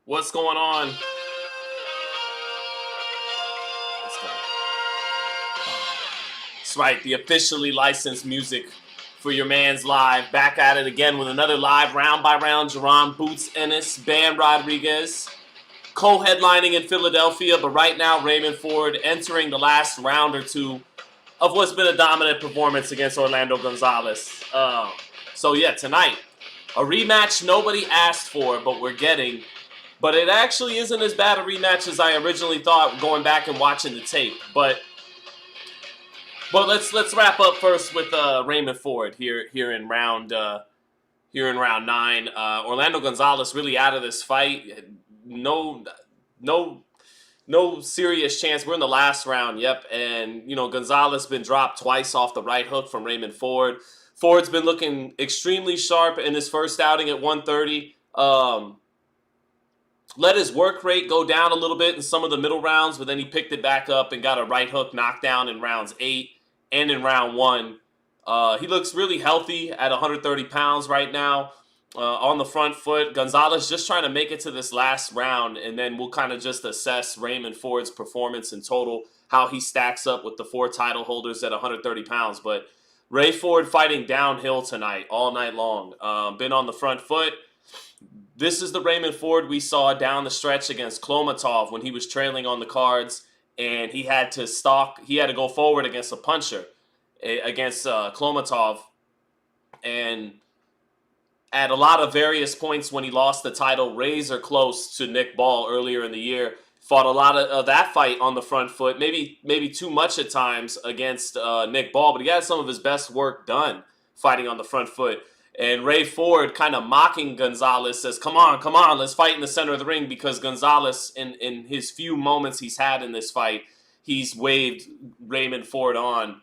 What's going on? Let's go. That's right, the officially licensed music for your man's live. Back at it again with another live round by round. Jaron Ennis, Bam Rodriguez, co-headlining in Philadelphia, but right now Raymond Ford entering the last round or two of what's been a dominant performance against Orlando Gonzalez. So yeah, tonight, a rematch nobody asked for, but we're getting. But it actually isn't as bad a rematch as I originally thought going back and watching the tape. But let's wrap up first with Raymond Ford here in round 9. Orlando Gonzalez really out of this fight. No serious chance. We're in the last round. Yep, and Gonzalez been dropped twice off the right hook from Raymond Ford. Ford's been looking extremely sharp in his first outing at 130. Let his work rate go down a little bit in some of the middle rounds, but then he picked it back up and got a right hook knockdown in rounds 8 and in round 1. He looks really healthy at 130 pounds right now on the front foot. Gonzalez just trying to make it to this last round, and then we'll kind of just assess Raymond Ford's performance in total, how he stacks up with the 4 title holders at 130 pounds. But Ray Ford fighting downhill tonight, all night long. Been on the front foot. This is the Raymond Ford we saw down the stretch against Klomatov when he was trailing on the cards, and he had to go forward against a puncher, against Klomatov. And at a lot of various points when he lost the title, razor close to Nick Ball earlier in the year, fought a lot of that fight on the front foot, maybe too much at times against Nick Ball, but he had some of his best work done fighting on the front foot. And Ray Ford kind of mocking Gonzalez, says, come on, let's fight in the center of the ring, because Gonzalez, in his few moments he's had in this fight, he's waved Raymond Ford on.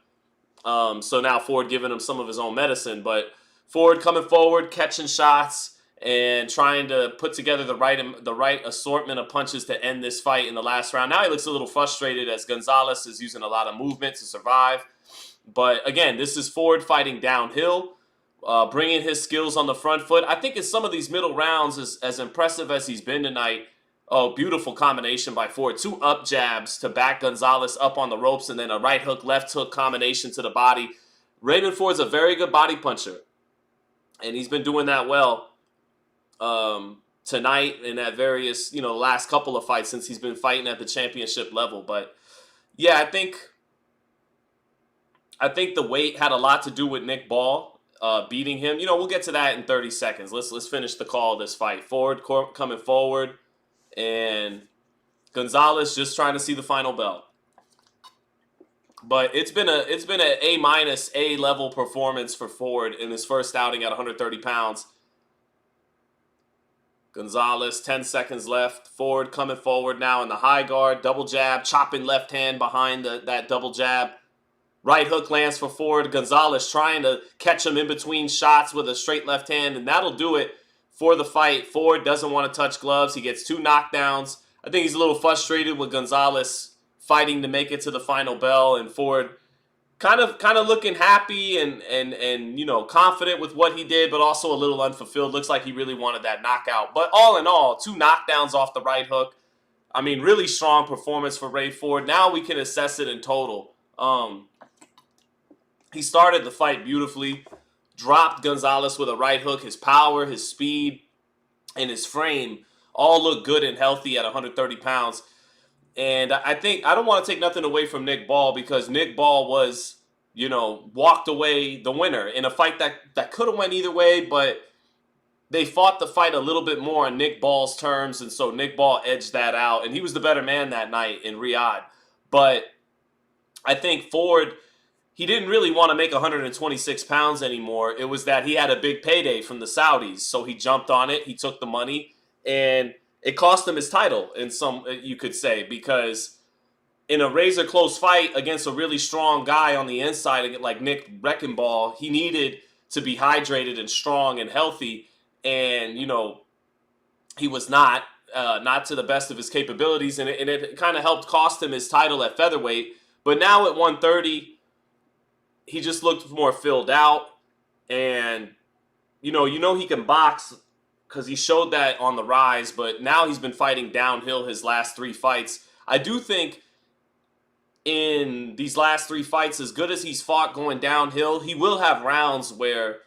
So now Ford giving him some of his own medicine. But Ford coming forward, catching shots, and trying to put together the right assortment of punches to end this fight in the last round. Now he looks a little frustrated as Gonzalez is using a lot of movement to survive. But again, this is Ford fighting downhill. Bringing his skills on the front foot. I think in some of these middle rounds, as impressive as he's been tonight, beautiful combination by Ford. 2 up jabs to back Gonzalez up on the ropes, and then a right hook, left hook combination to the body. Raymond Ford's a very good body puncher, and he's been doing that well tonight and at various, last couple of fights since he's been fighting at the championship level. But yeah, I think the weight had a lot to do with Nick Ball. Beating him. We'll get to that in 30 seconds. Let's finish the call of this fight. Ford coming forward, and Gonzalez just trying to see the final bell. But it's been a A-, A-level performance for Ford in his first outing at 130 pounds. Gonzalez, 10 seconds left. Ford coming forward now in the high guard, double jab, chopping left hand behind that double jab. Right hook lands for Ford. Gonzalez trying to catch him in between shots with a straight left hand, and that'll do it for the fight. Ford doesn't want to touch gloves. He gets 2 knockdowns. I think he's a little frustrated with Gonzalez fighting to make it to the final bell, and Ford kind of looking happy and confident with what he did, but also a little unfulfilled. Looks like he really wanted that knockout. But all in all, 2 knockdowns off the right hook. I mean, really strong performance for Ray Ford. Now we can assess it in total. He started the fight beautifully, dropped Gonzalez with a right hook. His power, his speed, and his frame all look good and healthy at 130 pounds. And I don't want to take nothing away from Nick Ball, because Nick Ball was, walked away the winner in a fight that could have went either way, but they fought the fight a little bit more on Nick Ball's terms, and so Nick Ball edged that out, and he was the better man that night in Riyadh. But I think Ford, he didn't really want to make 126 pounds anymore. It was that he had a big payday from the Saudis, so he jumped on it. He took the money, and it cost him his title, in some, you could say, because in a razor-close fight against a really strong guy on the inside, like Nick Reckenball, he needed to be hydrated and strong and healthy, and, he was not to the best of his capabilities, and it kind of helped cost him his title at featherweight. But now at 130, he just looked more filled out, and he can box because he showed that on the rise, but now he's been fighting downhill his last 3 fights. I do think in these last 3 fights, as good as he's fought going downhill, he will have rounds where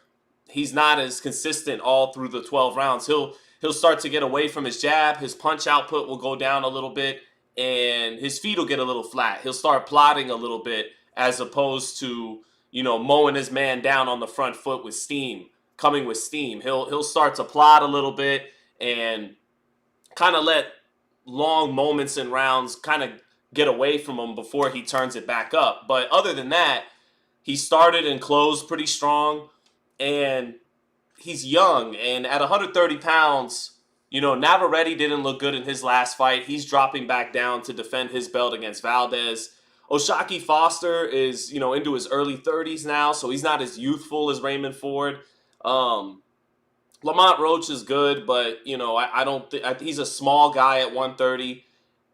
he's not as consistent all through the 12 rounds. He'll start to get away from his jab. His punch output will go down a little bit, and his feet will get a little flat. He'll start plodding a little bit as opposed to, mowing his man down on the front foot with steam, coming with steam. He'll start to plod a little bit and kind of let long moments in rounds kind of get away from him before he turns it back up. But other than that, he started and closed pretty strong, and he's young. And at 130 pounds, Navarrete didn't look good in his last fight. He's dropping back down to defend his belt against Valdez. O'Shaquie Foster is, into his early 30s now, so he's not as youthful as Raymond Ford. Lamont Roach is good, but, I don't think he's a small guy at 130.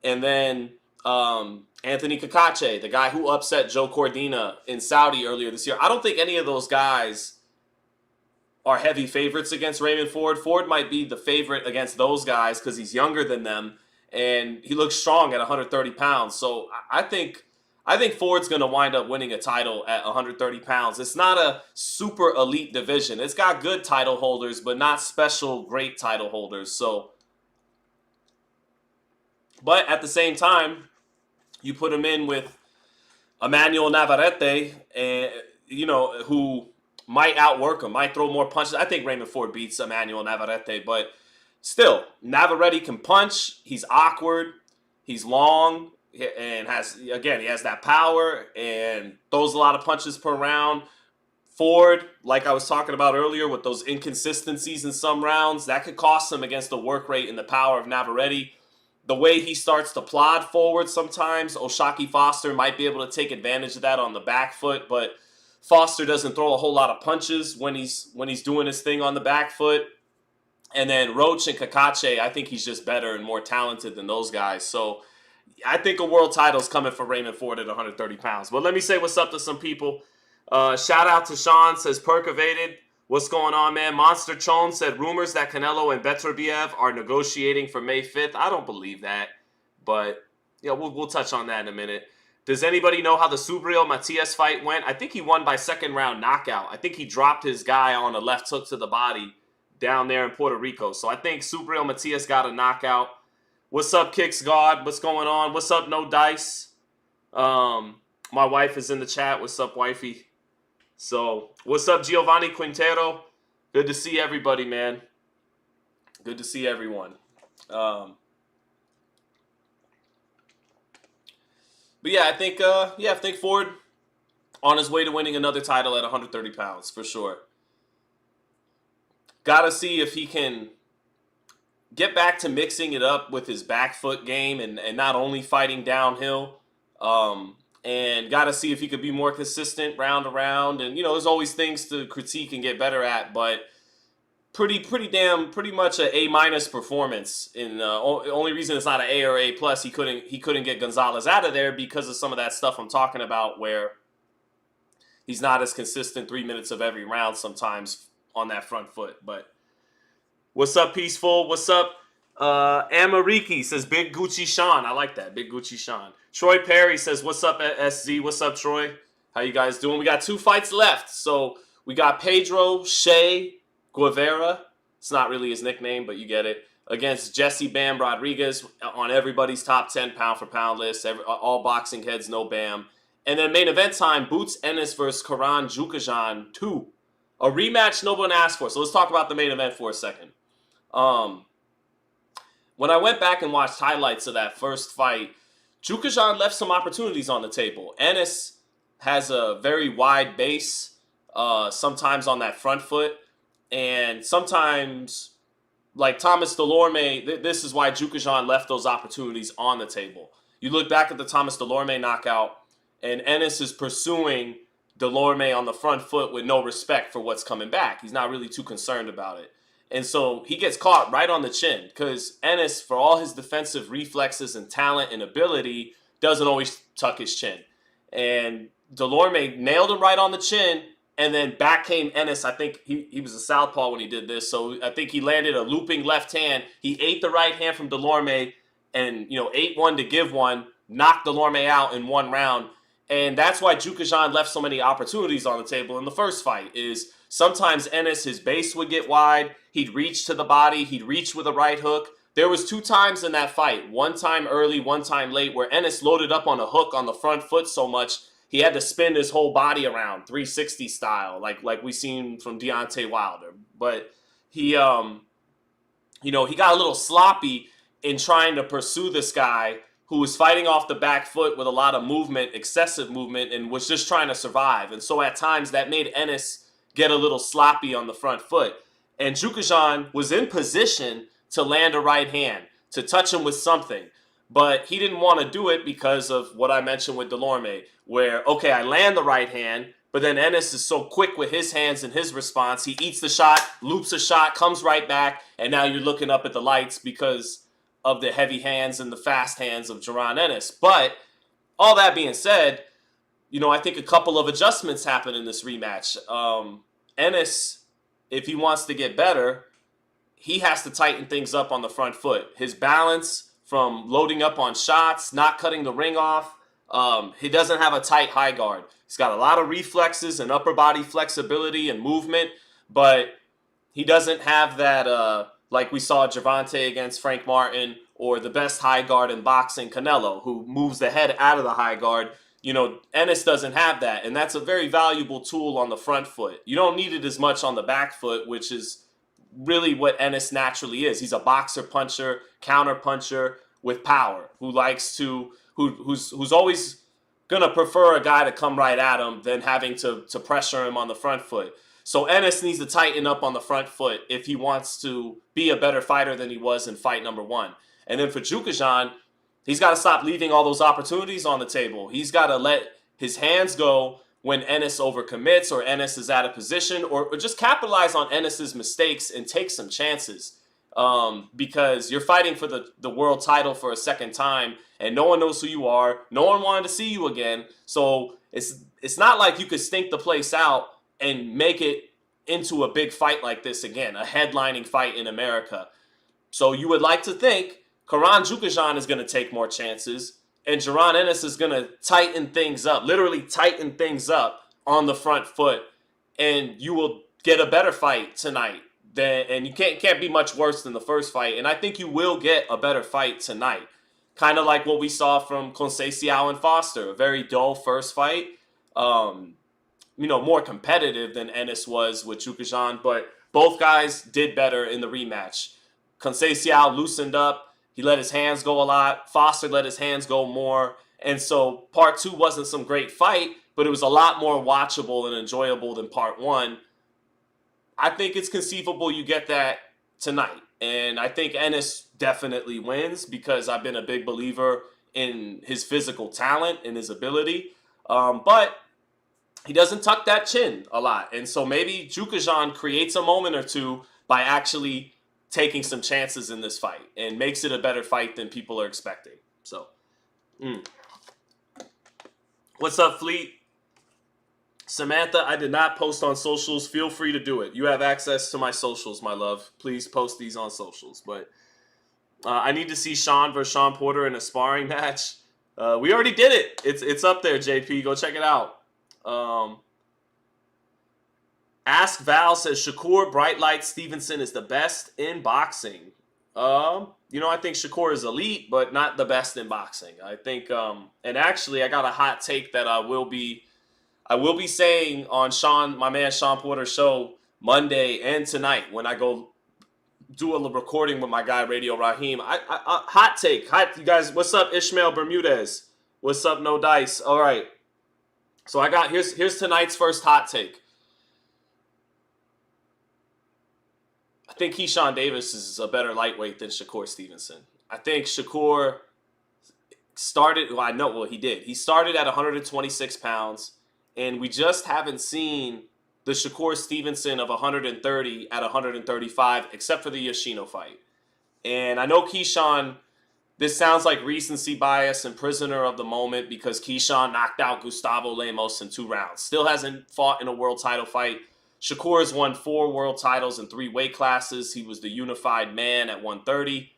And then Anthony Kakache, the guy who upset Joe Cordina in Saudi earlier this year. I don't think any of those guys are heavy favorites against Raymond Ford. Ford might be the favorite against those guys because he's younger than them, and he looks strong at 130 pounds. So I think Ford's going to wind up winning a title at 130 pounds. It's not a super elite division. It's got good title holders, but not special great title holders. So, but at the same time, you put him in with Emmanuel Navarrete, and who might outwork him, might throw more punches. I think Raymond Ford beats Emmanuel Navarrete, but still, Navarrete can punch. He's awkward. He's long, and he has that power and throws a lot of punches per round. Ford, like I was talking about earlier, with those inconsistencies in some rounds, that could cost him against the work rate and the power of Navarrete. The way he starts to plod forward sometimes, O'Shaquie Foster might be able to take advantage of that on the back foot, but Foster doesn't throw a whole lot of punches when he's doing his thing on the back foot. And then Roach and Kakache, I think he's just better and more talented than those guys. So I think a world title's coming for Raymond Ford at 130 pounds. But let me say what's up to some people. Shout out to Sean, says Percavated. What's going on, man? Monster Chon said rumors that Canelo and Beterbiev are negotiating for May 5th. I don't believe that, but we'll touch on that in a minute. Does anybody know how the Subriel Matias fight went? I think he won by second round knockout. I think he dropped his guy on a left hook to the body down there in Puerto Rico. So I think Subriel Matias got a knockout. What's up, Kicks God? What's going on? What's up, No Dice? My wife is in the chat. What's up, wifey? So, what's up, Giovanni Quintero? Good to see everybody, man. Good to see everyone. But yeah, I think Ford on his way to winning another title at 130 pounds for sure. Gotta see if he can get back to mixing it up with his back foot game and not only fighting downhill. And got to see if he could be more consistent round to round. And, there's always things to critique and get better at, but pretty much an A- performance. In only reason it's not an A or A+, he couldn't get Gonzalez out of there because of some of that stuff I'm talking about where he's not as consistent 3 minutes of every round sometimes on that front foot. But what's up, Peaceful? What's up? Amariki says Big Gucci Sean. I like that. Big Gucci Sean. Troy Perry says, what's up, SZ? What's up, Troy? How you guys doing? We got 2 fights left. So we got Pedro Guevara. It's not really his nickname, but you get it. Against Jesse Bam Rodriguez on everybody's top 10 pound-for-pound list. All boxing heads, no Bam. And then main event time, Boots Ennis versus Karen Chukhadzhian 2. A rematch no one asked for. So let's talk about the main event for a second. When I went back and watched highlights of that first fight, Chukhadzhian left some opportunities on the table. Ennis has a very wide base, sometimes on that front foot, and sometimes, like Thomas Delorme, this is why Chukhadzhian left those opportunities on the table. You look back at the Thomas Delorme knockout, and Ennis is pursuing Delorme on the front foot with no respect for what's coming back. He's not really too concerned about it. And so he gets caught right on the chin because Ennis, for all his defensive reflexes and talent and ability, doesn't always tuck his chin. And Delorme nailed him right on the chin, And then back came Ennis. I think he was a southpaw when he did this. So I think he landed a looping left hand. He ate the right hand from Delorme and, ate one to give one, knocked Delorme out in one round. And that's why Chukhadzhian left so many opportunities on the table in the first fight. Is sometimes Ennis, his base would get wide. He'd reach to the body. He'd reach with a right hook. There was 2 times in that fight, one time early, one time late, where Ennis loaded up on a hook on the front foot so much he had to spin his whole body around 360 style, like we seen from Deontay Wilder. But he got a little sloppy in trying to pursue this guy who was fighting off the back foot with a lot of movement, excessive movement, and was just trying to survive. And so at times that made Ennis get a little sloppy on the front foot. And Chukhadzhian was in position to land a right hand, to touch him with something. But he didn't want to do it because of what I mentioned with Delorme, where, okay, I land the right hand, but then Ennis is so quick with his hands and his response. He eats the shot, loops a shot, comes right back, and now you're looking up at the lights because of the heavy hands and the fast hands of Jaron Ennis. But all that being said, I think a couple of adjustments happen in this rematch. Ennis, if he wants to get better, he has to tighten things up on the front foot. His balance from loading up on shots, not cutting the ring off. He doesn't have a tight high guard. He's got a lot of reflexes and upper body flexibility and movement, but he doesn't have that, like we saw Gervonta against Frank Martin, or the best high guard in boxing, Canelo, who moves the head out of the high guard. Ennis doesn't have that, and that's a very valuable tool on the front foot. You don't need it as much on the back foot, which is really what Ennis naturally is. He's a boxer puncher, counter puncher with power, who's always gonna prefer a guy to come right at him than having to pressure him on the front foot. So Ennis needs to tighten up on the front foot if he wants to be a better fighter than he was in fight number 1. And then for Chukhadzhian, he's got to stop leaving all those opportunities on the table. He's got to let his hands go when Ennis overcommits or Ennis is out of position, or just capitalize on Ennis's mistakes and take some chances. Because you're fighting for the world title for a second time, and no one knows who you are. No one wanted to see you again. So it's not like you could stink the place out and make it into a big fight like this again, a headlining fight in America. So you would like to think Karen Chukhadzhian is going to take more chances, and Jaron Ennis is going to tighten things up, literally tighten things up on the front foot, and you will get a better fight tonight. And you can't be much worse than the first fight. And I think you will get a better fight tonight. Kind of like what we saw from Conceição and Foster. A very dull first fight. More competitive than Ennis was with Chukhadzhian. But both guys did better in the rematch. Conceição loosened up. He let his hands go a lot. Foster let his hands go more. And so part 2 wasn't some great fight, but it was a lot more watchable and enjoyable than part 1. I think it's conceivable you get that tonight. And I think Ennis definitely wins because I've been a big believer in his physical talent and his ability. But he doesn't tuck that chin a lot. And so maybe Chukhadzhian creates a moment or two by actually taking some chances in this fight and makes it a better fight than people are expecting. So, What's up, Fleet? Samantha, I did not post on socials. Feel free to do it. You have access to my socials, my love. Please post these on socials. But I need to see Sean versus Sean Porter in a sparring match. We already did it. It's up there, JP. Go check it out. Ask Val says Shakur Bright Light Stevenson is the best in boxing. I think Shakur is elite, but not the best in boxing. I think, and actually, I got a hot take that I will be saying on my man Sean Porter's show Monday and tonight when I go do a recording with my guy Radio Raheem. Hot take. You guys, what's up, Ishmael Bermudez? What's up, No Dice? All right. So here's tonight's first hot take. I think Keyshawn Davis is a better lightweight than Shakur Stevenson. I think Shakur he did. He started at 126 pounds. And we just haven't seen the Shakur Stevenson of 130 at 135, except for the Yoshino fight. And I know Keyshawn this sounds like recency bias and prisoner of the moment because Keyshawn knocked out Gustavo Lemos in 2 rounds. Still hasn't fought in a world title fight. Shakur has won 4 world titles in 3 weight classes. He was the unified man at 130.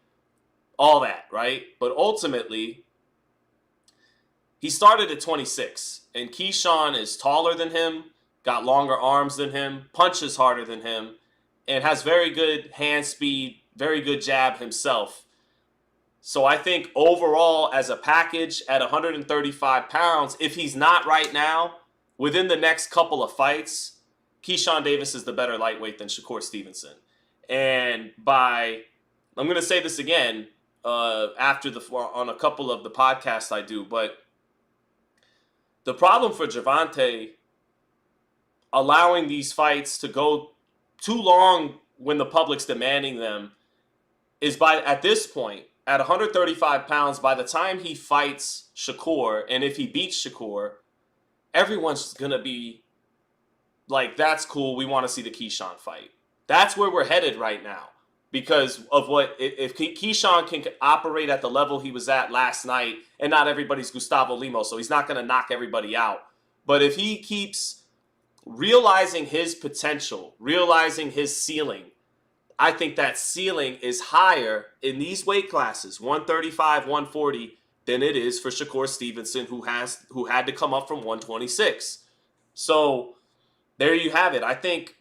All that, right? But ultimately, he started at 26. And Keyshawn is taller than him, got longer arms than him, punches harder than him, and has very good hand speed, very good jab himself. So I think overall, as a package at 135 pounds, if he's not right now, within the next couple of fights, Keyshawn Davis is the better lightweight than Shakur Stevenson. And I'm going to say this again on a couple of the podcasts I do, but the problem for Gervonta allowing these fights to go too long when the public's demanding them is at this point, at 135 pounds, by the time he fights Shakur, and if he beats Shakur, everyone's going to be like, that's cool, we want to see the Keyshawn fight. That's where we're headed right now. Because of if Keyshawn can operate at the level he was at last night, and not everybody's Gustavo Lemos, so he's not going to knock everybody out. But if he keeps realizing his potential, realizing his ceiling, I think that ceiling is higher in these weight classes, 135, 140, than it is for Shakur Stevenson, who had to come up from 126. So there you have it. I think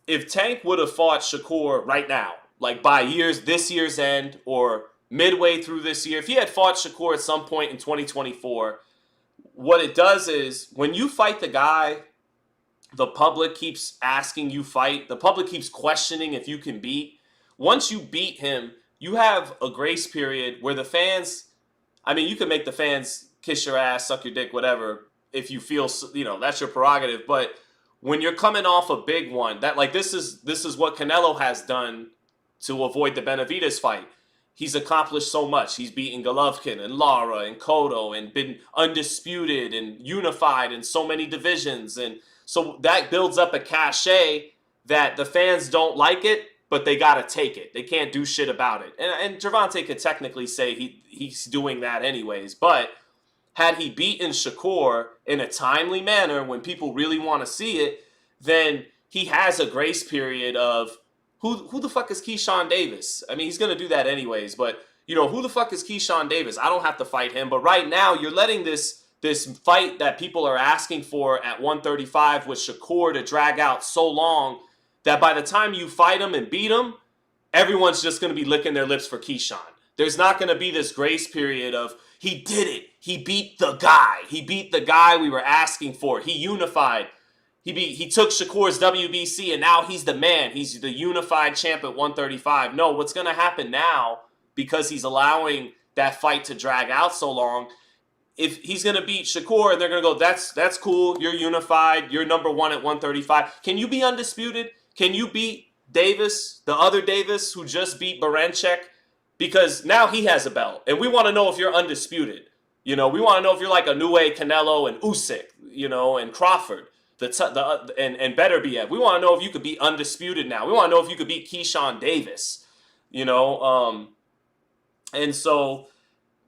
if Tank would have fought Shakur right now, like by this year's end or midway through this year, if he had fought Shakur at some point in 2024, what it does is when you fight the guy the public keeps asking you fight, the public keeps questioning if you can beat, once you beat him, you have a grace period where the fans, I mean, you can make the fans kiss your ass, suck your dick, whatever, if you feel, that's your prerogative. But when you're coming off a big one, this is what Canelo has done to avoid the Benavidez fight. He's accomplished so much. He's beaten Golovkin and Lara and Cotto and been undisputed and unified in so many divisions. And so that builds up a cachet that the fans don't like it, but they got to take it. They can't do shit about it. And Gervonta could technically say he's doing that anyways. But had he beaten Shakur in a timely manner when people really want to see it, then he has a grace period of who the fuck is Keyshawn Davis? I mean, he's going to do that anyways. But, who the fuck is Keyshawn Davis? I don't have to fight him. But right now, you're letting this fight that people are asking for at 135 with Shakur to drag out so long that by the time you fight him and beat him, everyone's just going to be licking their lips for Keyshawn. There's not going to be this grace period of, he did it. He beat the guy. He beat the guy we were asking for. He unified. He took Shakur's WBC, and now he's the man. He's the unified champ at 135. No, what's going to happen now, because he's allowing that fight to drag out so long, if he's going to beat Shakur, and they're going to go, that's cool, you're unified, you're number one at 135. Can you be undisputed? Can you beat Davis, the other Davis, who just beat Baranchyk? Because now he has a belt, and we want to know if you're undisputed. We want to know if you're like Inoue, Canelo, and Usyk, and Crawford. And Beterbiev. We want to know if you could be undisputed now. We want to know if you could beat Keyshawn Davis. And so,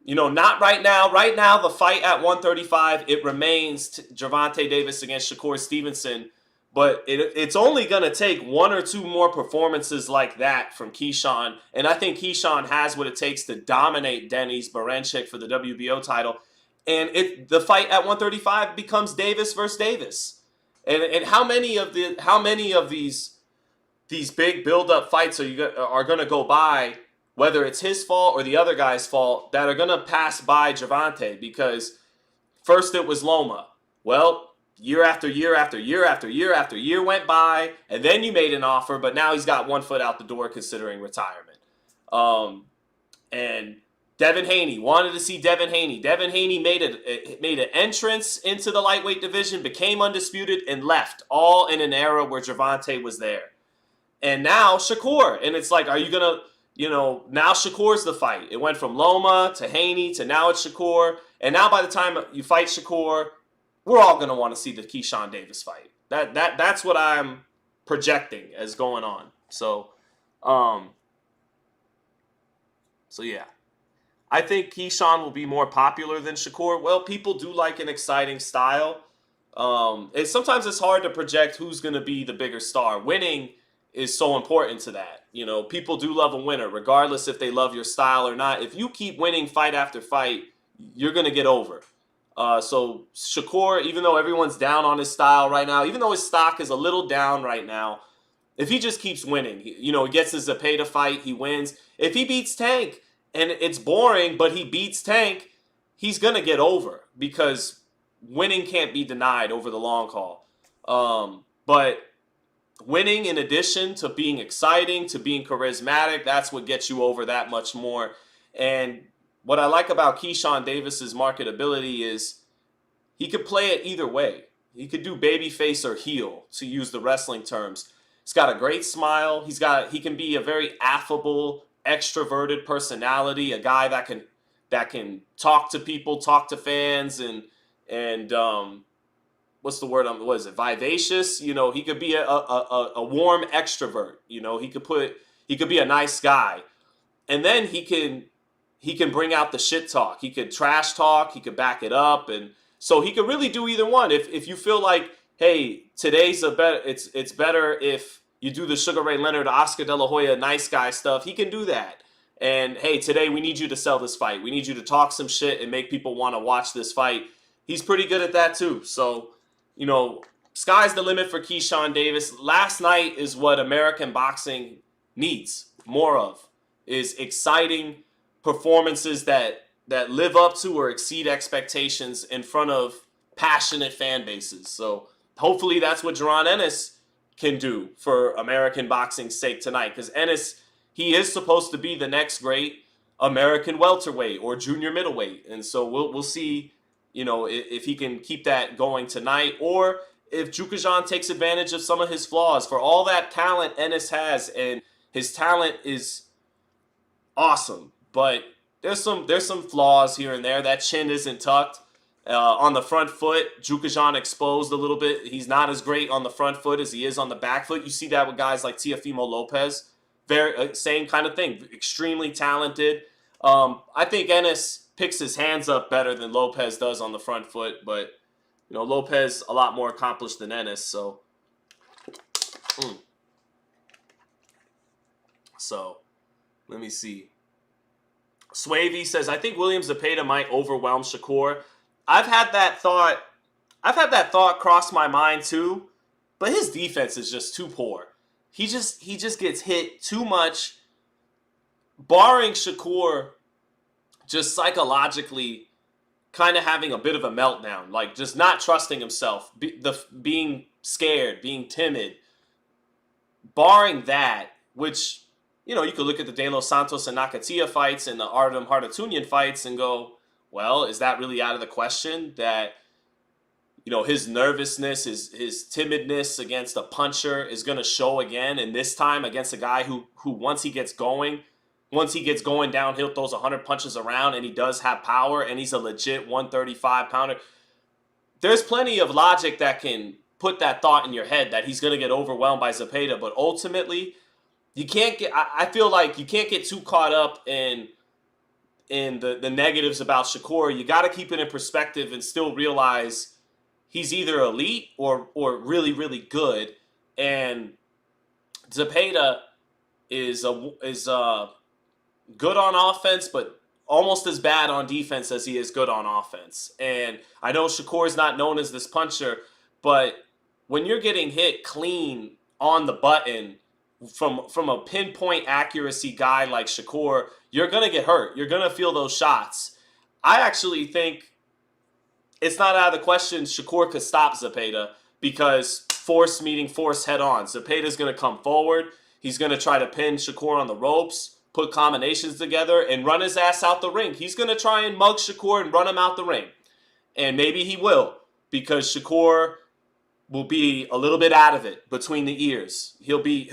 not right now. Right now, the fight at 135, it remains Gervonta Davis against Shakur Stevenson. But it's only going to take one or two more performances like that from Keyshawn. And I think Keyshawn has what it takes to dominate Denis Baranchyk for the WBO title. And the fight at 135 becomes Davis versus Davis. And how many of these big build-up fights are going to go by, whether it's his fault or the other guy's fault, that are going to pass by Gervonta? Because first it was Loma. Well, year after year after year after year after year went by, and then you made an offer, but now he's got one foot out the door considering retirement. And Devin Haney, wanted to see Devin Haney. Devin Haney made an entrance into the lightweight division, became undisputed, and left, all in an era where Gervonta was there. And now Shakur. And it's like, are you going to, now Shakur's the fight. It went from Loma to Haney to now it's Shakur. And now by the time you fight Shakur, we're all going to want to see the Keyshawn Davis fight. That's what I'm projecting as going on. So So yeah, I think Keyshawn will be more popular than Shakur. Well, people do like an exciting style. Sometimes it's hard to project who's going to be the bigger star. Winning is so important to that. People do love a winner, regardless if they love your style or not. If you keep winning fight after fight, you're going to get over. So Shakur, even though everyone's down on his style right now, even though his stock is a little down right now, if he just keeps winning, he gets his Zepeda fight, he wins. If he beats Tank and it's boring, but he beats Tank, he's going to get over because winning can't be denied over the long haul. But winning, in addition to being exciting, to being charismatic, that's what gets you over that much more. And what I like about Keyshawn Davis's marketability is he could play it either way. He could do babyface or heel, to use the wrestling terms. He's got a great smile. He can be a very affable, extroverted personality, a guy that can talk to people, talk to fans, and what's the word? What is it? Vivacious. He could be a warm extrovert. He could be a nice guy, and then he can bring out the shit talk. He could trash talk. He could back it up, and so he could really do either one. If you feel like, hey, today's it's better if you do the Sugar Ray Leonard, Oscar De La Hoya nice guy stuff, he can do that. And hey, today we need you to sell this fight. We need you to talk some shit and make people want to watch this fight. He's pretty good at that too. So, sky's the limit for Keyshawn Davis. Last night is what American boxing needs more of, is exciting performances that live up to or exceed expectations in front of passionate fan bases. So hopefully that's what Jaron Ennis can do for American boxing's sake tonight, because Ennis, he is supposed to be the next great American welterweight or junior middleweight, and so we'll see, if he can keep that going tonight, or if Chukhadzhian takes advantage of some of his flaws. For all that talent Ennis has, and his talent is awesome, but there's some flaws here and there. That chin isn't tucked. On the front foot, Jukan exposed a little bit. He's not as great on the front foot as he is on the back foot. You see that with guys like Teofimo Lopez. Very same kind of thing. Extremely talented. I think Ennis picks his hands up better than Lopez does on the front foot, but Lopez a lot more accomplished than Ennis. So, let me see. Swavey says, I think William Zepeda might overwhelm Shakur. I've had that thought cross my mind too, but his defense is just too poor. He just gets hit too much. Barring Shakur just psychologically kind of having a bit of a meltdown, like just not trusting himself, being scared, being timid. Barring that, which, you could look at the De Los Santos and Nakatia fights and the Artem Hardatunian fights and go, well, is that really out of the question that, his nervousness, his timidness against a puncher is going to show again, and this time against a guy who once he gets going downhill, throws 100 punches around, and he does have power, and he's a legit 135-pounder. There's plenty of logic that can put that thought in your head that he's going to get overwhelmed by Zepeda, but ultimately, I feel like you can't get too caught up in the negatives about Shakur. You got to keep it in perspective and still realize he's either elite or really, really good. And Zepeda is good on offense, but almost as bad on defense as he is good on offense. And I know Shakur is not known as this puncher, but when you're getting hit clean on the button from a pinpoint accuracy guy like Shakur, you're going to get hurt. You're going to feel those shots. I actually think it's not out of the question Shakur could stop Zepeda, because force meeting force head on. Zepeda's going to come forward. He's going to try to pin Shakur on the ropes, put combinations together, and run his ass out the ring. He's going to try and mug Shakur and run him out the ring. And maybe he will, because Shakur will be a little bit out of it between the ears. He'll be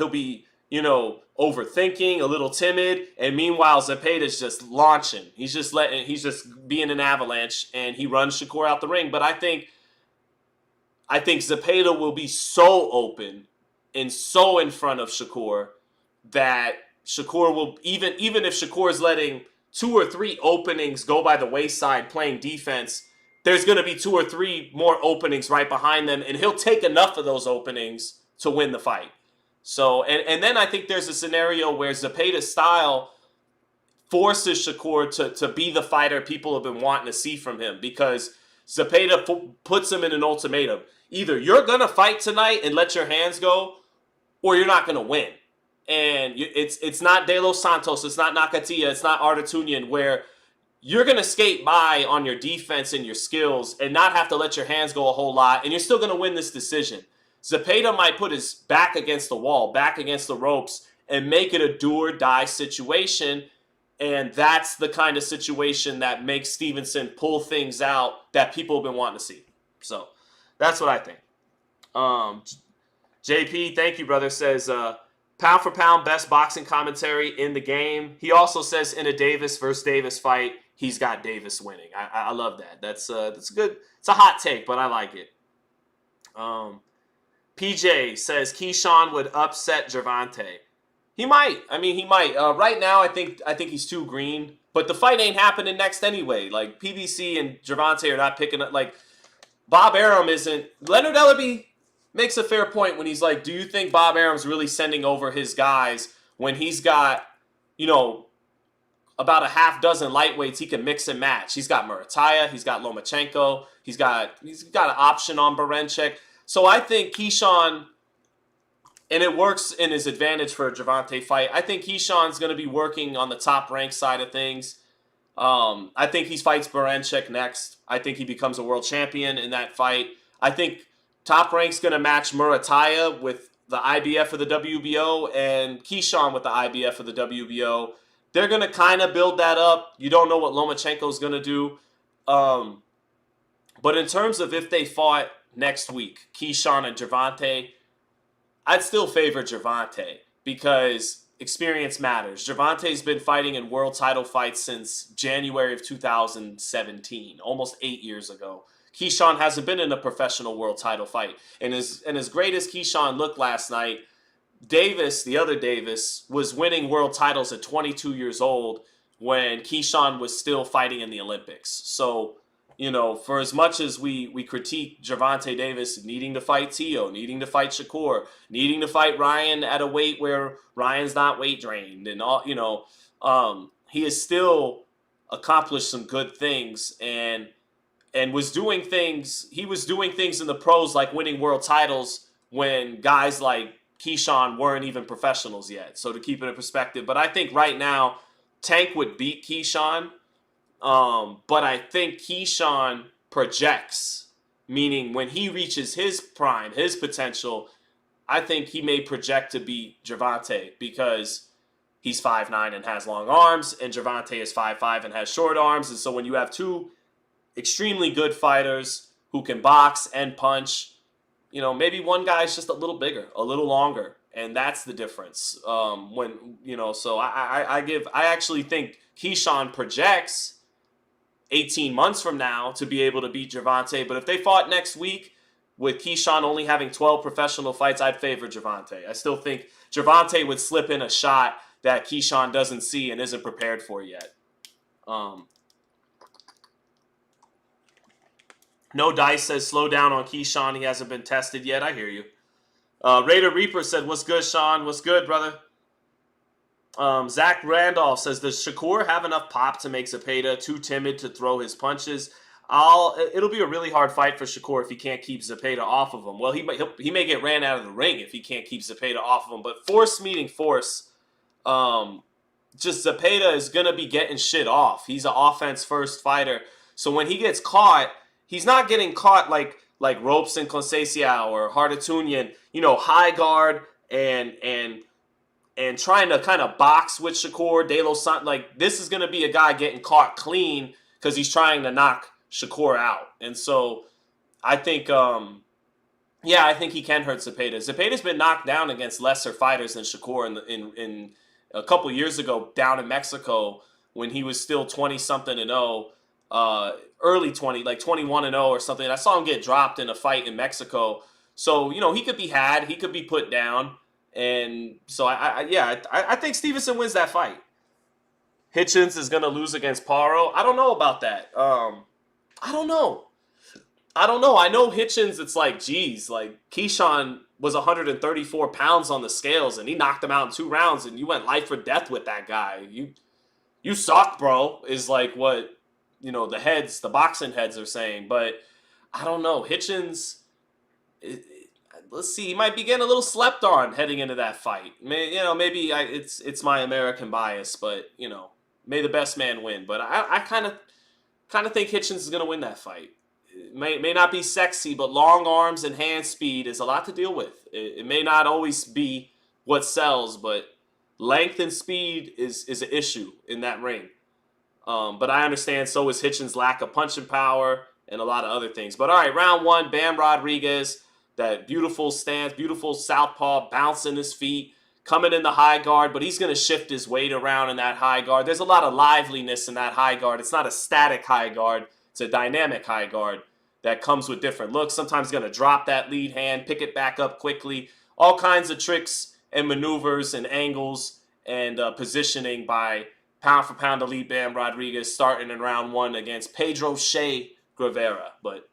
overthinking, a little timid, and meanwhile Zepeda's just launching. He's just being an avalanche, and he runs Shakur out the ring. But I think Zepeda will be so open and so in front of Shakur that Shakur will, even if Shakur is letting 2 or 3 openings go by the wayside playing defense, there's going to be 2 or 3 more openings right behind them, and he'll take enough of those openings to win the fight. So, and then I think there's a scenario where Zepeda's style forces Shakur to be the fighter people have been wanting to see from him, because Zepeda puts him in an ultimatum. Either you're going to fight tonight and let your hands go, or you're not going to win. And it's not De Los Santos, it's not Nakatia, it's not Artatunian, where you're going to skate by on your defense and your skills and not have to let your hands go a whole lot, and you're still going to win this decision. Zepeda might put his back against the wall, back against the ropes, and make it a do-or-die situation, and that's the kind of situation that makes Stevenson pull things out that people have been wanting to see. So that's what I think. JP, thank you, brother, says pound for pound best boxing commentary in the game. He also says in a Davis versus Davis fight, he's got Davis winning. I love that. That's good. It's a hot take, but I like it. PJ says Keyshawn would upset Gervonta. He might. I mean, he might. Right now, I think he's too green. But the fight ain't happening next anyway. Like, PBC and Gervonta are not picking up. Like, Bob Arum isn't. Leonard Ellerbe makes a fair point when he's like, do you think Bob Arum's really sending over his guys when he's got, about a half dozen lightweights he can mix and match? He's got Murataya, he's got Lomachenko, he's got an option on Berinchyk. So I think Keyshawn, and it works in his advantage for a Gervonta fight, I think Keyshawn's going to be working on the top rank side of things. I think he fights Berinchyk next. I think he becomes a world champion in that fight. I think Top Rank's going to match Murataya with the IBF of the WBO and Keyshawn with the IBF of the WBO. They're going to kind of build that up. You don't know what Lomachenko's going to do. But in terms of if they fought next week, Keyshawn and Gervonta, I'd still favor Gervonta because experience matters. Gervonta's been fighting in world title fights since January of 2017, almost 8 years ago. Keyshawn hasn't been in a professional world title fight. And as great as Keyshawn looked last night, Davis, the other Davis, was winning world titles at 22 years old when Keyshawn was still fighting in the Olympics. So, for as much as we critique Gervonta Davis needing to fight Tio, needing to fight Shakur, needing to fight Ryan at a weight where Ryan's not weight drained and all, he has still accomplished some good things and was doing things. He was doing things in the pros like winning world titles when guys like Keyshawn weren't even professionals yet. So to keep it in perspective, but I think right now Tank would beat Keyshawn. But I think Keyshawn projects, meaning when he reaches his prime, his potential, I think he may project to beat Gervonta because he's 5'9" and has long arms, and Gervonta is 5'5" and has short arms. And so when you have two extremely good fighters who can box and punch, maybe one guy's just a little bigger, a little longer, and that's the difference. So I actually think Keyshawn projects 18 months from now to be able to beat Gervonta. But if they fought next week with Keyshawn only having 12 professional fights, I'd favor Gervonta. I still think Gervonta would slip in a shot that Keyshawn doesn't see and isn't prepared for yet. No Dice says slow down on Keyshawn. He hasn't been tested yet. I hear you. Raider Reaper said, what's good, Sean? What's good, brother? Zach Randolph says, does Shakur have enough pop to make Zepeda too timid to throw his punches? It'll be a really hard fight for Shakur if he can't keep Zepeda off of him. Well, he may get ran out of the ring if he can't keep Zepeda off of him. But force meeting force, just Zepeda is going to be getting shit off. He's an offense-first fighter. So when he gets caught, he's not getting caught like Ropes and Conceição or Hartatunian, high guard and trying to kind of box with Shakur, De Los Santos. Like, this is going to be a guy getting caught clean because he's trying to knock Shakur out. And so I think, I think he can hurt Zepeda. Zepeda's been knocked down against lesser fighters than Shakur in a couple years ago down in Mexico when he was still 20-something and 0, early 20, like 21 and 0 or something. I saw him get dropped in a fight in Mexico. So, he could be had. He could be put down. And so I think Stevenson wins that fight. Hitchens is gonna lose against Paro. I don't know about that. I don't know. I know Hitchens. It's like, geez, like Keyshawn was 134 pounds on the scales, and he knocked him out in 2 rounds, and you went life or death with that guy. You suck, bro. Is like what the boxing heads are saying. But I don't know. Hitchens. Let's see. He might be getting a little slept on heading into that fight. Maybe it's my American bias, but may the best man win. But I kind of think Hitchens is gonna win that fight. It may not be sexy, but long arms and hand speed is a lot to deal with. It may not always be what sells, but length and speed is an issue in that ring. But I understand so is Hitchens' lack of punching power and a lot of other things. But all right, round one, Bam Rodriguez, that beautiful stance, beautiful southpaw, bouncing his feet, coming in the high guard, but he's going to shift his weight around in that high guard. There's a lot of liveliness in that high guard. It's not a static high guard. It's a dynamic high guard that comes with different looks. Sometimes going to drop that lead hand, pick it back up quickly. All kinds of tricks and maneuvers and angles and positioning by pound-for-pound elite Bam Rodriguez starting in round one against Pedro Guevara. But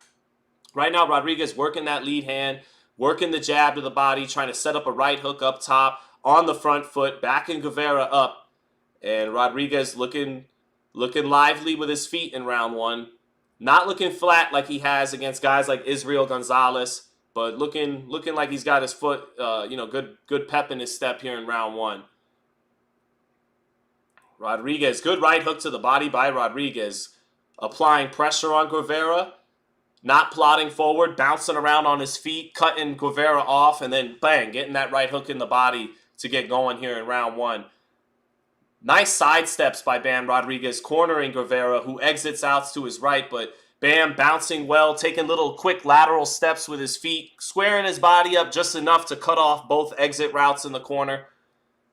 right now, Rodriguez working that lead hand, working the jab to the body, trying to set up a right hook up top on the front foot, backing Guevara up. And Rodriguez looking lively with his feet in round one. Not looking flat like he has against guys like Israel Gonzalez, but looking like he's got his foot, good pep in his step here in round one. Rodriguez, good right hook to the body by Rodriguez, applying pressure on Guevara, not plodding forward, bouncing around on his feet, cutting Guevara off, and then bang, getting that right hook in the body to get going here in round one. Nice side steps by Bam Rodriguez, cornering Guevara, who exits out to his right, but Bam bouncing well, taking little quick lateral steps with his feet, squaring his body up just enough to cut off both exit routes in the corner.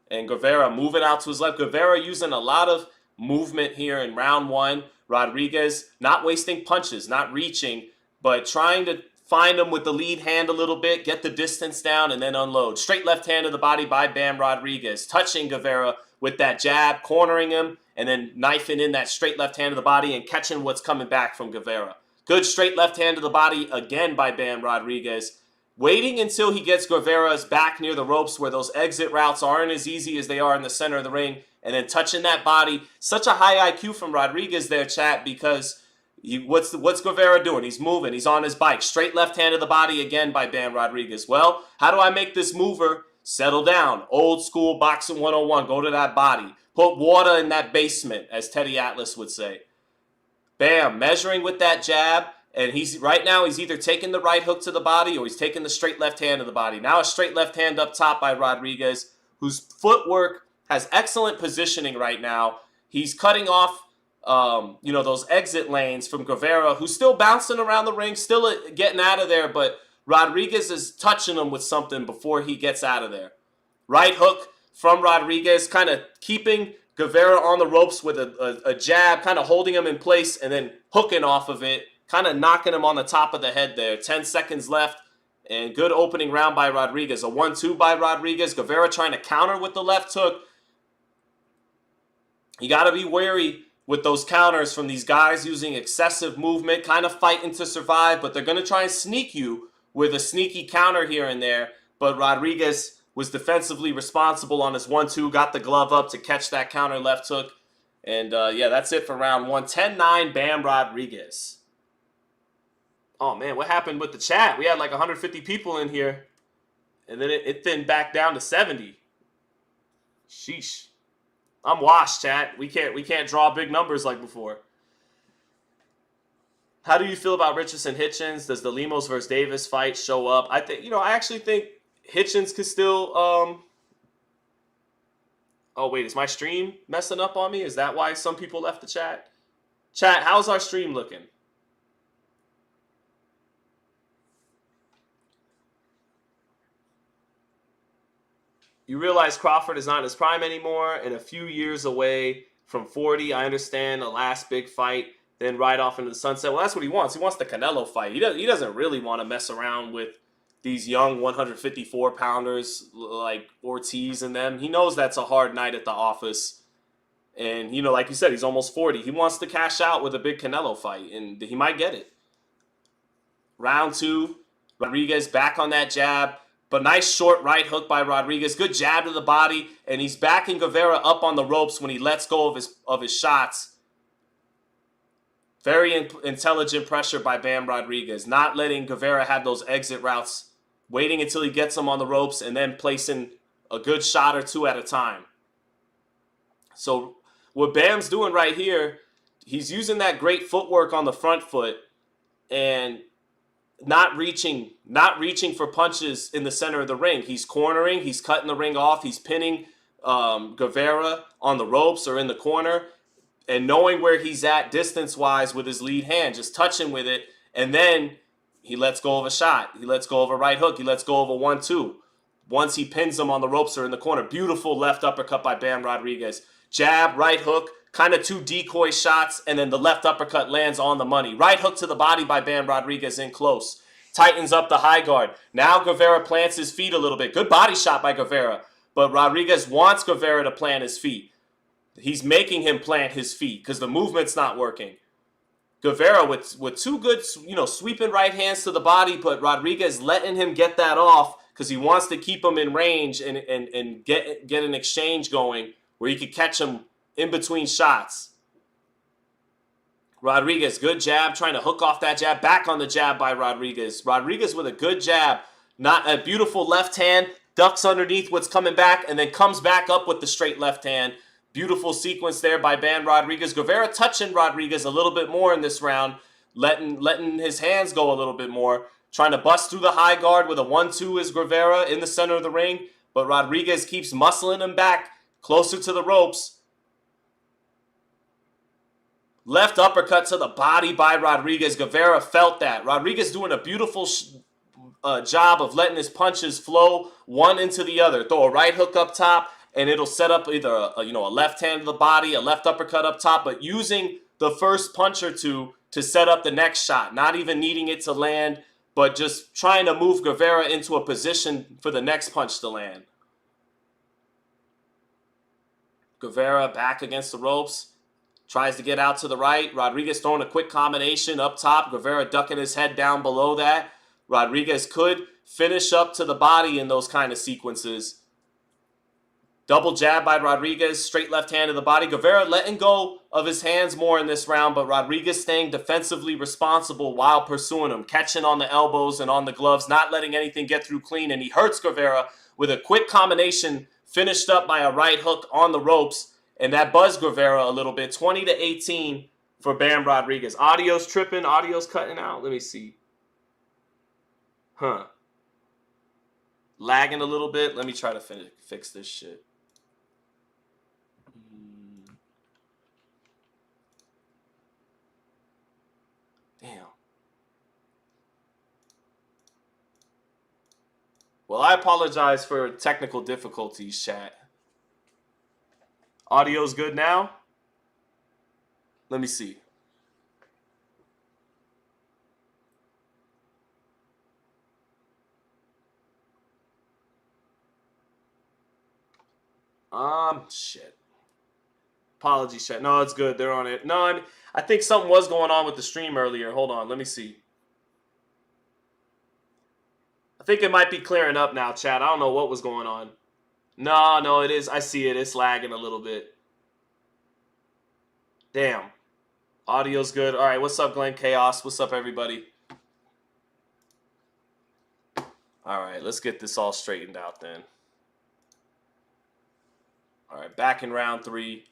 And Guevara moving out to his left. Guevara using a lot of movement here in round one. Rodriguez not wasting punches, not reaching, but trying to find him with the lead hand a little bit, get the distance down, and then unload. Straight left hand to the body by Bam Rodriguez, touching Guevara with that jab, cornering him, and then knifing in that straight left hand to the body and catching what's coming back from Guevara. Good straight left hand to the body again by Bam Rodriguez. Waiting until he gets Guevara's back near the ropes where those exit routes aren't as easy as they are in the center of the ring, and then touching that body. Such a high IQ from Rodriguez there, chat, because what's Guevara doing? He's moving. He's on his bike. Straight left hand to the body again by Bam Rodriguez. Well, how do I make this mover settle down? Old school boxing 101. Go to that body. Put water in that basement, as Teddy Atlas would say. Bam, measuring with that jab. And right now he's either taking the right hook to the body or he's taking the straight left hand to the body. Now a straight left hand up top by Rodriguez, whose footwork has excellent positioning right now. He's cutting off, those exit lanes from Guevara, who's still bouncing around the ring, still getting out of there, but Rodriguez is touching him with something before he gets out of there. Right hook from Rodriguez, kind of keeping Guevara on the ropes with a jab, kind of holding him in place and then hooking off of it. Kind of knocking him on the top of the head there. 10 seconds left. And good opening round by Rodriguez. A 1-2 by Rodriguez. Guevara trying to counter with the left hook. You got to be wary with those counters from these guys using excessive movement. Kind of fighting to survive. But they're going to try and sneak you with a sneaky counter here and there. But Rodriguez was defensively responsible on his 1-2. Got the glove up to catch that counter left hook. And that's it for round one. 10-9 Bam Rodriguez. Oh, man, what happened with the chat? We had like 150 people in here, and then it thinned back down to 70. Sheesh. I'm washed, chat. We can't draw big numbers like before. How do you feel about Richardson Hitchens? Does the Lemos versus Davis fight show up? I actually think Hitchens could still Oh, wait, is my stream messing up on me? Is that why some people left the chat? Chat, how's our stream looking? You realize Crawford is not in his prime anymore and a few years away from 40. I understand the last big fight, then ride off into the sunset. Well, that's what he wants. He wants the Canelo fight. He doesn't really want to mess around with these young 154-pounders like Ortiz and them. He knows that's a hard night at the office. And, you know, like you said, he's almost 40. He wants to cash out with a big Canelo fight, and he might get it. Round 2, Rodriguez back on that jab. But nice short right hook by Rodriguez. Good jab to the body. And he's backing Guevara up on the ropes when he lets go of his shots. Very intelligent pressure by Bam Rodriguez. Not letting Guevara have those exit routes. Waiting until he gets him on the ropes and then placing a good shot or two at a time. So what Bam's doing right here, he's using that great footwork on the front foot and not reaching for punches in the center of the ring. He's cornering, he's cutting the ring off, he's pinning Guevara on the ropes or in the corner, and knowing where he's at distance-wise with his lead hand, just touching with it, and then he lets go of a shot. He lets go of a right hook. He lets go of a 1-2. Once he pins him on the ropes or in the corner. Beautiful left uppercut by Bam Rodriguez. Jab, right hook, kind of 2 decoy shots, and then the left uppercut lands on the money. Right hook to the body by Bam Rodriguez in close. Tightens up the high guard. Now Guevara plants his feet a little bit. Good body shot by Guevara. But Rodriguez wants Guevara to plant his feet. He's making him plant his feet because the movement's not working. Guevara with 2 good, sweeping right hands to the body, but Rodriguez letting him get that off because he wants to keep him in range and get an exchange going where he could catch him in between shots. Rodriguez, good jab, trying to hook off that jab. Back on the jab by Rodriguez. Rodriguez with a good jab. Not a beautiful left hand. Ducks underneath what's coming back and then comes back up with the straight left hand. Beautiful sequence there by Bam Rodriguez. Guevara touching Rodriguez a little bit more in this round. Letting his hands go a little bit more. Trying to bust through the high guard with a 1-2 is Guevara in the center of the ring. But Rodriguez keeps muscling him back closer to the ropes. Left uppercut to the body by Rodriguez. Guevara felt that. Rodriguez doing a beautiful job of letting his punches flow one into the other. Throw a right hook up top, and it'll set up either a left hand to the body, a left uppercut up top, but using the first punch or two to set up the next shot. Not even needing it to land, but just trying to move Guevara into a position for the next punch to land. Guevara back against the ropes. Tries to get out to the right. Rodriguez throwing a quick combination up top. Guevara ducking his head down below that. Rodriguez could finish up to the body in those kind of sequences. Double jab by Rodriguez. Straight left hand to the body. Guevara letting go of his hands more in this round, but Rodriguez staying defensively responsible while pursuing him. Catching on the elbows and on the gloves. Not letting anything get through clean. And he hurts Guevara with a quick combination finished up by a right hook on the ropes. And that buzzed Guevara a little bit. 20-18 for Bam Rodriguez. Audio's tripping. Audio's cutting out. Let me see. Lagging a little bit. Let me try to fix this shit. Damn. Well, I apologize for technical difficulties, chat. Audio's good now? Let me see. Shit. Apologies, chat. No, it's good. They're on it. No, I think something was going on with the stream earlier. Hold on. Let me see. I think it might be clearing up now, chat. I don't know what was going on. No, it is. I see it. It's lagging a little bit. Damn. Audio's good. All right, what's up, Glenn Chaos? What's up, everybody? All right, let's get this all straightened out then. All right, back in round 3.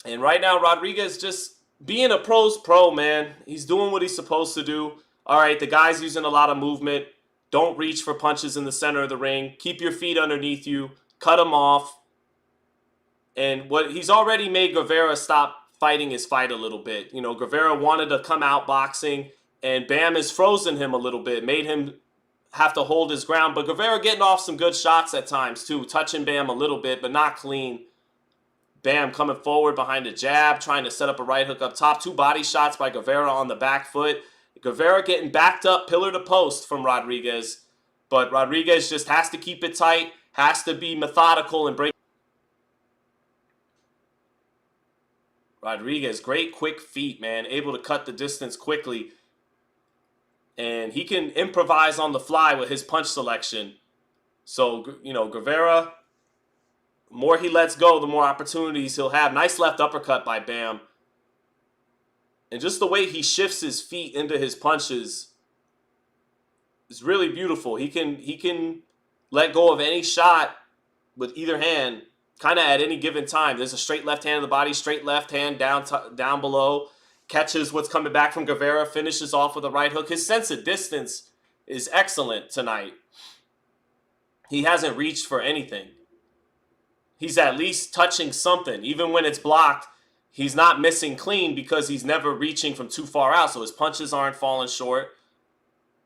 And right now, Rodriguez just being a pro's pro, man. He's doing what he's supposed to do. All right, the guy's using a lot of movement. Don't reach for punches in the center of the ring. Keep your feet underneath you. Cut him off. And he's already made Guevara stop fighting his fight a little bit. You know, Guevara wanted to come out boxing, and Bam has frozen him a little bit, made him have to hold his ground. But Guevara getting off some good shots at times, too. Touching Bam a little bit, but not clean. Bam coming forward behind a jab, trying to set up a right hook up top. 2 body shots by Guevara on the back foot. Guevara getting backed up pillar to post from Rodriguez, but Rodriguez just has to keep it tight, has to be methodical and break. Rodriguez, great quick feet, man, able to cut the distance quickly. And he can improvise on the fly with his punch selection. So, you know, Guevara, the more he lets go, the more opportunities he'll have. Nice left uppercut by Bam. And just the way he shifts his feet into his punches is really beautiful. He can let go of any shot with either hand kind of at any given time. There's a straight left hand to the body, straight left hand down below. Catches what's coming back from Guevara, finishes off with a right hook. His sense of distance is excellent tonight. He hasn't reached for anything. He's at least touching something. Even when it's blocked, he's not missing clean because he's never reaching from too far out, so his punches aren't falling short.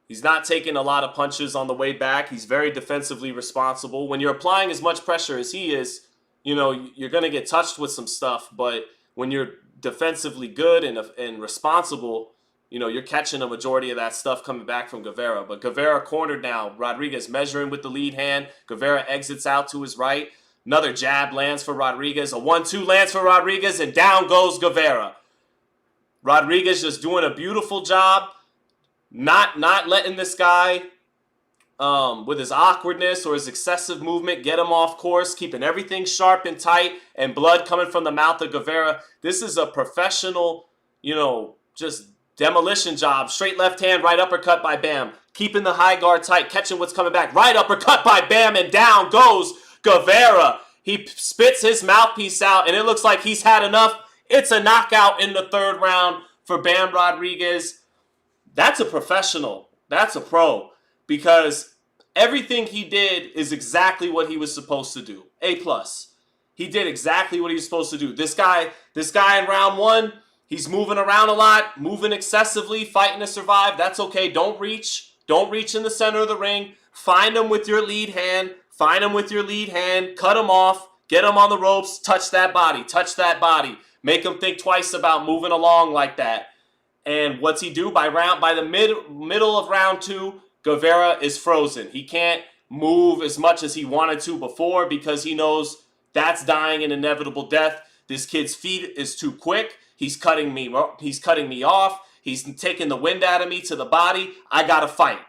He's not taking a lot of punches on the way back. He's very defensively responsible. When you're applying as much pressure as he is, you know, you're going to get touched with some stuff, but when you're defensively good and responsible, you know, you're catching a majority of that stuff coming back from Guevara. But Guevara cornered now. Rodriguez measuring with the lead hand. Guevara exits out to his right. Another jab lands for Rodriguez. A 1-2 lands for Rodriguez, and down goes Guevara. Rodriguez just doing a beautiful job, not letting this guy, with his awkwardness or his excessive movement, get him off course, keeping everything sharp and tight, and blood coming from the mouth of Guevara. This is a professional, you know, just demolition job. Straight left hand, right uppercut by Bam. Keeping the high guard tight, catching what's coming back. Right uppercut by Bam, and down goes Guevara. He spits his mouthpiece out, and it looks like he's had enough. It's a knockout in the third round for Bam Rodriguez. That's a professional. That's a pro. Because everything he did is exactly what he was supposed to do. A+. He did exactly what he was supposed to do. This guy in round one, he's moving around a lot, moving excessively, fighting to survive. That's okay. Don't reach. Don't reach in the center of the ring. Find him with your lead hand. Find him with your lead hand. Cut him off. Get him on the ropes. Touch that body. Touch that body. Make him think twice about moving along like that. And what's he do? By the middle of round two, Guevara is frozen. He can't move as much as he wanted to before because he knows that's dying an inevitable death. This kid's feet is too quick. He's cutting me off. He's taking the wind out of me to the body. I gotta fight.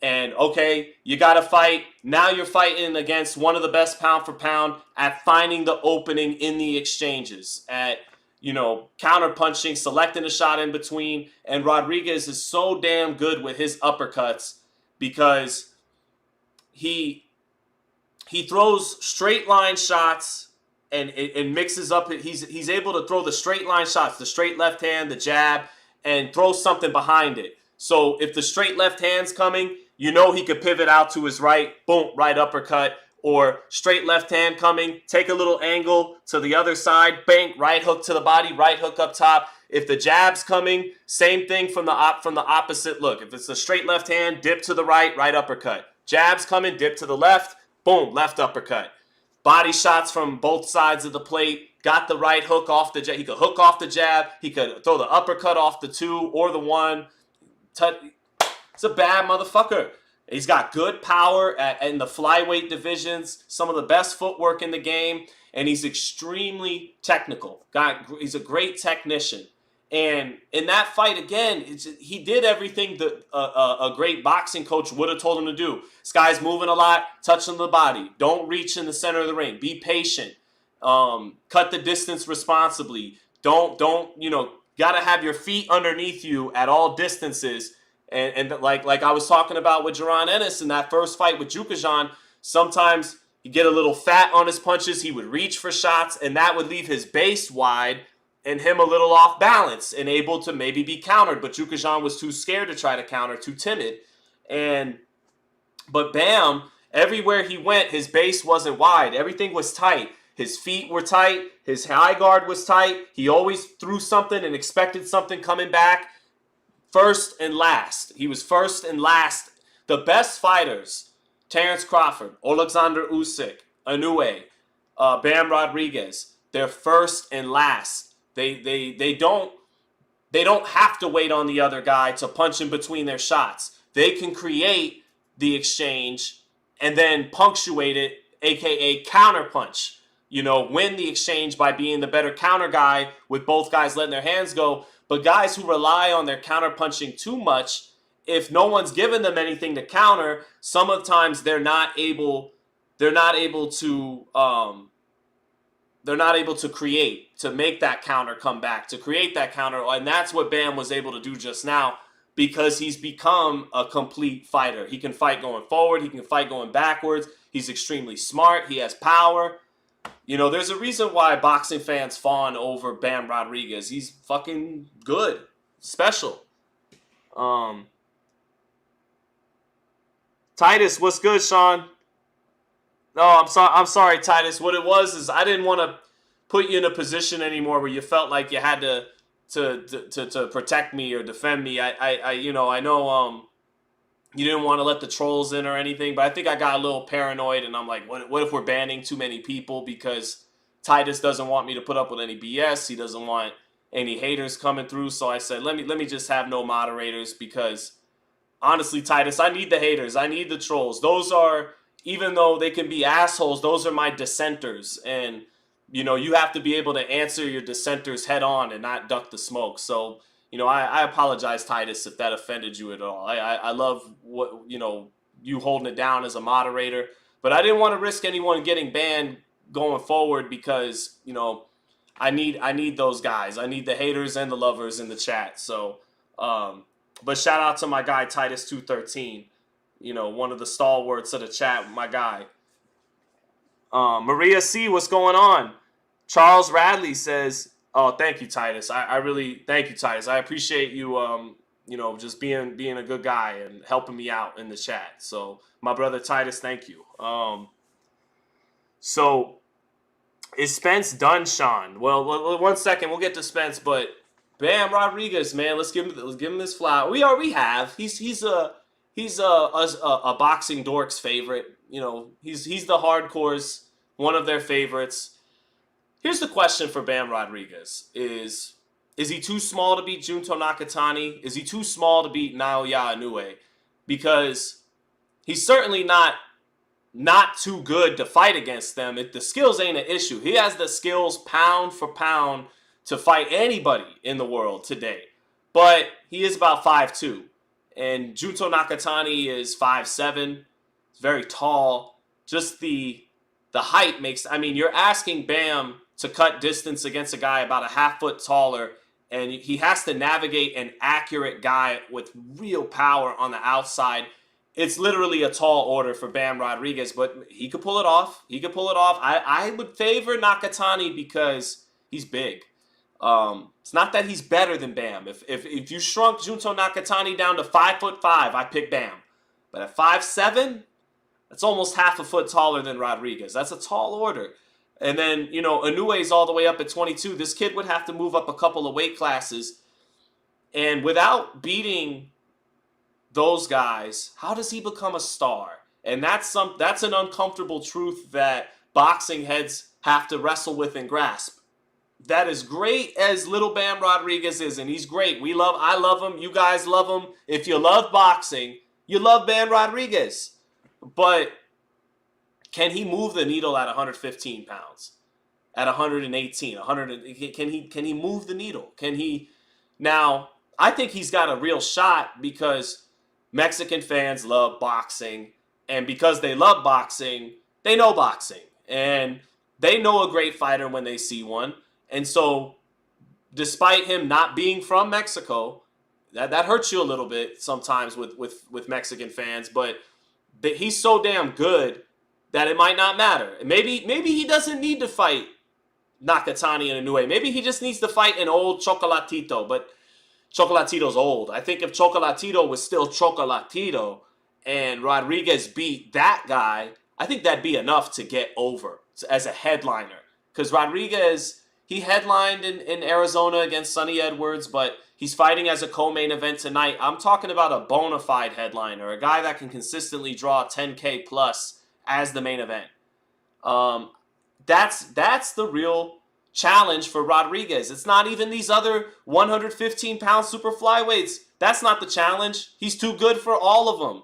And okay, you gotta fight. Now you're fighting against one of the best pound for pound at finding the opening in the exchanges, at, you know, counter punching, selecting a shot in between. And Rodriguez is so damn good with his uppercuts because he throws straight line shots and mixes up. He's able to throw the straight line shots, the straight left hand, the jab, and throw something behind it. So if the straight left hand's coming, you know he could pivot out to his right, boom, right uppercut, or straight left hand coming, take a little angle to the other side, bang, right hook to the body, right hook up top. If the jab's coming, same thing from the opposite look. If it's a straight left hand, dip to the right, right uppercut. Jab's coming, dip to the left, boom, left uppercut. Body shots from both sides of the plate. Got the right hook off the jab. He could hook off the jab. He could throw the uppercut off the two or the one. It's a bad motherfucker. He's got good power in the flyweight divisions, some of the best footwork in the game, and he's extremely technical. He's a great technician. And in that fight, again, he did everything that a great boxing coach would have told him to do. This guy's moving a lot, touching the body. Don't reach in the center of the ring. Be patient. Cut the distance responsibly. Don't got to have your feet underneath you at all distances. And like I was talking about with Jaron Ennis in that first fight with Chukhadzhian, sometimes he'd get a little fat on his punches. He would reach for shots, and that would leave his base wide and him a little off balance and able to maybe be countered. But Chukhadzhian was too scared to try to counter, too timid. But Bam, everywhere he went, his base wasn't wide. Everything was tight. His feet were tight. His high guard was tight. He always threw something and expected something coming back. First and last. He was first and last. The best fighters, Terence Crawford, Alexander Usyk, Inoue, Bam Rodriguez, they're first and last. They don't they don't have to wait on the other guy to punch in between their shots. They can create the exchange and then punctuate it, aka counterpunch. Win the exchange by being the better counter guy with both guys letting their hands go. But guys who rely on their counterpunching too much, if no one's given them anything to counter, sometimes they're not able to create, to make that counter come back, to create that counter. And that's what Bam was able to do just now, because he's become a complete fighter. He can fight going forward. He can fight going backwards. He's extremely smart. He has power. There's a reason why boxing fans fawn over Bam Rodriguez. He's fucking good. Special. Titus, what's good, Sean? No, I'm sorry, Titus. What it was is I didn't want to put you in a position anymore where you felt like you had to protect me or defend me. I know you didn't want to let the trolls in or anything, but I think I got a little paranoid, and I'm like, what if we're banning too many people because Titus doesn't want me to put up with any BS. He doesn't want any haters coming through. So I said, let me just have no moderators, because honestly, Titus, I need the haters. I need the trolls. Those are, even though they can be assholes, those are my dissenters. And, you have to be able to answer your dissenters head on and not duck the smoke. So, I apologize, Titus, if that offended you at all. I love what, you holding it down as a moderator. But I didn't want to risk anyone getting banned going forward, because, I need those guys. I need the haters and the lovers in the chat. So, but shout out to my guy, Titus213. One of the stalwarts of the chat, my guy. Maria C., what's going on? Charles Radley says, oh, thank you, Titus. I really, thank you, Titus. I appreciate you, just being a good guy and helping me out in the chat. So, my brother Titus, thank you. So, is Spence done, Sean? Well, 1 second, we'll get to Spence, but Bam Rodriguez, man, let's give him this flower. We have. He's a boxing dork's favorite. He's the hardcores, one of their favorites. Here's the question for Bam Rodriguez: Is he too small to beat Junto Nakatani? Is he too small to beat Naoya Inoue? Because he's certainly not too good to fight against them. The skills ain't an issue. He has the skills pound for pound to fight anybody in the world today. But he is about 5'2". And Junto Nakatani is 5'7". He's very tall. Just the height makes... you're asking Bam to cut distance against a guy about a half foot taller, and he has to navigate an accurate guy with real power on the outside. It's literally a tall order for Bam Rodriguez, but he could pull it off. I would favor Nakatani because he's big. It's not that he's better than Bam. If you shrunk Junto Nakatani down to 5'5", I pick Bam. But at 5'7", that's almost half a foot taller than Rodriguez. That's a tall order. And then, Inoue's all the way up at 22. This kid would have to move up a couple of weight classes. And without beating those guys, how does he become a star? And that's an uncomfortable truth that boxing heads have to wrestle with and grasp. That as great as little Bam Rodriguez is, and he's great. I love him. You guys love him. If you love boxing, you love Bam Rodriguez. But can he move the needle at 115 pounds? At 118, 100? Can he move the needle? Can he? Now, I think he's got a real shot because Mexican fans love boxing, and because they love boxing, they know boxing, and they know a great fighter when they see one. And so, despite him not being from Mexico, that hurts you a little bit sometimes with Mexican fans, but he's so damn good that it might not matter. Maybe he doesn't need to fight Nakatani and Inoue. Maybe he just needs to fight an old Chocolatito, but Chocolatito's old. I think if Chocolatito was still Chocolatito and Rodriguez beat that guy, I think that'd be enough to get over as a headliner. Because Rodriguez, he headlined in Arizona against Sonny Edwards, but he's fighting as a co-main event tonight. I'm talking about a bona fide headliner, a guy that can consistently draw 10K plus as the main event. That's the real challenge for Rodriguez. It's not even these other 115-pound super flyweights. That's not the challenge. He's too good for all of them.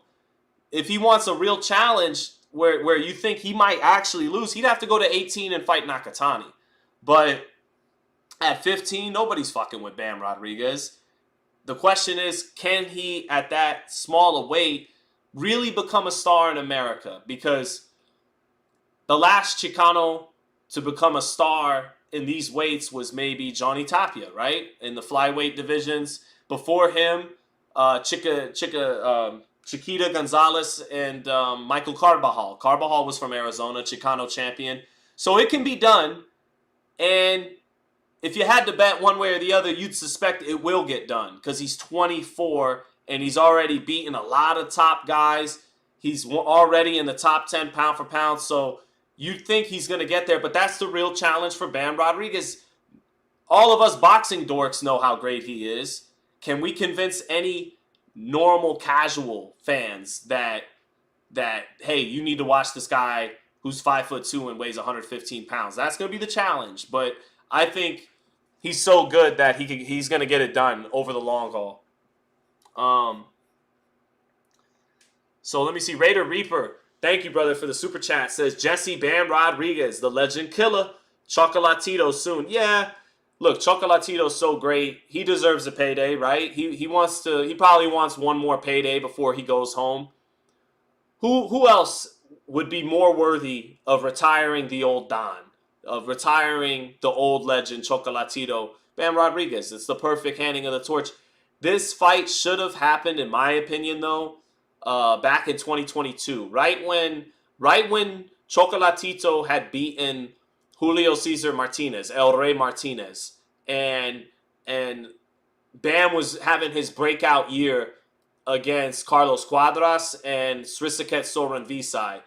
If he wants a real challenge where you think he might actually lose, he'd have to go to 18 and fight Nakatani. But at 15, nobody's fucking with Bam Rodriguez. The question is, can he, at that smaller weight, really become a star in America? Because the last Chicano to become a star in these weights was maybe Johnny Tapia, right? In the flyweight divisions. Before him, Chiquita Gonzalez and Michael Carbajal. Carbajal was from Arizona, Chicano champion. So it can be done. And if you had to bet one way or the other, you'd suspect it will get done because he's 24 and he's already beaten a lot of top guys. He's already in the top 10 pound for pound. So you'd think he's going to get there, but that's the real challenge for Bam Rodriguez. All of us boxing dorks know how great he is. Can we convince any normal casual fans that hey, you need to watch this guy who's 5'2" and weighs 115 pounds? That's going to be the challenge. But I think he's so good that he's going to get it done over the long haul. So let me see. Raider Reaper, thank you, brother, for the super chat. Says Jesse Bam Rodriguez, the legend killer. Chocolatito soon. Yeah. Look, Chocolatito's so great. He deserves a payday, right? He probably wants one more payday before he goes home. Who else would be more worthy of retiring the old Don, of retiring the old legend Chocolatito? Bam Rodriguez. It's the perfect handing of the torch. This fight should have happened, in my opinion, though, back in 2022, right when Chocolatito had beaten Julio Cesar Martinez, El Rey Martinez, and Bam was having his breakout year against Carlos Cuadras and Srisaket Soren Visai.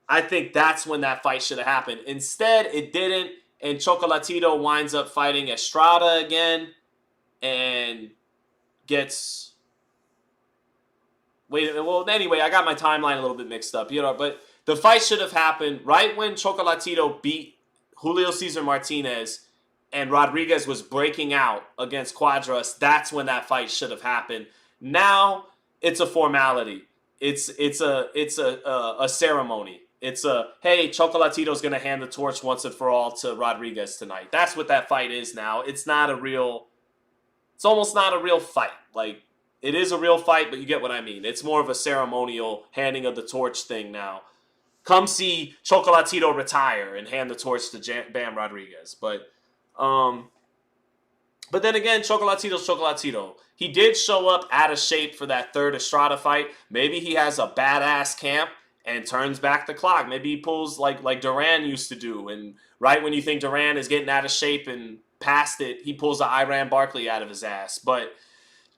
I think that's when that fight should have happened. Instead, it didn't, and Chocolatito winds up fighting Estrada again and gets... Anyway, I got my timeline a little bit mixed up, but the fight should have happened right when Chocolatito beat Julio Cesar Martinez and Rodriguez was breaking out against Cuadras. That's when that fight should have happened. Now it's a formality. It's a ceremony. It's hey, Chocolatito's going to hand the torch once and for all to Rodriguez tonight. That's what that fight is now. It's almost not a real fight. Like, it is a real fight, but you get what I mean. It's more of a ceremonial handing of the torch thing now. Come see Chocolatito retire and hand the torch to Bam Rodriguez. But then again, Chocolatito's Chocolatito. He did show up out of shape for that third Estrada fight. Maybe he has a badass camp and turns back the clock. Maybe he pulls like Duran used to do. And right when you think Duran is getting out of shape and past it, he pulls the Iran Barkley out of his ass. But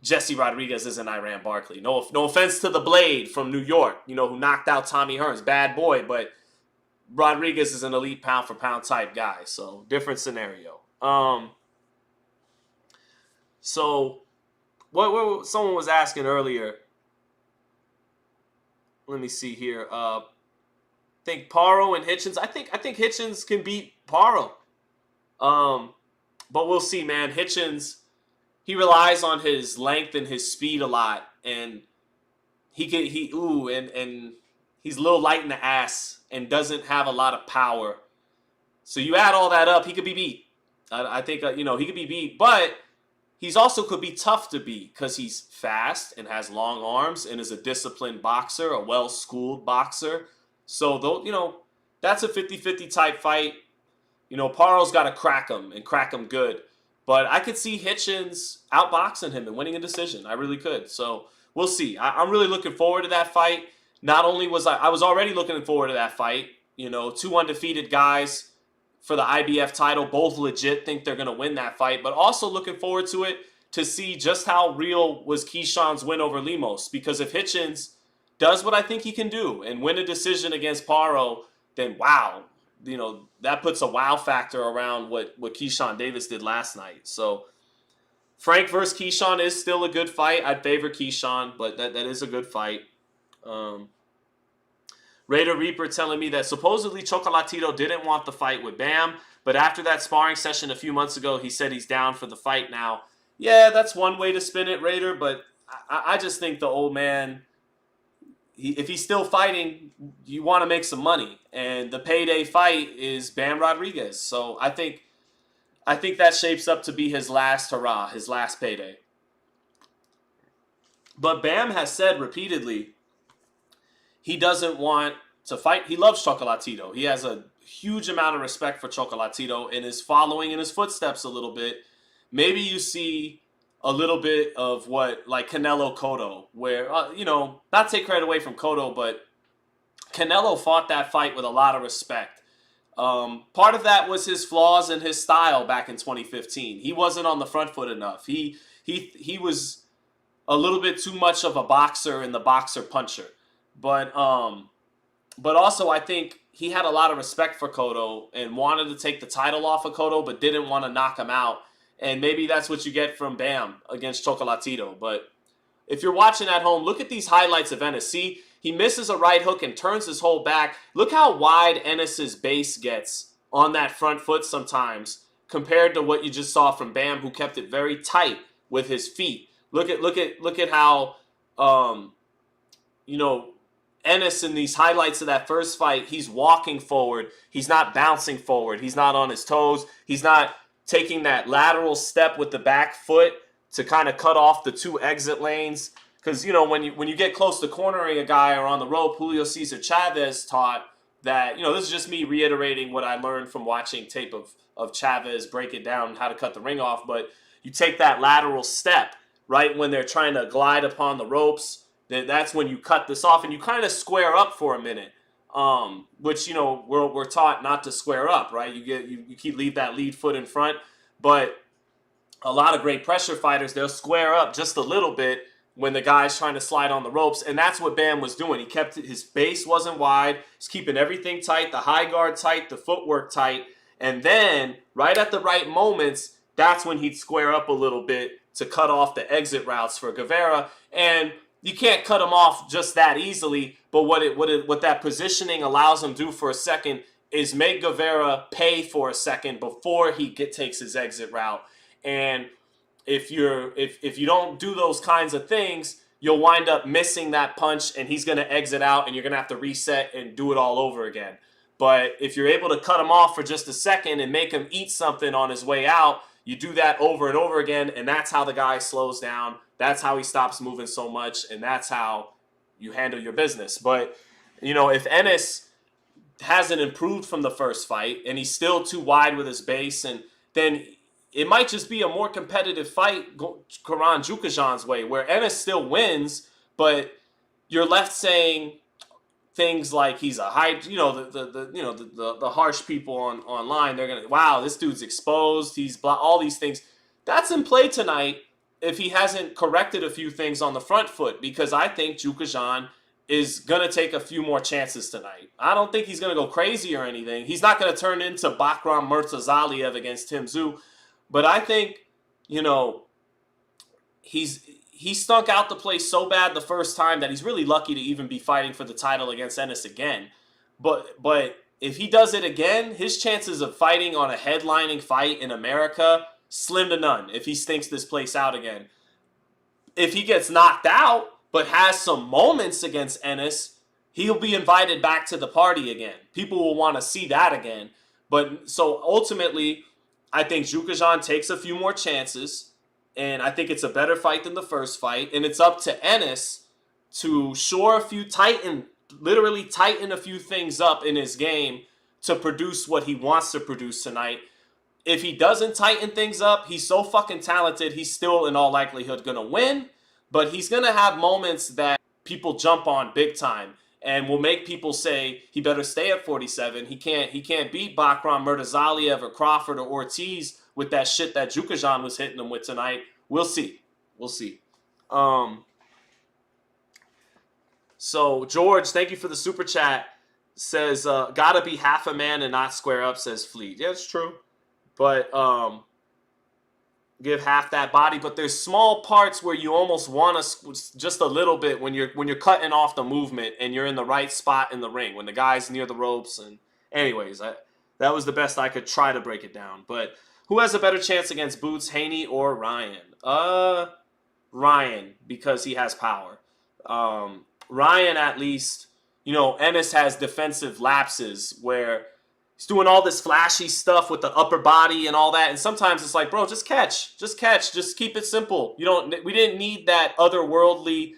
Jesse Rodriguez isn't Iran Barkley. No offense to the Blade from New York, who knocked out Tommy Hearns. Bad boy, but Rodriguez is an elite pound-for-pound type guy. So, different scenario. So, what someone was asking earlier. Let me see here. I think Paro and Hitchens. I think Hitchens can beat Paro. But we'll see, man. Hitchens... he relies on his length and his speed a lot, and he's a little light in the ass and doesn't have a lot of power. So you add all that up, he could be beat. I think he could be beat, but he's also could be tough to beat because he's fast and has long arms and is a disciplined boxer, a well-schooled boxer. So that's a 50-50 type fight. Paro's got to crack him and crack him good. But I could see Hitchens outboxing him and winning a decision. I really could. So we'll see. I'm really looking forward to that fight. Not only was I was already looking forward to that fight. Two undefeated guys for the IBF title, both legit think they're going to win that fight. But also looking forward to it to see just how real was Keyshawn's win over Lemos. Because if Hitchens does what I think he can do and win a decision against Paro, then wow. That puts a wow factor around what Keyshawn Davis did last night. So Frank versus Keyshawn is still a good fight. I'd favor Keyshawn, but that is a good fight. Raider Reaper telling me that supposedly Chocolatito didn't want the fight with Bam, But after that sparring session a few months ago, he said he's down for the fight now. Yeah, that's one way to spin it, Raider, but I just think the old man, if he's still fighting, you want to make some money. And the payday fight is Bam Rodriguez. So I think that shapes up to be his last hurrah, his last payday. But Bam has said repeatedly he doesn't want to fight. He loves Chocolatito. He has a huge amount of respect for Chocolatito and is following in his footsteps a little bit. Maybe you see a little bit of what, like Canelo Cotto, where, not take credit away from Cotto, but Canelo fought that fight with a lot of respect. Part of that was his flaws in his style back in 2015. He wasn't on the front foot enough. He was a little bit too much of a boxer and the boxer puncher. But also I think he had a lot of respect for Cotto and wanted to take the title off of Cotto, but didn't want to knock him out. And maybe that's what you get from Bam against Chocolatito. But if you're watching at home, look at these highlights of Ennis. See, he misses a right hook and turns his whole back. Look how wide Ennis's base gets on that front foot sometimes compared to what you just saw from Bam, who kept it very tight with his feet. Look at how Ennis in these highlights of that first fight, he's walking forward. He's not bouncing forward. He's not on his toes. He's not taking that lateral step with the back foot to kind of cut off the two exit lanes. Because, when you get close to cornering a guy or on the rope, Julio Cesar Chavez taught that, this is just me reiterating what I learned from watching tape of Chavez break it down, how to cut the ring off. But you take that lateral step, right, when they're trying to glide upon the ropes. That's when you cut this off and you kind of square up for a minute, which, we're taught not to square up, right? You leave that lead foot in front, but a lot of great pressure fighters, they'll square up just a little bit when the guy's trying to slide on the ropes, and that's what Bam was doing. He kept his base wasn't wide. He's keeping everything tight, the high guard tight, the footwork tight, and then right at the right moments, that's when he'd square up a little bit to cut off the exit routes for Guevara. And you can't cut him off just that easily, but what that positioning allows him to do for a second is make Guevara pay for a second before he takes his exit route. And if you don't do those kinds of things, you'll wind up missing that punch and he's going to exit out and you're going to have to reset and do it all over again. But if you're able to cut him off for just a second and make him eat something on his way out, you do that over and over again, and that's how the guy slows down. That's how he stops moving so much, and that's how you handle your business. But, if Ennis hasn't improved from the first fight and he's still too wide with his base, and then it might just be a more competitive fight Karen Chukhadzhian's way, where Ennis still wins, but you're left saying things like he's a high, the harsh people online, they're gonna, wow, this dude's exposed, he's all these things. That's in play tonight if he hasn't corrected a few things on the front foot, because I think Chukhadzhian is gonna take a few more chances tonight. I don't think he's gonna go crazy or anything. He's not gonna turn into Bakram Murtazaliev against Tim Tszyu, but I think, he stunk out the place so bad the first time that he's really lucky to even be fighting for the title against Ennis again. But if he does it again, his chances of fighting on a headlining fight in America, slim to none if he stinks this place out again. If he gets knocked out but has some moments against Ennis, he'll be invited back to the party again. People will want to see that again. But so ultimately, I think Chukhadzhian takes a few more chances. And I think it's a better fight than the first fight. And it's up to Ennis to literally tighten a few things up in his game to produce what he wants to produce tonight. If he doesn't tighten things up, he's so fucking talented, he's still in all likelihood going to win. But he's going to have moments that people jump on big time and will make people say he better stay at 47. He can't beat Bakram Murtazaliev or Crawford or Ortiz with that shit that Chukhadzhian was hitting him with tonight. We'll see. So George, thank you for the super chat. Says gotta be half a man and not square up. Says Fleet. Yeah, it's true. But give half that body. But there's small parts where you almost want to just a little bit when you're cutting off the movement and you're in the right spot in the ring when the guy's near the ropes. And anyways, That was the best I could try to break it down. But who has a better chance against Boots, Haney, or Ryan? Ryan, because he has power. Ryan, at least, Ennis has defensive lapses where he's doing all this flashy stuff with the upper body and all that, and sometimes it's like, bro, just catch, just keep it simple. We didn't need that otherworldly,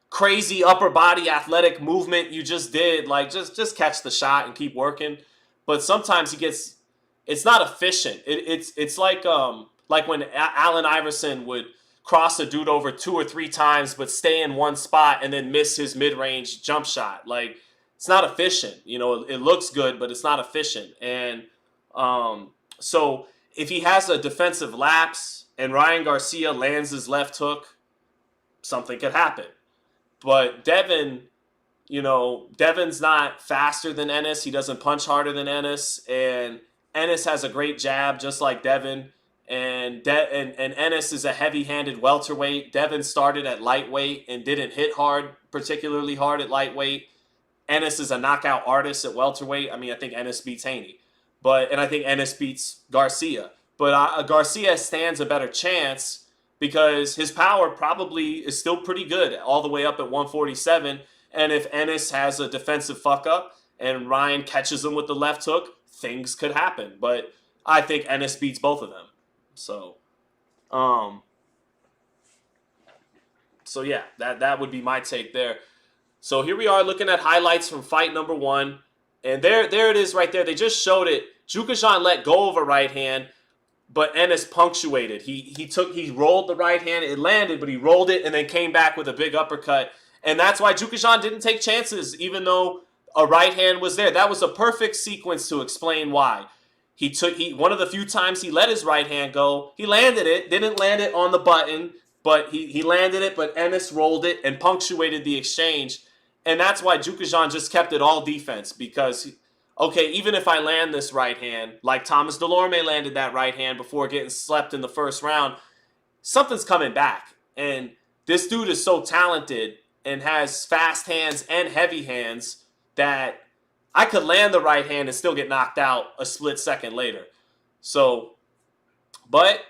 crazy upper body athletic movement you just did. Like, just catch the shot and keep working. But sometimes it's not efficient. It's like when Allen Iverson would cross a dude over 2 or 3 times, but stay in one spot and then miss his mid-range jump shot. Like, it's not efficient. It looks good, but it's not efficient. And so if he has a defensive lapse and Ryan Garcia lands his left hook, something could happen. But Devin's not faster than Ennis. He doesn't punch harder than Ennis. And Ennis has a great jab, just like Devin. And Ennis is a heavy-handed welterweight. Devin started at lightweight and didn't hit particularly hard at lightweight. Ennis is a knockout artist at welterweight. I think Ennis beats Haney. And I think Ennis beats Garcia. But Garcia stands a better chance because his power probably is still pretty good all the way up at 147. And if Ennis has a defensive fuck-up and Ryan catches him with the left hook, things could happen. But I think Ennis beats both of them. So yeah, that would be my take there. So here we are looking at highlights from fight number 1. And there it is right there. They just showed it. Chukhadzhian let go of a right hand, but Ennis punctuated. He rolled the right hand. It landed, but he rolled it and then came back with a big uppercut. And that's why Chukhadzhian didn't take chances, even though a right hand was there. That was a perfect sequence to explain why. One of the few times he let his right hand go, he landed it, didn't land it on the button, but he landed it, but Ennis rolled it and punctuated the exchange. And that's why Chukhadzhian just kept it all defense because, okay, even if I land this right hand, like Thomas Delorme landed that right hand before getting slept in the first round, something's coming back. And this dude is so talented and has fast hands and heavy hands that I could land the right hand and still get knocked out a split second later. So, but,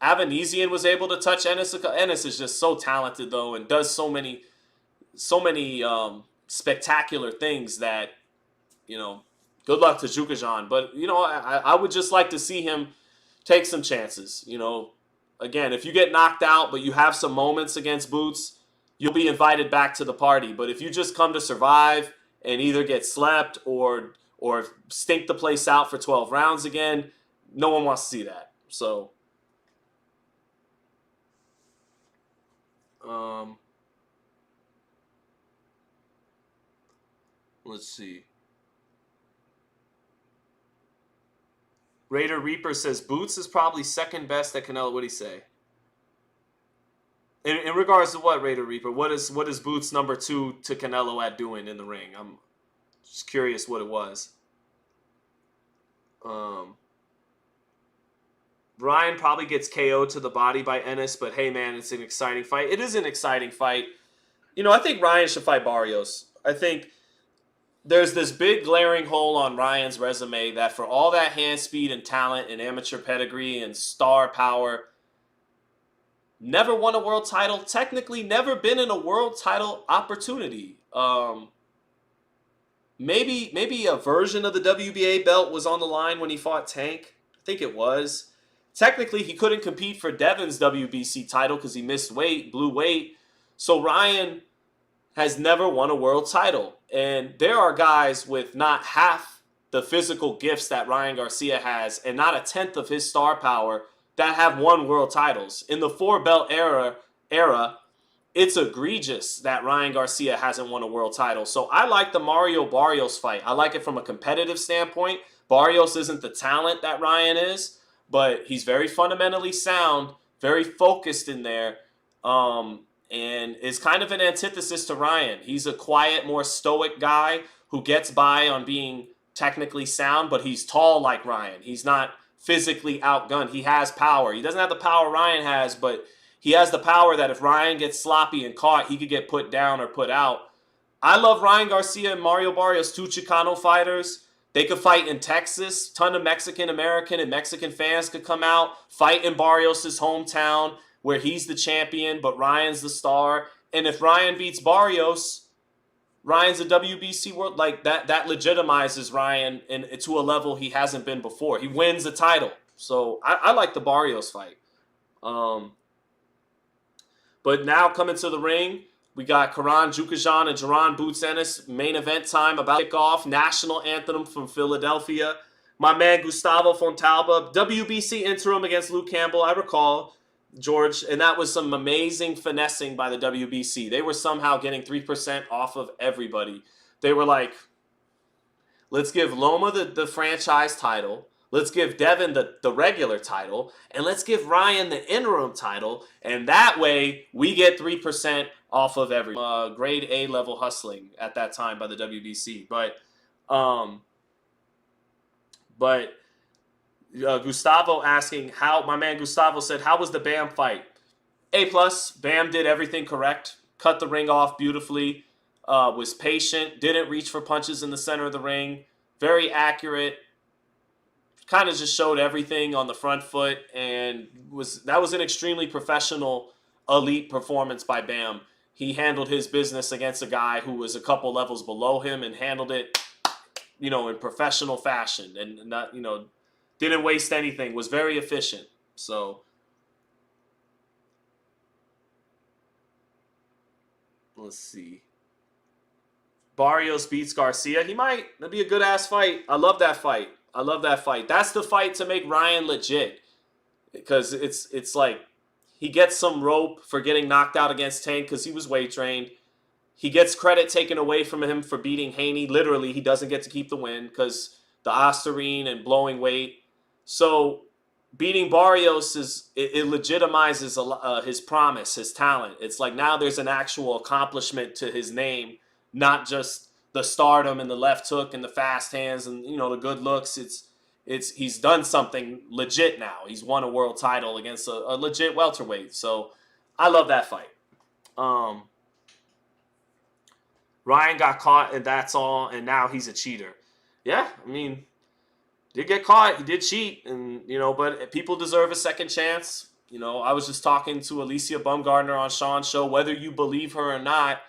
Avanesian was able to touch Ennis. Ennis is just so talented, though, and does so many spectacular things that, good luck to Chukhadzhian. But, I would just like to see him take some chances. Again, if you get knocked out but you have some moments against Boots, you'll be invited back to the party. But if you just come to survive and either get slept or stink the place out for 12 rounds again, no one wants to see that. So, let's see. Raider Reaper says Boots is probably second best at Canelo. What'd he say? In regards to what, Raider Reaper? What is Boots number 2 to Canelo at doing in the ring? I'm just curious what it was. Ryan probably gets KO'd to the body by Ennis, but hey, man, it's an exciting fight. It is an exciting fight. I think Ryan should fight Barrios. I think there's this big glaring hole on Ryan's resume that for all that hand speed and talent and amateur pedigree and star power, never won a world title, technically never been in a world title opportunity. Maybe a version of the WBA belt was on the line when he fought Tank. I think it was. Technically, he couldn't compete for Devin's WBC title because he missed weight, blew weight. So Ryan has never won a world title. And there are guys with not half the physical gifts that Ryan Garcia has and not a tenth of his star power that have won world titles. In the 4-belt era, it's egregious that Ryan Garcia hasn't won a world title. So I like the Mario Barrios fight. I like it from a competitive standpoint. Barrios isn't the talent that Ryan is, but he's very fundamentally sound, very focused in there, and is kind of an antithesis to Ryan. He's a quiet, more stoic guy who gets by on being technically sound, but he's tall like Ryan. He's not physically outgunned. He has power. He doesn't have the power Ryan has, but he has the power that if Ryan gets sloppy and caught, he could get put down or put out. I love Ryan Garcia and Mario Barrios, 2 Chicano fighters They could fight in Texas. Ton of Mexican American and Mexican fans could come out, fight in Barrios' hometown where he's the champion, but Ryan's the star. And if Ryan beats Barrios, Ryan's a WBC world, like that legitimizes Ryan to a level he hasn't been before. He wins the title. So I like the Barrios fight. But now coming to the ring, we got Karen Chukhadzhian and Jaron Ennis. Main event time about to kick off. National anthem from Philadelphia. My man Gustavo Fontalba, WBC interim against Luke Campbell, I recall, George, and that was some amazing finessing by the WBC. They were somehow getting 3% off of everybody. They were like, let's give Loma the franchise title. Let's give Devin the regular title. And let's give Ryan the interim title. And that way, we get 3% off of every grade A level hustling at that time by the WBC. But Gustavo asking my man Gustavo said, how was the Bam fight? A+. Bam did everything correct. Cut the ring off beautifully. Was patient. Didn't reach for punches in the center of the ring. Very accurate. Kind of just showed everything on the front foot, and that was an extremely professional, elite performance by Bam. He handled his business against a guy who was a couple levels below him and handled it, in professional fashion, and not, didn't waste anything. Was very efficient. So let's see. Barrios beats Garcia. That'd be a good ass fight. I love that fight. That's the fight to make Ryan legit, because it's like he gets some rope for getting knocked out against Tank because he was weight trained. He gets credit taken away from him for beating Haney. Literally, he doesn't get to keep the win because the Ostarine and blowing weight. So beating Barrios it legitimizes his promise, his talent. It's like now there's an actual accomplishment to his name, not just the stardom and the left hook and the fast hands and the good looks. He's done something legit now. He's won a world title against a legit welterweight. So I love that fight. Ryan got caught and that's all, and now he's a cheater. Yeah, I mean, did get caught. He did cheat, and but people deserve a second chance. I was just talking to Alicia Bumgardner on Sean's show. Whether you believe her or not,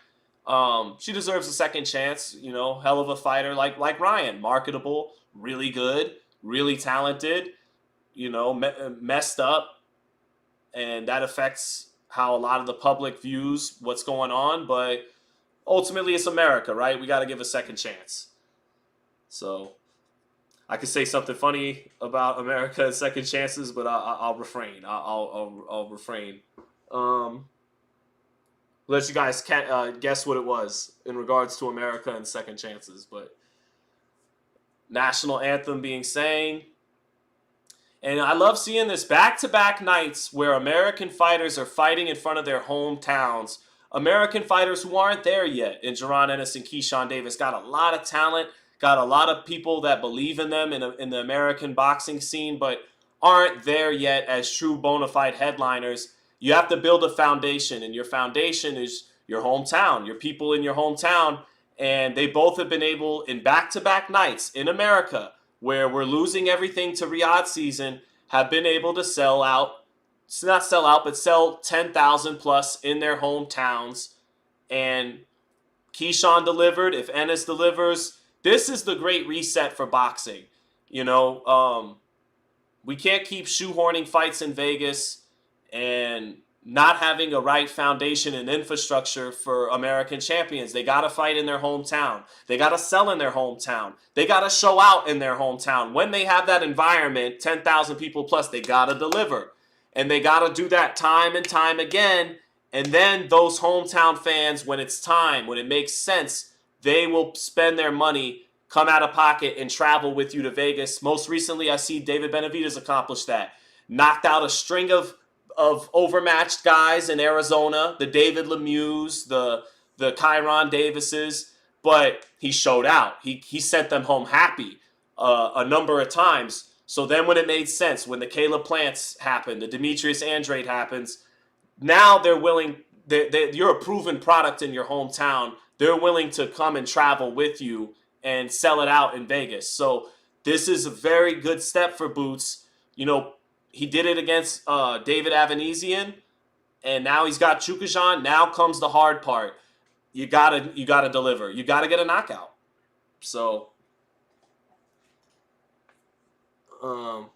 she deserves a second chance. Hell of a fighter like Ryan, marketable, really good, really talented. Messed up, and that affects how a lot of the public views what's going on. But ultimately, it's America, right? We got to give a second chance. So I could say something funny about America and second chances, but I'll refrain. I'll refrain. Let you guys guess what it was in regards to America and second chances. But national anthem being sang. And I love seeing this back-to-back nights where American fighters are fighting in front of their hometowns. American fighters who aren't there yet. And Jaron Ennis and Keyshawn Davis got a lot of talent, got a lot of people that believe in them in the American boxing scene, but aren't there yet as true bona fide headliners. You have to build a foundation, and your foundation is your hometown, your people in your hometown. And they both have been able, in back-to-back nights in America, where we're losing everything to Riyadh season, have been able to sell 10,000 plus in their hometowns. And Keyshawn delivered. If Ennis delivers, this is the great reset for boxing. We can't keep shoehorning fights in Vegas and not having a right foundation and infrastructure for American champions. They got to fight in their hometown. They got to sell in their hometown. They got to show out in their hometown. When they have that environment, 10,000 people plus, they got to deliver. And they got to do that time and time again. And then those hometown fans, when it's time, when it makes sense, they will spend their money, come out of pocket, and travel with you to Vegas. Most recently, I see David Benavidez accomplish that. Knocked out a string of overmatched guys in Arizona, the David Lemieux, the Kyron Davises, but he showed out. He sent them home happy a number of times. So then when it made sense, when the Caleb Plants happened, the Demetrius Andrade happens, now they're willing, you're a proven product in your hometown. They're willing to come and travel with you and sell it out in Vegas. So this is a very good step for Boots. You know, he did it against David Avanesian, and now he's got Chukhadzhian. Now comes the hard part. You gotta deliver. You gotta get a knockout. So, um,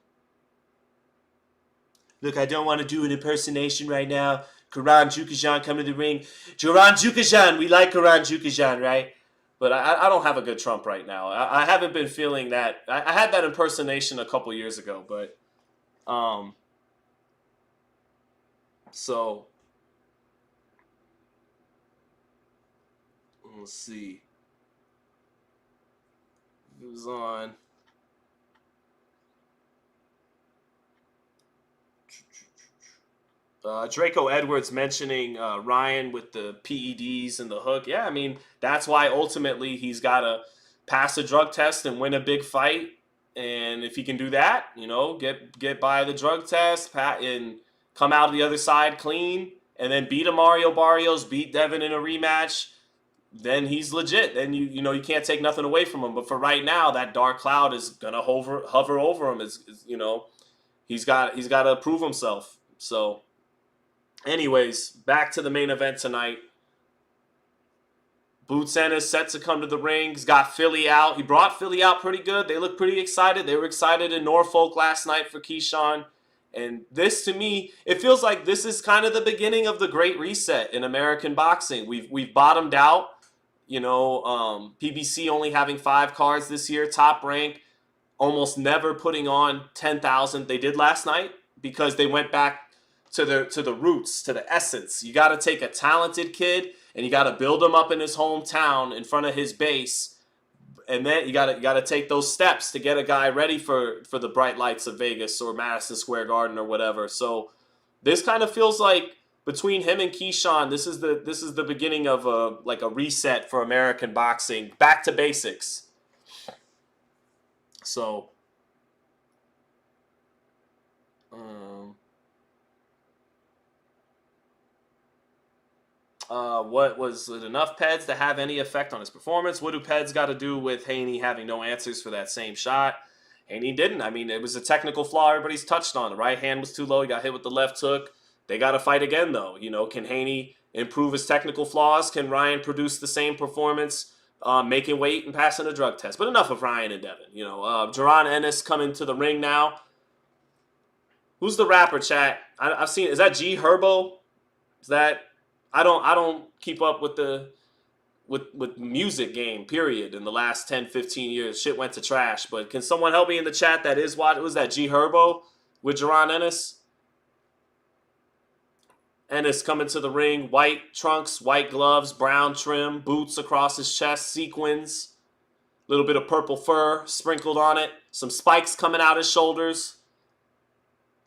look, I don't want to do an impersonation right now. Karen Chukhadzhian coming to the ring. Jaron Chukhadzhian, we like Karen Chukhadzhian, right? But I don't have a good Trump right now. I haven't been feeling that. I had that impersonation a couple years ago, but um, so let's see. It was on. Draco Edwards mentioning Ryan with the PEDs and the hook. Yeah, I mean, that's why ultimately he's got to pass a drug test and win a big fight. And if he can do that, you know, get by the drug test and come out of the other side clean, and then beat a Mario Barrios, beat Devin in a rematch, then he's legit. Then you know you can't take nothing away from him. But for right now, that dark cloud is gonna hover over him. Is you know, he's got to prove himself. So. Anyways, back to the main event tonight. Boots Ennis set to come to the ring. He's got Philly out. He brought Philly out pretty good. They look pretty excited. They were excited in Norfolk last night for Keyshawn. And this, to me, it feels like this is kind of the beginning of the great reset in American boxing. We've bottomed out. You know, PBC only having 5 cards this year. Top Rank almost never putting on 10,000. They did last night because they went back to the roots, to the essence. You got to take a talented kid and you got to build him up in his hometown in front of his base, and then you got to take those steps to get a guy ready for the bright lights of Vegas or Madison Square Garden or whatever. So this kind of feels like between him and Keyshawn, this is the beginning of a reset for American boxing, back to basics. So. What was it enough Peds to have any effect on his performance? What do Peds got to do with Haney having no answers for that same shot? Haney didn't. I mean, it was a technical flaw everybody's touched on. The right hand was too low. He got hit with the left hook. They got to fight again, though. You know, can Haney improve his technical flaws? Can Ryan produce the same performance, making weight and passing a drug test? But enough of Ryan and Devin. You know, Jaron Ennis coming to the ring now. Who's the rapper, chat? I've seen. Is that G Herbo? Is that? I don't keep up with the music game, period, in the last 10, 15 years. Shit went to trash. But can someone help me in the chat that is watching? Was that G Herbo with Jaron Ennis? Ennis coming to the ring. White trunks, white gloves, brown trim, boots across his chest, sequins. A little bit of purple fur sprinkled on it. Some spikes coming out his shoulders.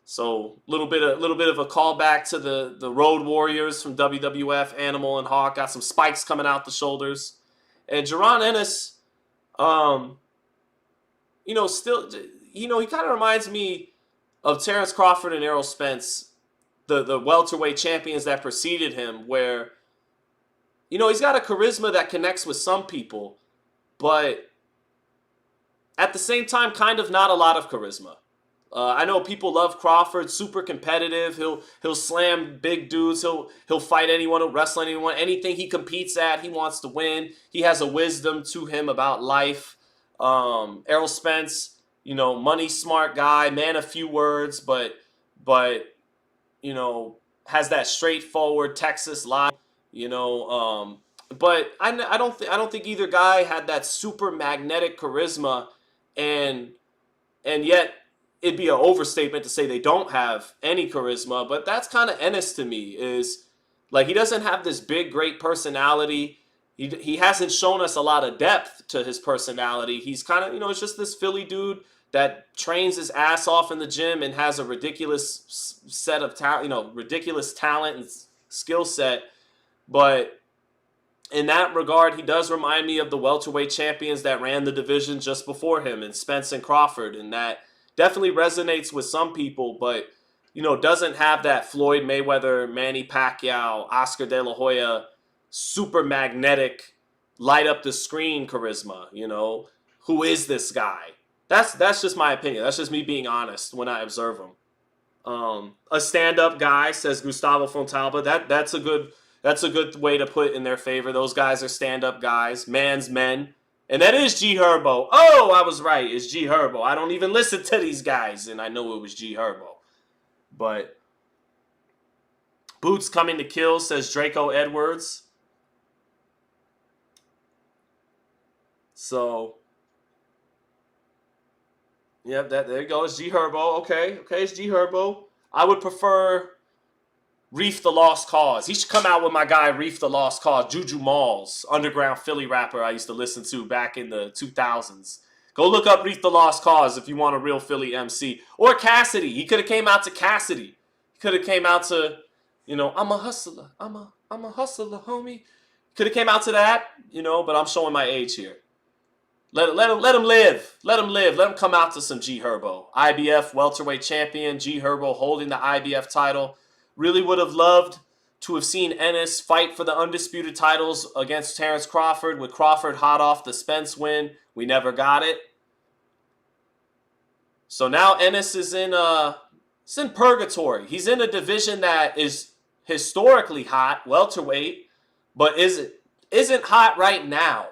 So a little bit of a callback to the Road Warriors from WWF, Animal and Hawk. Got some spikes coming out the shoulders. And Jaron Ennis, you know, still, you know, he kind of reminds me of Terrence Crawford and Errol Spence, the welterweight champions that preceded him, where, you know, he's got a charisma that connects with some people, but at the same time, kind of not a lot of charisma. I know people love Crawford, super competitive. He'll slam big dudes. He'll fight anyone, he'll wrestle anyone. Anything he competes at, he wants to win. He has a wisdom to him about life. Errol Spence, you know, money smart guy, man of few words, but you know, has that straightforward Texas line. You know, but I don't think either guy had that super magnetic charisma, and yet. It'd be an overstatement to say they don't have any charisma, but that's kind of Ennis to me. Is like he doesn't have this big, great personality. He hasn't shown us a lot of depth to his personality. He's kind of, you know, it's just this Philly dude that trains his ass off in the gym and has a ridiculous set of talent, you know, ridiculous talent and skill set. But in that regard, he does remind me of the welterweight champions that ran the division just before him, and Spence and Crawford, and that definitely resonates with some people, but, you know, doesn't have that Floyd Mayweather, Manny Pacquiao, Oscar De La Hoya, super magnetic, light up the screen charisma. You know, who is this guy? That's just my opinion. That's just me being honest when I observe him. A stand-up guy, says Gustavo Fontalba. That's a good way to put in their favor. Those guys are stand-up guys, man's men, and that is G Herbo. Oh, I was right. It's G Herbo. I don't even listen to these guys, and I know it was G Herbo. But Boots coming to kill, says Draco Edwards. So, yeah, there you go. It's G Herbo. Okay, it's G Herbo. I would prefer Reef the Lost Cause. He should come out with my guy Reef the Lost Cause. Juju Malls, underground Philly rapper I used to listen to back in the 2000s. Go look up Reef the Lost Cause if you want a real Philly MC. Or Cassidy. He could have came out to Cassidy. He could have came out to, you know, I'm a hustler. I'm a hustler, homie. Could have came out to that, you know, but I'm showing my age here. Let him live. Let him live. Let him come out to some G Herbo. IBF welterweight champion, G Herbo holding the IBF title. Really would have loved to have seen Ennis fight for the undisputed titles against Terrence Crawford, with Crawford hot off the Spence win. We never got it. So now Ennis is in purgatory. He's in a division that is historically hot, welterweight, but isn't hot right now.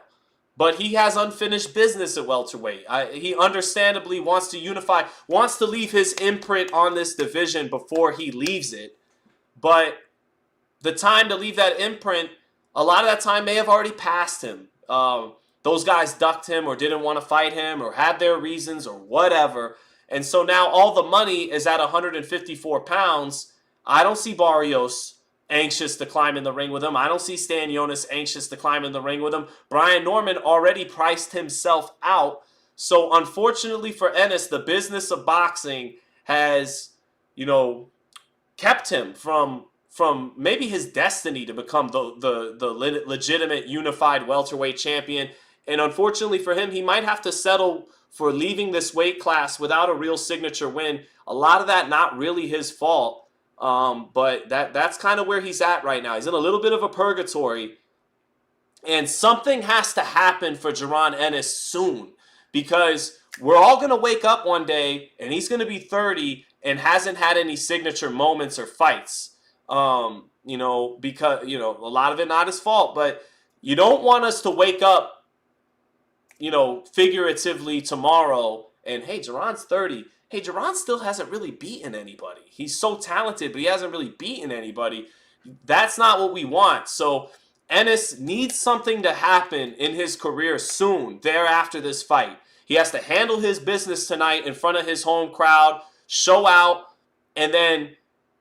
But he has unfinished business at welterweight. He understandably wants to unify, wants to leave his imprint on this division before he leaves it. But the time to leave that imprint, a lot of that time may have already passed him. Those guys ducked him or didn't want to fight him or had their reasons or whatever. And so now all the money is at 154 pounds. I don't see Barrios anxious to climb in the ring with him. I don't see Stan Jonas anxious to climb in the ring with him. Brian Norman already priced himself out. So unfortunately for Ennis, the business of boxing has, you know, kept him from maybe his destiny to become the legitimate unified welterweight champion. And unfortunately for him, he might have to settle for leaving this weight class without a real signature win. A lot of that not really his fault. But that's kind of where he's at right now. He's in a little bit of a purgatory. And something has to happen for Jaron Ennis soon. Because we're all going to wake up one day and he's going to be 30 and hasn't had any signature moments or fights. You know, because, you know, a lot of it not his fault. But you don't want us to wake up, you know, figuratively tomorrow and, hey, Jaron's 30. Hey, Jaron still hasn't really beaten anybody. He's so talented, but he hasn't really beaten anybody. That's not what we want. So Ennis needs something to happen in his career soon, thereafter this fight. He has to handle his business tonight in front of his home crowd, show out, and then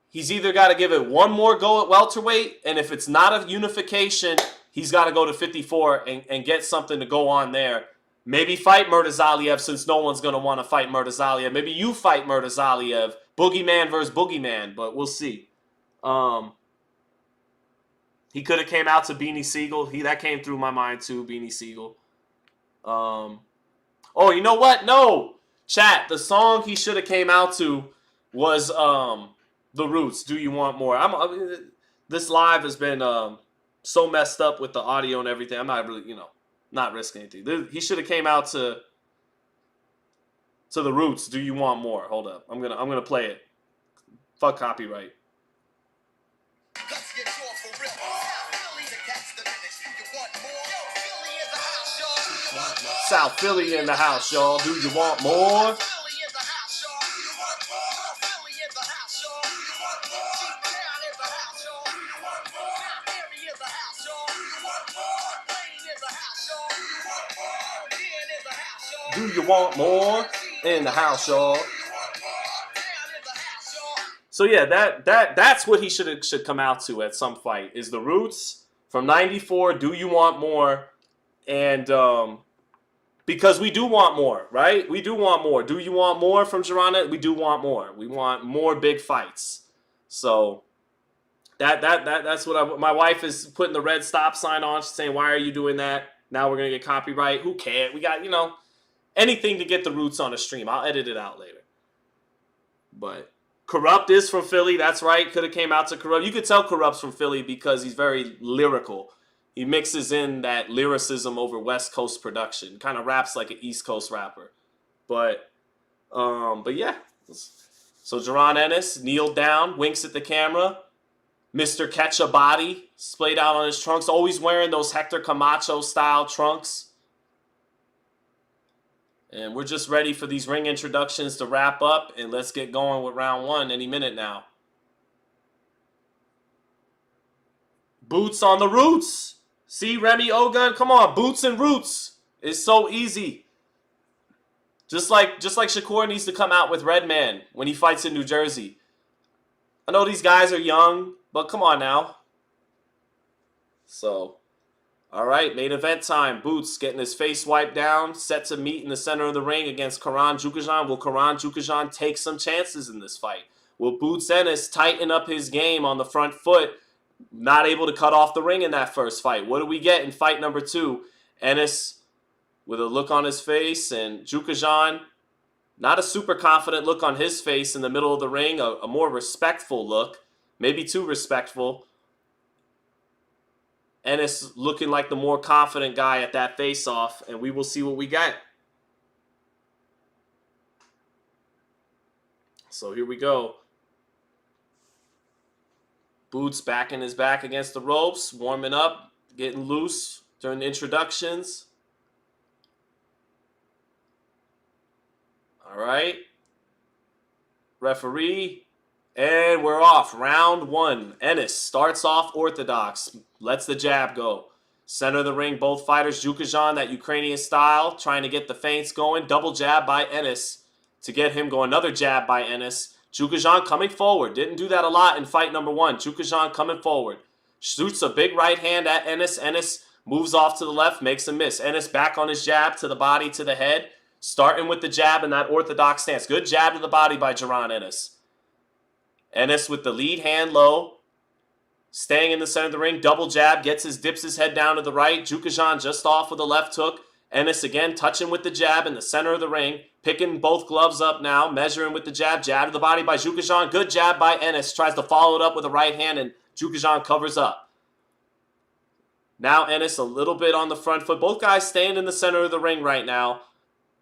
he's either got to give it one more go at welterweight, and if it's not a unification, he's got to go to 54 and get something to go on there. Maybe fight Murtazaliev, since no one's going to want to fight Murtazaliev. Maybe you fight Murtazaliev. Boogeyman versus Boogeyman, but we'll see. He could have came out to Beanie Siegel. That came through my mind too, Beanie Siegel. Oh, you know what? No. Chat, the song he should have came out to was The Roots, Do You Want More? This live has been so messed up with the audio and everything. I'm not really, you know, not risking anything. He should have came out to The Roots, Do You Want More? Hold up. I'm gonna play it. Fuck copyright. Let's get for real. South Philly in the house, y'all. Do you want more? Do you want more in the house, y'all? So yeah, that's what he should come out to at some fight. Is The Roots from '94? Do you want more? And because we do want more, right? We do want more. Do you want more from Jaron? We do want more. We want more big fights. So that's what my wife is putting the red stop sign on. She's saying, "Why are you doing that? Now we're gonna get copyright. Who cares? We got, you know, anything to get The Roots on a stream. I'll edit it out later." But Corrupt is from Philly. That's right. Could have came out to Corrupt. You could tell Corrupt's from Philly because he's very lyrical. he mixes in that lyricism over West Coast production. Kind of raps like an East Coast rapper. But yeah. So Jaron Ennis kneeled down, winks at the camera. Mr. Catch a Body splayed out on his trunks, always wearing those Hector Camacho style trunks. And we're just ready for these ring introductions to wrap up, and let's get going with round one any minute now. Boots on the roots. See, Remy Ogun, come on, boots and roots. It's so easy. Just like Shakur needs to come out with Redman when he fights in New Jersey. I know these guys are young, but come on now. So, all right, main event time. Boots getting his face wiped down, set to meet in the center of the ring against Karen Chukhadzhian. Will Karen Chukhadzhian take some chances in this fight? Will Boots Ennis tighten up his game on the front foot? Not able to cut off the ring in that first fight. What do we get in fight number two? Ennis with a look on his face, and Chukhadzhian, not a super confident look on his face in the middle of the ring, a more respectful look, maybe too respectful. Ennis looking like the more confident guy at that face-off, and we will see what we get. So here we go. Boots backing his back against the ropes, warming up, getting loose during the introductions. All right. Referee. And we're off. Round one. Ennis starts off orthodox. Lets the jab go. Center of the ring, both fighters. Chukhadzhian, that Ukrainian style, trying to get the feints going. Double jab by Ennis to get him going. Another jab by Ennis. Chukhadzhian coming forward. Didn't do that a lot in fight number one. Chukhadzhian coming forward. Shoots a big right hand at Ennis. Ennis moves off to the left, makes a miss. Ennis back on his jab to the body, to the head. Starting with the jab in that orthodox stance. Good jab to the body by Jaron Ennis. Ennis with the lead hand low. Staying in the center of the ring. Double jab. Dips his head down to the right. Chukhadzhian just off with a left hook. Ennis again touching with the jab in the center of the ring. Picking both gloves up now. Measuring with the jab. Jab to the body by Chukhadzhian. Good jab by Ennis. Tries to follow it up with a right hand, and Chukhadzhian covers up. Now Ennis a little bit on the front foot. Both guys staying in the center of the ring right now.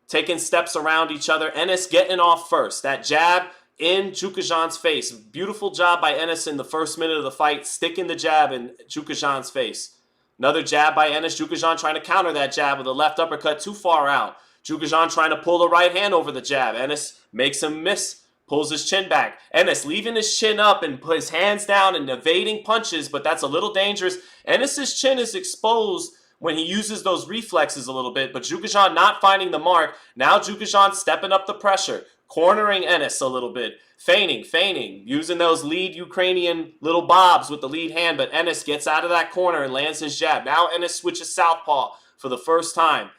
Taking steps around each other. Ennis getting off first. That jab in Chukhadzhian's face. Beautiful job by Ennis in the first minute of the fight. Sticking the jab in Chukhadzhian's face. Another jab by Ennis. Chukhadzhian trying to counter that jab with a left uppercut too far out. Chukhadzhian trying to pull the right hand over the jab. Ennis makes him miss. Pulls his chin back. Ennis leaving his chin up and put his hands down and evading punches, but that's a little dangerous. Ennis's chin is exposed when he uses those reflexes a little bit, but Chukhadzhian not finding the mark. Now Chukhadzhian stepping up the pressure, cornering Ennis a little bit, feigning, using those lead Ukrainian little bobs with the lead hand, but Ennis gets out of that corner and lands his jab. Now Ennis switches southpaw for the first time.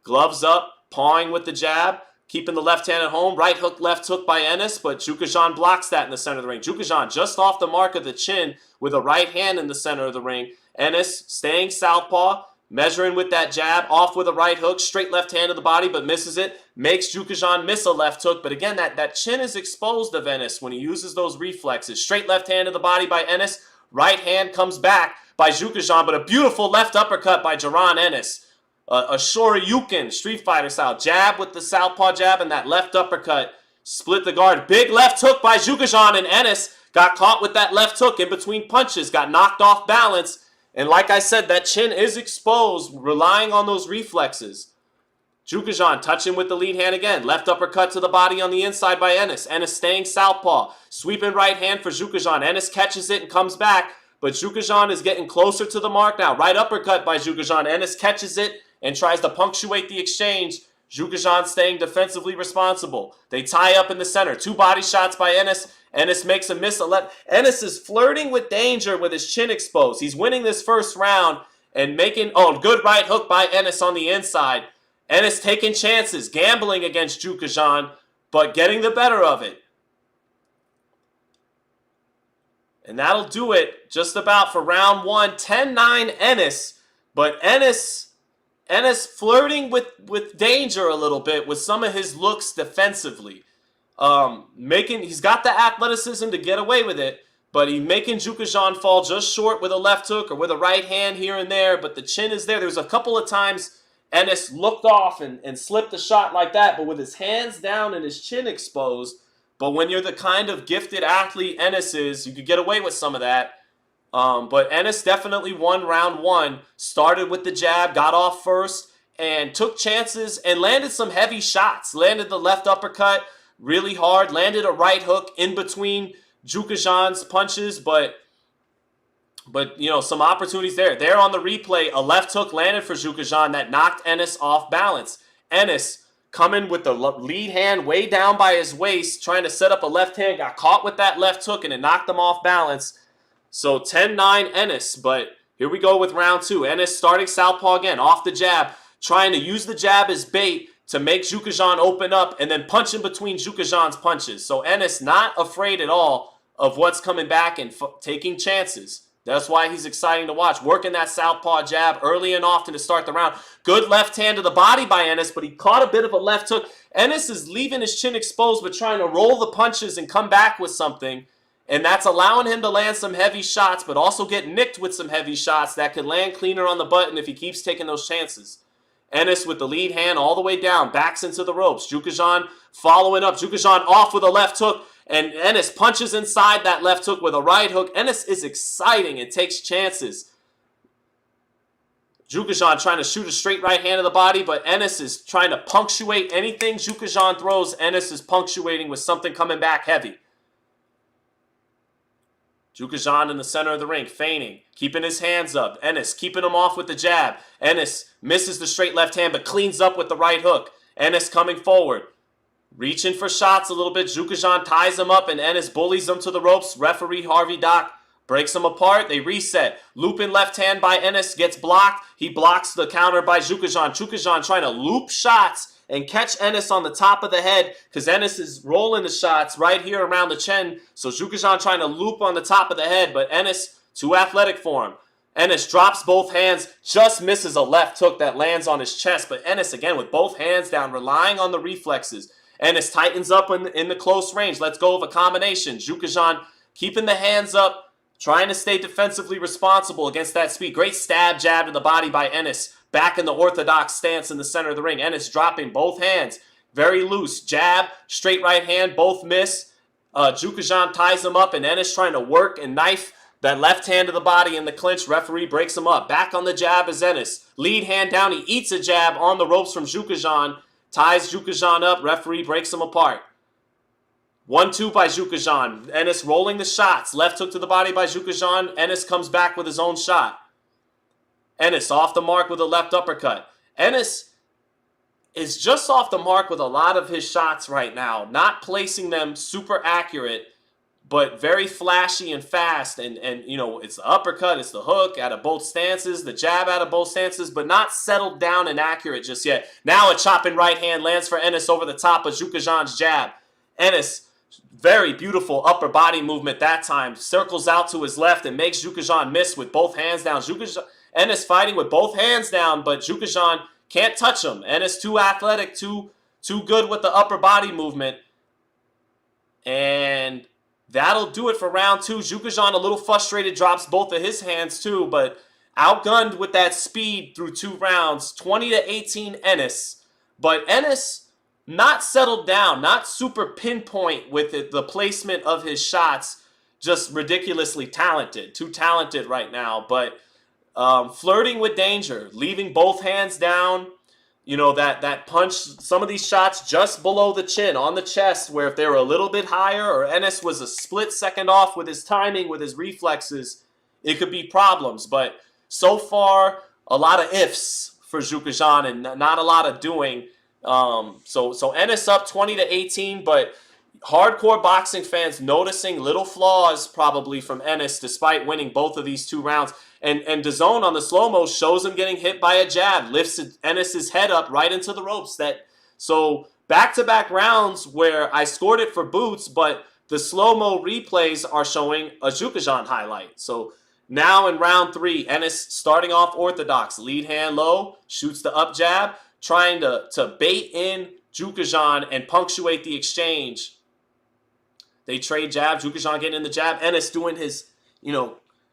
Gloves up, pawing with the jab, keeping the left hand at home. Right hook, left hook by Ennis, but Chukhadzhian blocks that in the center of the ring. Chukhadzhian just off the mark of the chin with a right hand in the center of the ring. Ennis staying southpaw, measuring with that jab, off with a right hook, straight left hand to the body, but misses it. Makes Chukhadzhian miss a left hook, but again, that chin is exposed of Ennis when he uses those reflexes. Straight left hand to the body by Ennis. Right hand comes back by Chukhadzhian, but a beautiful left uppercut by Jaron Ennis. A Shoryuken, Street Fighter style. Jab with the southpaw jab and that left uppercut. Split the guard. Big left hook by Chukhadzhian, and Ennis got caught with that left hook in between punches. Got knocked off balance. And like I said, that chin is exposed, relying on those reflexes. Chukhadzhian touching with the lead hand again. Left uppercut to the body on the inside by Ennis. Ennis staying southpaw. Sweeping right hand for Chukhadzhian. Ennis catches it and comes back. But Chukhadzhian is getting closer to the mark now. Right uppercut by Chukhadzhian. Ennis catches it and tries to punctuate the exchange. Chukhadzhian staying defensively responsible. They tie up in the center. Two body shots by Ennis. Ennis makes a miss. Ennis is flirting with danger with his chin exposed. He's winning this first round and making... Oh, good right hook by Ennis on the inside. Ennis taking chances, gambling against Chukhadzhian, but getting the better of it. And that'll do it just about for round one. 10-9 Ennis. But Ennis flirting with danger a little bit with some of his looks defensively. He's got the athleticism to get away with it, but he's making Chukhadzhian fall just short with a left hook or with a right hand here and there, but the chin is there. There was a couple of times Ennis looked off and slipped a shot like that, but with his hands down and his chin exposed. But when you're the kind of gifted athlete Ennis is, you could get away with some of that. But Ennis definitely won round one, started with the jab, got off first, and took chances and landed some heavy shots. Landed the left uppercut really hard, landed a right hook in between Chukhadzhian's punches, but you know, some opportunities there. There on the replay, a left hook landed for Chukhadzhian that knocked Ennis off balance. Ennis coming with the lead hand way down by his waist, trying to set up a left hand, got caught with that left hook and it knocked him off balance. So 10-9 Ennis, but here we go with round two. Ennis starting southpaw again, off the jab, trying to use the jab as bait to make Chukhadzhian open up and then punch in between Chukhadzhian's punches. So Ennis not afraid at all of what's coming back and taking chances. That's why he's exciting to watch. Working that southpaw jab early and often to start the round. Good left hand to the body by Ennis, but he caught a bit of a left hook. Ennis is leaving his chin exposed, but trying to roll the punches and come back with something. And that's allowing him to land some heavy shots, but also get nicked with some heavy shots that could land cleaner on the button if he keeps taking those chances. Ennis with the lead hand all the way down, backs into the ropes. Chukhadzhian following up. Chukhadzhian off with a left hook. And Ennis punches inside that left hook with a right hook. Ennis is exciting and takes chances. Chukhadzhian trying to shoot a straight right hand to the body, but Ennis is trying to punctuate anything Chukhadzhian throws. Ennis is punctuating with something coming back heavy. Chukhadzhian in the center of the ring, feigning, keeping his hands up. Ennis keeping him off with the jab. Ennis misses the straight left hand, but cleans up with the right hook. Ennis coming forward. Reaching for shots a little bit. Chukhadzhian ties him up and Ennis bullies him to the ropes. Referee Harvey Dock breaks them apart. They reset. Looping left hand by Ennis gets blocked. He blocks the counter by Chukhadzhian. Chukhadzhian trying to loop shots and catch Ennis on the top of the head because Ennis is rolling the shots right here around the chin. So Chukhadzhian trying to loop on the top of the head, but Ennis too athletic for him. Ennis drops both hands, just misses a left hook that lands on his chest. But Ennis, again, with both hands down, relying on the reflexes. Ennis tightens up in the close range. Let's go of a combination. Chukhadzhian keeping the hands up, trying to stay defensively responsible against that speed. Great stab jab to the body by Ennis. Back in the orthodox stance in the center of the ring. Ennis dropping both hands. Very loose. Jab, straight right hand, both miss. Chukhadzhian ties him up, and Ennis trying to work and knife that left hand to the body in the clinch. Referee breaks him up. Back on the jab is Ennis. Lead hand down. He eats a jab on the ropes from Chukhadzhian. Ties Chukhadzhian up. Referee breaks him apart. 1-2 by Chukhadzhian. Ennis rolling the shots. Left hook to the body by Chukhadzhian. Ennis comes back with his own shot. Ennis off the mark with a left uppercut. Ennis is just off the mark with a lot of his shots right now. Not placing them super accurate, but very flashy and fast. And you know, it's the uppercut, it's the hook out of both stances, the jab out of both stances, but not settled down and accurate just yet. Now a chopping right hand lands for Ennis over the top of Chukhadzhian's jab. Ennis, very beautiful upper body movement that time. Circles out to his left and makes Chukhadzhian miss with both hands down. Ennis fighting with both hands down, but Chukhadzhian can't touch him. Ennis too athletic, too good with the upper body movement. And that'll do it for round two. Chukhadzhian a little frustrated, drops both of his hands too, but outgunned with that speed through 2 rounds. 20-18 Ennis. But Ennis not settled down, not super pinpoint with it, the placement of his shots. Just ridiculously talented. Too talented right now, but flirting with danger, leaving both hands down. You know, that punch, some of these shots just below the chin, on the chest, where if they were a little bit higher or Ennis was a split second off with his timing, with his reflexes, it could be problems. But so far, a lot of ifs for Chukhadzhian and not a lot of doing. So Ennis up 20-18, but hardcore boxing fans noticing little flaws probably from Ennis despite winning both of these 2 rounds. And DAZN on the slow-mo shows him getting hit by a jab, lifts Ennis's head up right into the ropes. So back-to-back rounds where I scored it for boots, but the slow-mo replays are showing a Chukhadzhian highlight. So now in round 3, Ennis starting off orthodox, lead hand low, shoots the up jab, trying to bait in Chukhadzhian and punctuate the exchange. They trade jab. Jukhadzhian getting in the jab. Ennis doing his,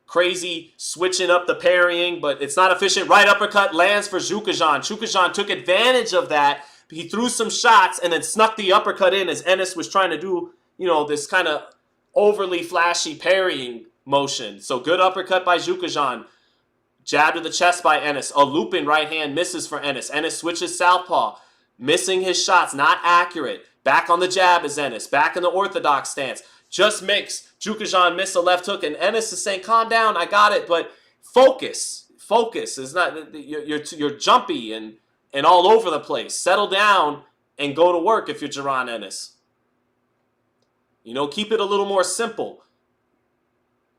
crazy switching up the parrying, but it's not efficient. Right uppercut lands for Jukhadzhian. Jukhadzhian took advantage of that. He threw some shots and then snuck the uppercut in as Ennis was trying to do, this kind of overly flashy parrying motion. So good uppercut by Jukhadzhian. Jab to the chest by Ennis. A looping right hand misses for Ennis. Ennis switches southpaw. Missing his shots, not accurate. Back on the jab is Ennis. Back in the orthodox stance. Just makes Jukhadzhian miss a left hook, and Ennis is saying, "Calm down, I got it." But focus. Focus is not. You're jumpy and all over the place. Settle down and go to work if you're Jaron Ennis. Keep it a little more simple.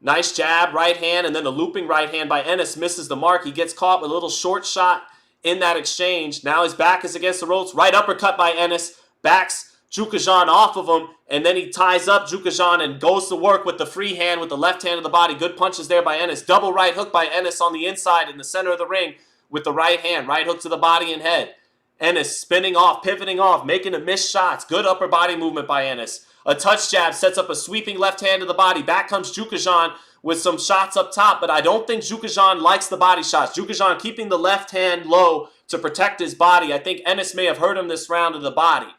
Nice jab, right hand, and then the looping right hand by Ennis misses the mark. He gets caught with a little short shot in that exchange. Now his back is against the ropes. Right uppercut by Ennis. Backs Jukhadzhian off of him, and then he ties up Jukhadzhian and goes to work with the free hand with the left hand of the body. Good punches there by Ennis. Double right hook by Ennis on the inside in the center of the ring with the right hand. Right hook to the body and head. Ennis spinning off, pivoting off, making a missed shots. Good upper body movement by Ennis. A touch jab sets up a sweeping left hand to the body. Back comes Jukhadzhian with some shots up top, but I don't think Jukhadzhian likes the body shots. Jukhadzhian keeping the left hand low to protect his body. I think Ennis may have hurt him this round to the body.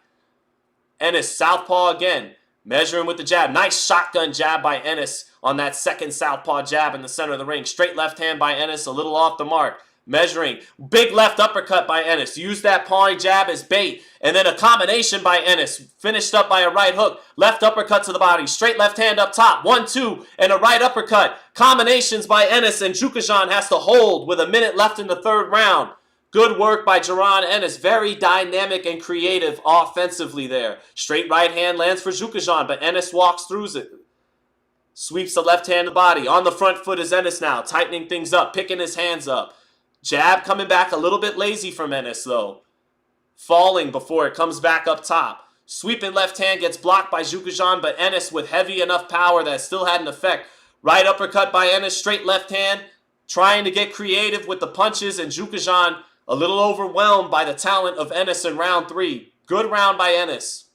Ennis, southpaw again, measuring with the jab. Nice shotgun jab by Ennis on that second southpaw jab in the center of the ring. Straight left hand by Ennis, a little off the mark. Measuring. Big left uppercut by Ennis. Use that pawing jab as bait. And then a combination by Ennis. Finished up by a right hook. Left uppercut to the body. Straight left hand up top. 1-2 and a right uppercut. Combinations by Ennis, and Jukhadzhian has to hold with a minute left in the third round. Good work by Jaron Ennis. Very dynamic and creative offensively there. Straight right hand lands for Jukhadzhian, but Ennis walks through it. Sweeps the left hand to the body. On the front foot is Ennis now. Tightening things up. Picking his hands up. Jab coming back a little bit lazy from Ennis though. Falling before it comes back up top. Sweeping left hand gets blocked by Jukhadzhian, but Ennis with heavy enough power that still had an effect. Right uppercut by Ennis. Straight left hand. Trying to get creative with the punches, and Jukhadzhian a little overwhelmed by the talent of Ennis in round 3. Good round by Ennis.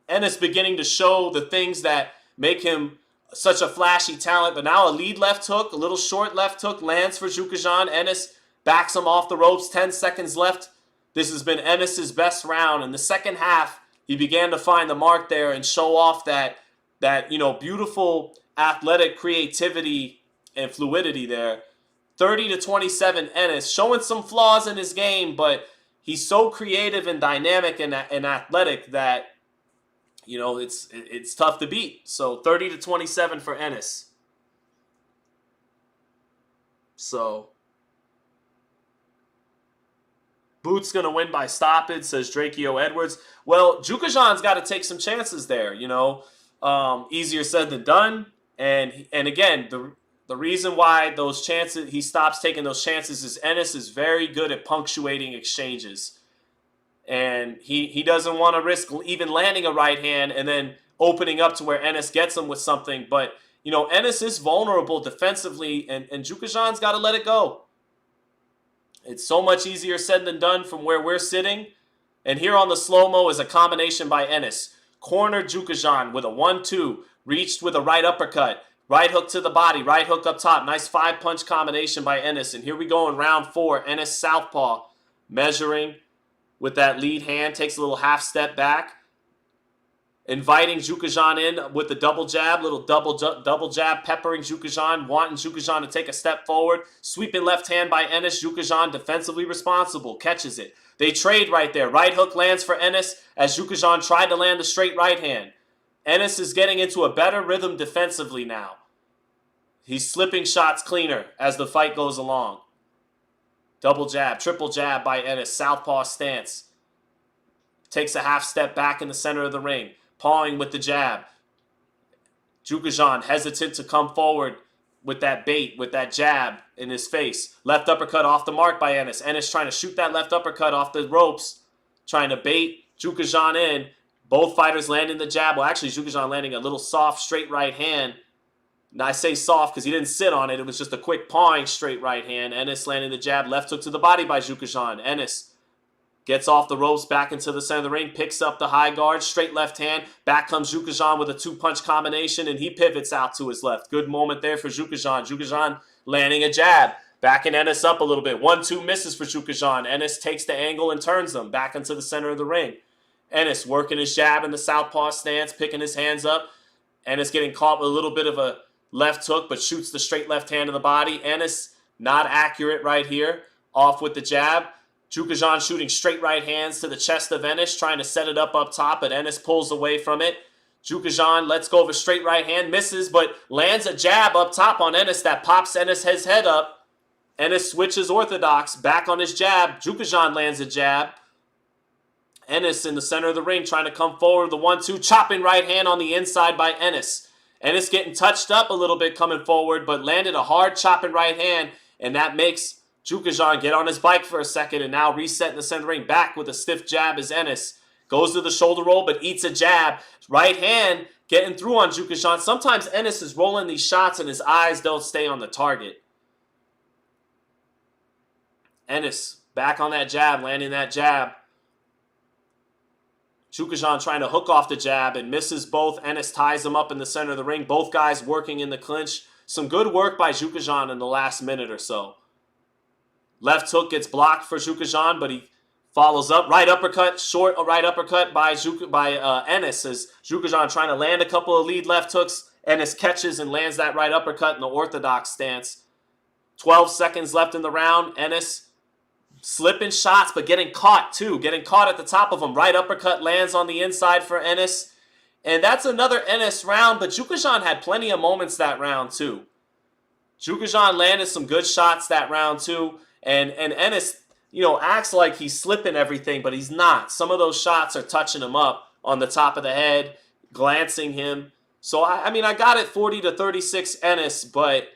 Ennis beginning to show the things that make him such a flashy talent, but now a lead left hook, a little short left hook lands for Jukhadzhian. Ennis backs him off the ropes, 10 seconds left. This has been Ennis's best round. In the second half, he began to find the mark there and show off that beautiful athletic creativity and fluidity there. 30-27 Ennis, showing some flaws in his game, but he's so creative and dynamic and athletic that it's tough to beat. So 30-27 for Ennis. So Boots gonna win by stoppage, says Drakeo Edwards. Well, Jukhadzhian's got to take some chances there. Easier said than done. And again, the reason why those chances, he stops taking those chances, is Ennis is very good at punctuating exchanges. And he doesn't want to risk even landing a right hand and then opening up to where Ennis gets him with something. But, Ennis is vulnerable defensively, and Jukhadzhian's got to let it go. It's so much easier said than done from where we're sitting. And here on the slow-mo is a combination by Ennis. Cornered Jukhadzhian with a 1-2, reached with a right uppercut. Right hook to the body, right hook up top. Nice 5-punch combination by Ennis. And here we go in round 4. Ennis southpaw, measuring with that lead hand. Takes a little half step back. Inviting Jukhadzhian in with the double jab. Little double jab, peppering Jukhadzhian. Wanting Jukhadzhian to take a step forward. Sweeping left hand by Ennis. Jukhadzhian defensively responsible. Catches it. They trade right there. Right hook lands for Ennis as Jukhadzhian tried to land the straight right hand. Ennis is getting into a better rhythm defensively now. He's slipping shots cleaner as the fight goes along. Double jab, triple jab by Ennis. Southpaw stance. Takes a half step back in the center of the ring. Pawing with the jab. Jukhadzhian hesitant to come forward with that bait, with that jab in his face. Left uppercut off the mark by Ennis. Ennis trying to shoot that left uppercut off the ropes. Trying to bait Jukhadzhian in. Both fighters landing the jab. Well, actually, Jukhadzhian landing a little soft straight right hand. And I say soft because he didn't sit on it. It was just a quick pawing straight right hand. Ennis landing the jab. Left hook to the body by Jukhadzhian. Ennis Gets off the ropes, back into the center of the ring, picks up the high guard, straight left hand. Back comes Chukhadzhian with a 2-punch combination, and he pivots out to his left. Good moment there for Chukhadzhian. Chukhadzhian landing a jab. Backing Ennis up a little bit. 1-2 misses for Chukhadzhian. Ennis takes the angle and turns him back into the center of the ring. Ennis working his jab in the southpaw stance, picking his hands up. Ennis getting caught with a little bit of a left hook, but shoots the straight left hand to the body. Ennis not accurate right here. Off with the jab. Chukhadzhian shooting straight right hands to the chest of Ennis, trying to set it up top, but Ennis pulls away from it. Chukhadzhian lets go of a straight right hand, misses, but lands a jab up top on Ennis that pops Ennis' head up. Ennis switches orthodox, back on his jab. Chukhadzhian lands a jab. Ennis in the center of the ring trying to come forward. The 1-2, chopping right hand on the inside by Ennis. Ennis getting touched up a little bit coming forward, but landed a hard chopping right hand, and that makes Chukhadzhian get on his bike for a second and now reset in the center ring. Back with a stiff jab as Ennis goes to the shoulder roll but eats a jab. Right hand getting through on Chukhadzhian. Sometimes Ennis is rolling these shots and his eyes don't stay on the target. Ennis back on that jab, landing that jab. Chukhadzhian trying to hook off the jab and misses both. Ennis ties him up in the center of the ring. Both guys working in the clinch. Some good work by Chukhadzhian in the last minute or so. Left hook gets blocked for Chukhadzhian, but he follows up. Right uppercut, short right uppercut by Ennis as Chukhadzhian trying to land a couple of lead left hooks. Ennis catches and lands that right uppercut in the orthodox stance. 12 seconds left in the round. Ennis slipping shots, but getting caught too. Getting caught at the top of him. Right uppercut lands on the inside for Ennis. And that's another Ennis round, but Chukhadzhian had plenty of moments that round too. Chukhadzhian landed some good shots that round too. And Ennis, acts like he's slipping everything, but he's not. Some of those shots are touching him up on the top of the head, glancing him. So, I got it 40-36 Ennis, but,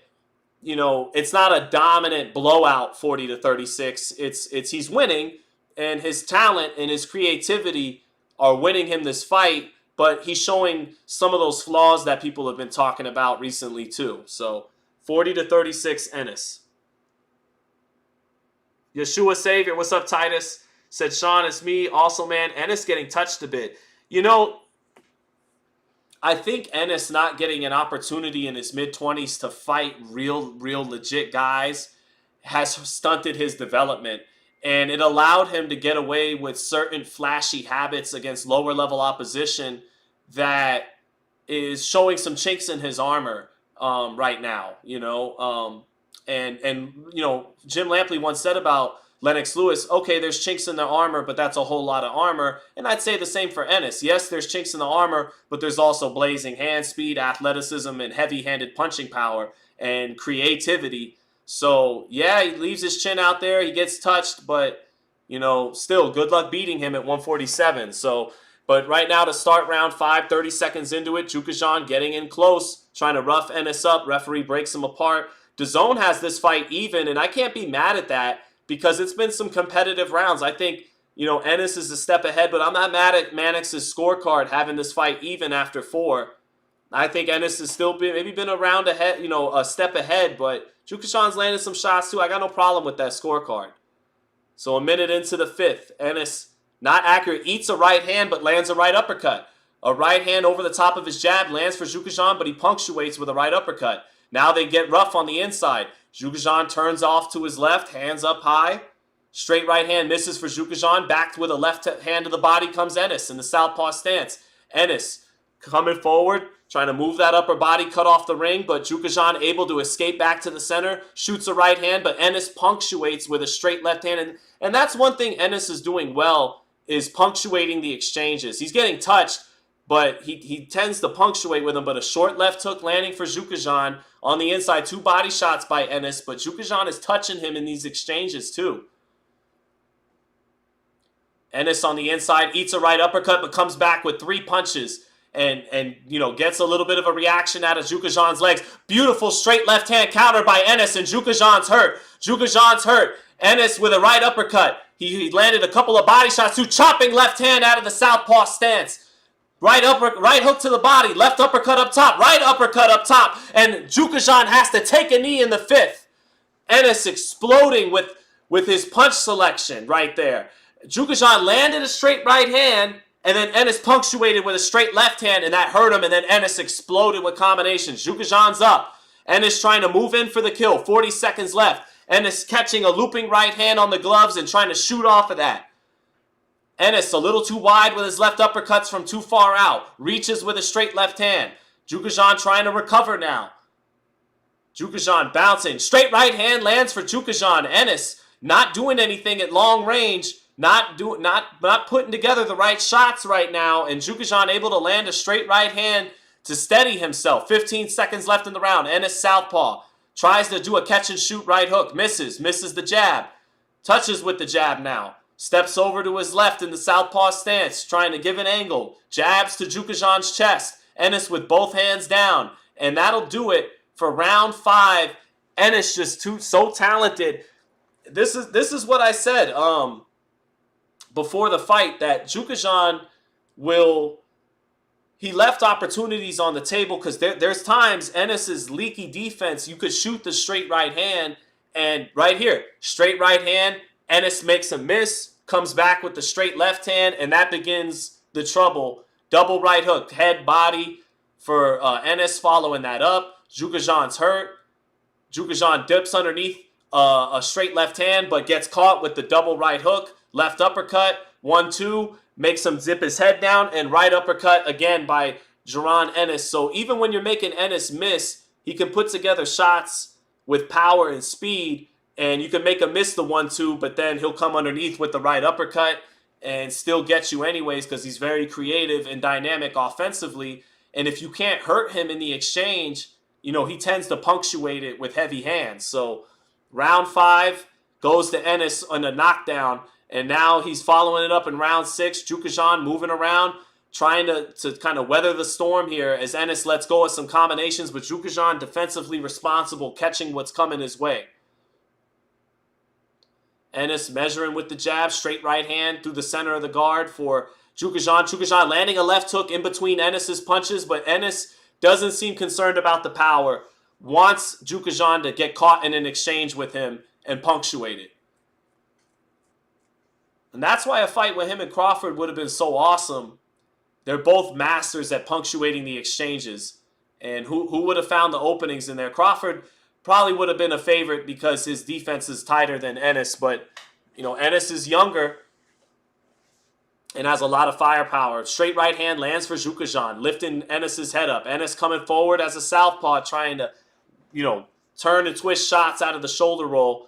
it's not a dominant blowout 40-36. It's he's winning, and his talent and his creativity are winning him this fight, but he's showing some of those flaws that people have been talking about recently too. So, 40-36 Ennis. Yeshua Savior, what's up, Titus? Said, Sean, it's me. Also, man, Ennis getting touched a bit. I think Ennis not getting an opportunity in his mid-20s to fight real legit guys has stunted his development. And it allowed him to get away with certain flashy habits against lower-level opposition that is showing some chinks in his armor right now, And Jim Lampley once said about Lennox Lewis, okay, there's chinks in their armor, but that's a whole lot of armor. And I'd say the same for Ennis. Yes, there's chinks in the armor, but there's also blazing hand speed, athleticism, and heavy-handed punching power and creativity. So, yeah, he leaves his chin out there. He gets touched, but, still, good luck beating him at 147. So, but right now to start round 5, 30 seconds into it, Chukhadzhian getting in close, trying to rough Ennis up. Referee breaks him apart. DAZN has this fight even, and I can't be mad at that because it's been some competitive rounds. I think, Ennis is a step ahead, but I'm not mad at Mannix's scorecard having this fight even after 4. I think Ennis has still been a round ahead, a step ahead, but Chukhadzhian's landed some shots too. I got no problem with that scorecard. So a minute into the 5th, Ennis, not accurate, eats a right hand, but lands a right uppercut. A right hand over the top of his jab lands for Chukhadzhian, but he punctuates with a right uppercut. Now they get rough on the inside. Chukhadzhian turns off to his left, hands up high. Straight right hand misses for Chukhadzhian. Backed with a left hand to the body comes Ennis in the southpaw stance. Ennis coming forward, trying to move that upper body, cut off the ring, but Chukhadzhian able to escape back to the center, shoots a right hand, but Ennis punctuates with a straight left hand. And that's one thing Ennis is doing well, is punctuating the exchanges. He's getting touched, but he tends to punctuate with him. But a short left hook landing for Chukhadzhian on the inside. 2 body shots by Ennis, but Chukhadzhian is touching him in these exchanges too. Ennis on the inside eats a right uppercut, but comes back with 3 punches and gets a little bit of a reaction out of Chukhadzhian's legs. Beautiful straight left hand counter by Ennis, and Chukhadzhian's hurt. Chukhadzhian's hurt. Ennis with a right uppercut. He landed a couple of body shots too. Chopping left hand out of the southpaw stance. Right hook to the body, left uppercut up top, right uppercut up top, and Chukhadzhian has to take a knee in the 5th. Ennis exploding with his punch selection right there. Jukhadzhian landed a straight right hand, and then Ennis punctuated with a straight left hand, and that hurt him, and then Ennis exploded with combinations. Jukhadzhian's up. Ennis trying to move in for the kill. 40 seconds left. Ennis catching a looping right hand on the gloves and trying to shoot off of that. Ennis a little too wide with his left uppercuts from too far out. Reaches with a straight left hand. Jukhadzhian trying to recover now. Jukhadzhian bouncing. Straight right hand lands for Jukhadzhian. Ennis not doing anything at long range. Not putting together the right shots right now. And Jukhadzhian able to land a straight right hand to steady himself. 15 seconds left in the round. Ennis southpaw. Tries to do a catch and shoot right hook. Misses. Misses the jab. Touches with the jab now. Steps over to his left in the southpaw stance. Trying to give an angle. Jabs to Jukhadzhian's chest. Ennis with both hands down. And that'll do it for round 5. Ennis just so talented. This is what I said before the fight, that Jukhadzhian he left opportunities on the table, because there's times Ennis's leaky defense, you could shoot the straight right hand, and right here, straight right hand, Ennis makes a miss, comes back with the straight left hand, and that begins the trouble. Double right hook, head, body for Ennis following that up. Jukhadzhian's hurt. Jukhadzhian dips underneath a straight left hand, but gets caught with the double right hook. Left uppercut, 1-2, makes him zip his head down, and right uppercut again by Jaron Ennis. So even when you're making Ennis miss, he can put together shots with power and speed, and you can make him miss the 1-2, but then he'll come underneath with the right uppercut and still get you anyways, because he's very creative and dynamic offensively. And if you can't hurt him in the exchange, he tends to punctuate it with heavy hands. So round 5 goes to Ennis on a knockdown. And now he's following it up in round 6. Jukhadzhian moving around, trying to kind of weather the storm here as Ennis lets go of some combinations, but Jukhadzhian defensively responsible, catching what's coming his way. Ennis measuring with the jab, straight right hand through the center of the guard for Jukhadzhian. Jukhadzhian landing a left hook in between Ennis's punches, but Ennis doesn't seem concerned about the power. Wants Jukhadzhian to get caught in an exchange with him and punctuate it. And that's why a fight with him and Crawford would have been so awesome. They're both masters at punctuating the exchanges. And who would have found the openings in there? Crawford probably would have been a favorite because his defense is tighter than Ennis. But, Ennis is younger and has a lot of firepower. Straight right hand lands for Jukhadzhian, lifting Ennis's head up. Ennis coming forward as a southpaw, trying to, turn and twist shots out of the shoulder roll.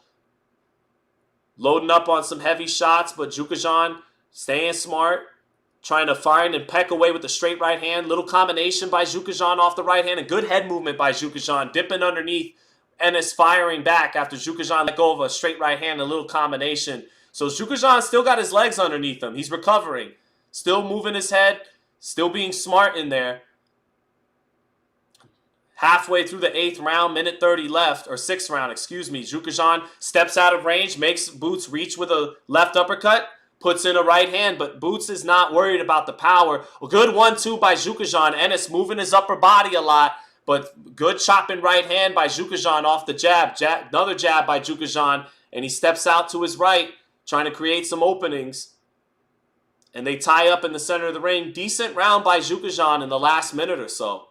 Loading up on some heavy shots, but Jukhadzhian staying smart, trying to find and peck away with the straight right hand. Little combination by Jukhadzhian off the right hand, and good head movement by Jukhadzhian, dipping underneath. Ennis firing back after Jukhadzhian let go of a straight right hand, a little combination. So Jukhadzhian still got his legs underneath him. He's recovering, still moving his head, still being smart in there. Halfway through the 8th round, minute 30 left, or 6th round, Jukhadzhian steps out of range, makes Boots reach with a left uppercut, puts in a right hand, but Boots is not worried about the power. A good 1-2 by Jukhadzhian. Ennis moving his upper body a lot, but good chopping right hand by Jukhadzhian off the jab. Another jab by Jukhadzhian, and he steps out to his right, trying to create some openings. And they tie up in the center of the ring. Decent round by Jukhadzhian in the last minute or so.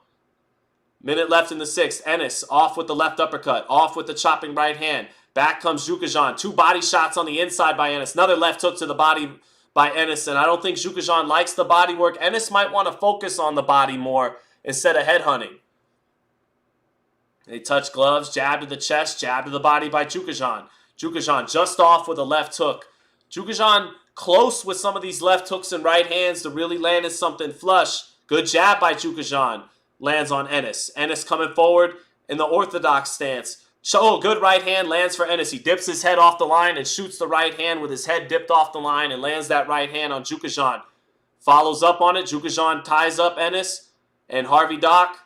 Minute left in the 6th. Ennis off with the left uppercut. Off with the chopping right hand. Back comes Jukhadzhian. 2 body shots on the inside by Ennis. Another left hook to the body by Ennis. And I don't think Jukhadzhian likes the body work. Ennis might want to focus on the body more instead of headhunting. They touch gloves. Jab to the chest. Jab to the body by Jukhadzhian. Jukhadzhian just off with a left hook. Jukhadzhian close with some of these left hooks and right hands to really land in something flush. Good jab by Jukhadzhian. Lands on Ennis. Ennis coming forward in the orthodox stance. Good right hand lands for Ennis. He dips his head off the line and shoots the right hand with his head dipped off the line and lands that right hand on Jukhadzhian. Follows up on it. Jukhadzhian ties up Ennis, and Harvey Doc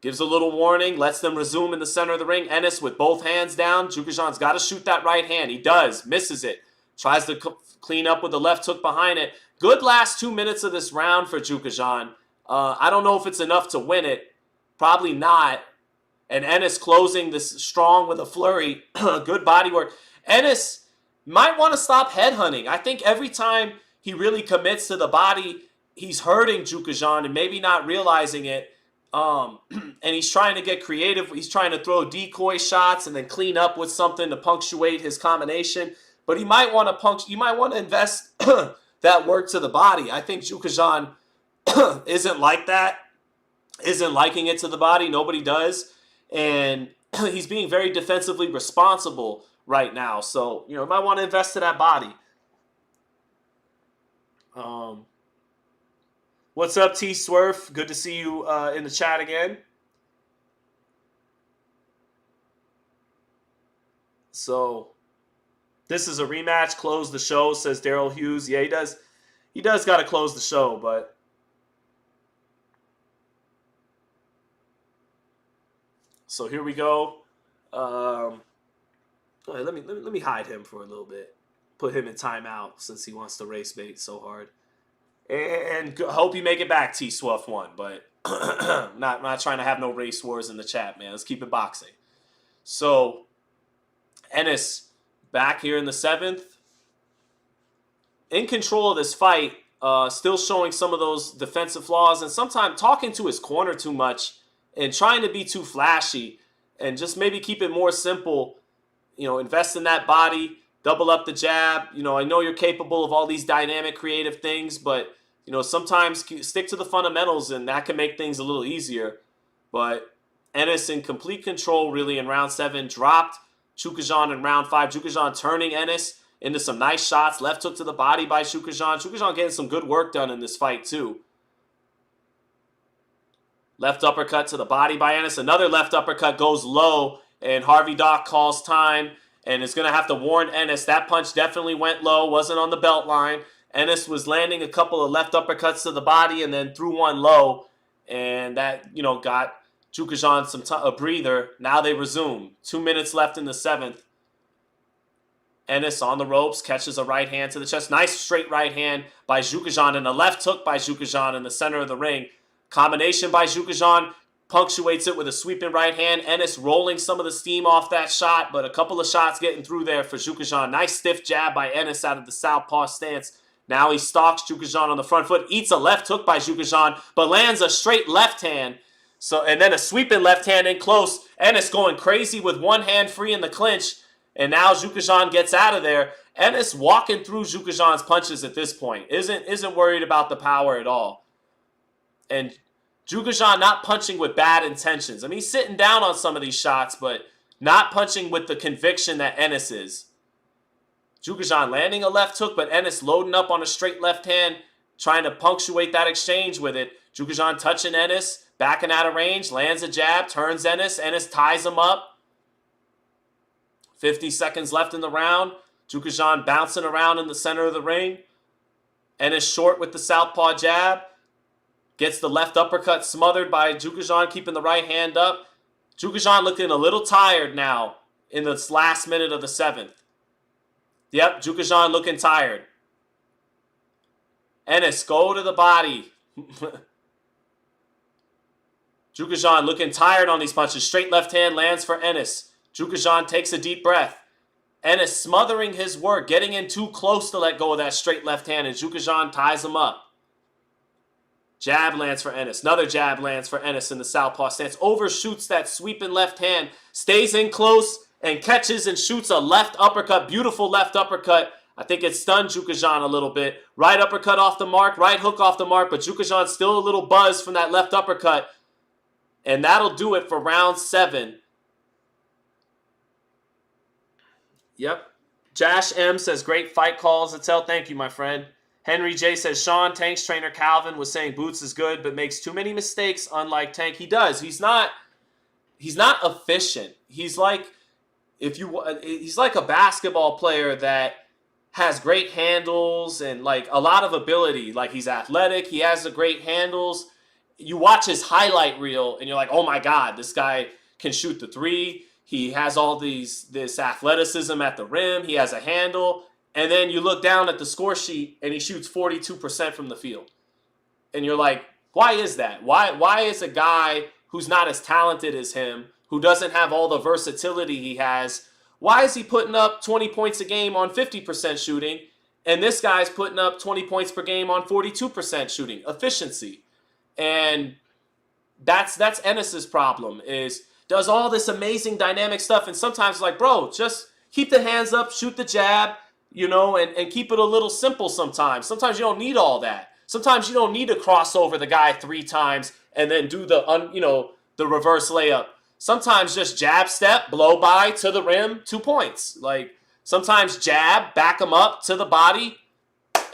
gives a little warning, lets them resume in the center of the ring. Ennis with both hands down. Jukhadzhian's got to shoot that right hand. He does. Misses it. Tries to clean up with the left hook behind it. Good last 2 minutes of this round for Jukhadzhian. I don't know if it's enough to win it. Probably not. And Ennis closing this strong with a flurry. Good body work. Ennis might want to stop headhunting. I think every time he really commits to the body, he's hurting Chukhadzhian and maybe not realizing it. And he's trying to get creative. He's trying to throw decoy shots and then clean up with something to punctuate his combination. But he might want to you might want to invest that work to the body. I think Chukhadzhian isn't like that. Isn't liking it to the body. Nobody does. And he's being very defensively responsible right now. So, you might want to invest to that body. What's up, T Swerve? Good to see you in the chat again. So, this is a rematch. Close the show, says Daryl Hughes. Yeah, he does. He does got to close the show, but so here we go. Let me hide him for a little bit. Put him in timeout since he wants to race bait so hard. And hope you make it back, T Swift 1. But not trying to have no race wars in the chat, man. Let's keep it boxing. So Ennis back here in the 7th. In control of this fight. Still showing some of those defensive flaws. And sometimes talking to his corner too much. And trying to be too flashy. And just maybe keep it more simple. Invest in that body. Double up the jab. I know you're capable of all these dynamic, creative things, but, sometimes stick to the fundamentals, and that can make things a little easier. But Ennis in complete control, really, in round 7. Dropped Chukhadzhian in round 5. Chukhadzhian turning Ennis into some nice shots. Left hook to the body by Chukhadzhian. Chukhadzhian getting some good work done in this fight, too. Left uppercut to the body by Ennis. Another left uppercut goes low, and Harvey Dock calls time. And is going to have to warn Ennis. That punch definitely went low, wasn't on the belt line. Ennis was landing a couple of left uppercuts to the body and then threw one low. And that, got Chukhadzhian a breather. Now they resume. 2 minutes left in the 7th. Ennis on the ropes, catches a right hand to the chest. Nice straight right hand by Chukhadzhian and a left hook by Chukhadzhian in the center of the ring. Combination by Chukhadzhian. Punctuates it with a sweeping right hand. Ennis rolling some of the steam off that shot, but a couple of shots getting through there for Chukhadzhian. Nice stiff jab by Ennis out of the southpaw stance. Now he stalks Chukhadzhian on the front foot, eats a left hook by Chukhadzhian, but lands a straight left hand. And then a sweeping left hand in close. Ennis going crazy with one hand free in the clinch, and now Chukhadzhian gets out of there. Ennis walking through Chukhadzhian's punches at this point. Isn't worried about the power at all. And Chukhadzhian not punching with bad intentions. I mean, he's sitting down on some of these shots, but not punching with the conviction that Ennis is. Chukhadzhian landing a left hook, but Ennis loading up on a straight left hand, trying to punctuate that exchange with it. Chukhadzhian touching Ennis, backing out of range, lands a jab, turns Ennis. Ennis ties him up. 50 seconds left in the round. Chukhadzhian bouncing around in the center of the ring. Ennis short with the southpaw jab. Gets the left uppercut smothered by Chukhadzhian, keeping the right hand up. Chukhadzhian looking a little tired now in this last minute of the 7th. Yep, Chukhadzhian looking tired. Ennis, go to the body. Chukhadzhian looking tired on these punches. Straight left hand lands for Ennis. Chukhadzhian takes a deep breath. Ennis smothering his work, getting in too close to let go of that straight left hand, and Chukhadzhian ties him up. Jab lands for Ennis. Another jab lands for Ennis in the southpaw stance. Overshoots that sweeping left hand. Stays in close and catches and shoots a left uppercut. Beautiful left uppercut. I think it stunned Chukhadzhian a little bit. Right uppercut off the mark. Right hook off the mark. But Chukhadzhian still a little buzzed from that left uppercut. And that'll do it for round 7. Yep. Jash M says, great fight calls. Zittel, thank you, my friend. Henry J says, Sean, Tank's trainer Calvin was saying Boots is good, but makes too many mistakes, unlike Tank. He does. He's not efficient. He's like a basketball player that has great handles and like a lot of ability. Like he's athletic. He has the great handles. You watch his highlight reel and you're like, oh my God, this guy can shoot the three. He has all this athleticism at the rim. He has a handle. And then you look down at the score sheet and he shoots 42% from the field. And you're like, why is that? Why is a guy who's not as talented as him, who doesn't have all the versatility he has, Why is he putting up 20 points a game on 50% shooting, and this guy's putting up 20 points per game on 42% shooting? Efficiency. And that's Ennis's problem, is does all this amazing dynamic stuff, and sometimes like, bro, just keep the hands up, shoot the jab, and keep it a little simple sometimes. Sometimes you don't need all that. Sometimes you don't need to cross over the guy 3 times and then do the reverse layup. Sometimes just jab step, blow by to the rim, 2 points. Like sometimes jab, back him up to the body,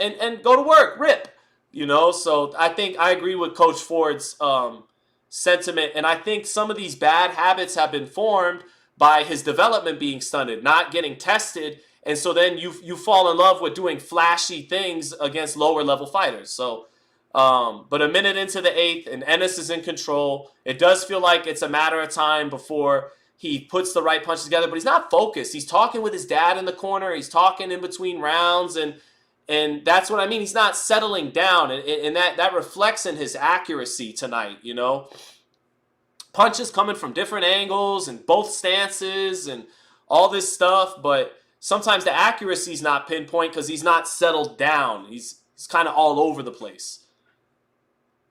and go to work, rip. So I think I agree with Coach Ford's sentiment, and I think some of these bad habits have been formed by his development being stunted, not getting tested, and so then you fall in love with doing flashy things against lower level fighters. So, but a minute into the 8th, and Ennis is in control. It does feel like it's a matter of time before he puts the right punches together, but he's not focused. He's talking with his dad in the corner. He's talking in between rounds, and that's what I mean. He's not settling down, and that reflects in his accuracy tonight, Punches coming from different angles and both stances and all this stuff, but sometimes the accuracy's not pinpoint because he's not settled down. He's kind of all over the place.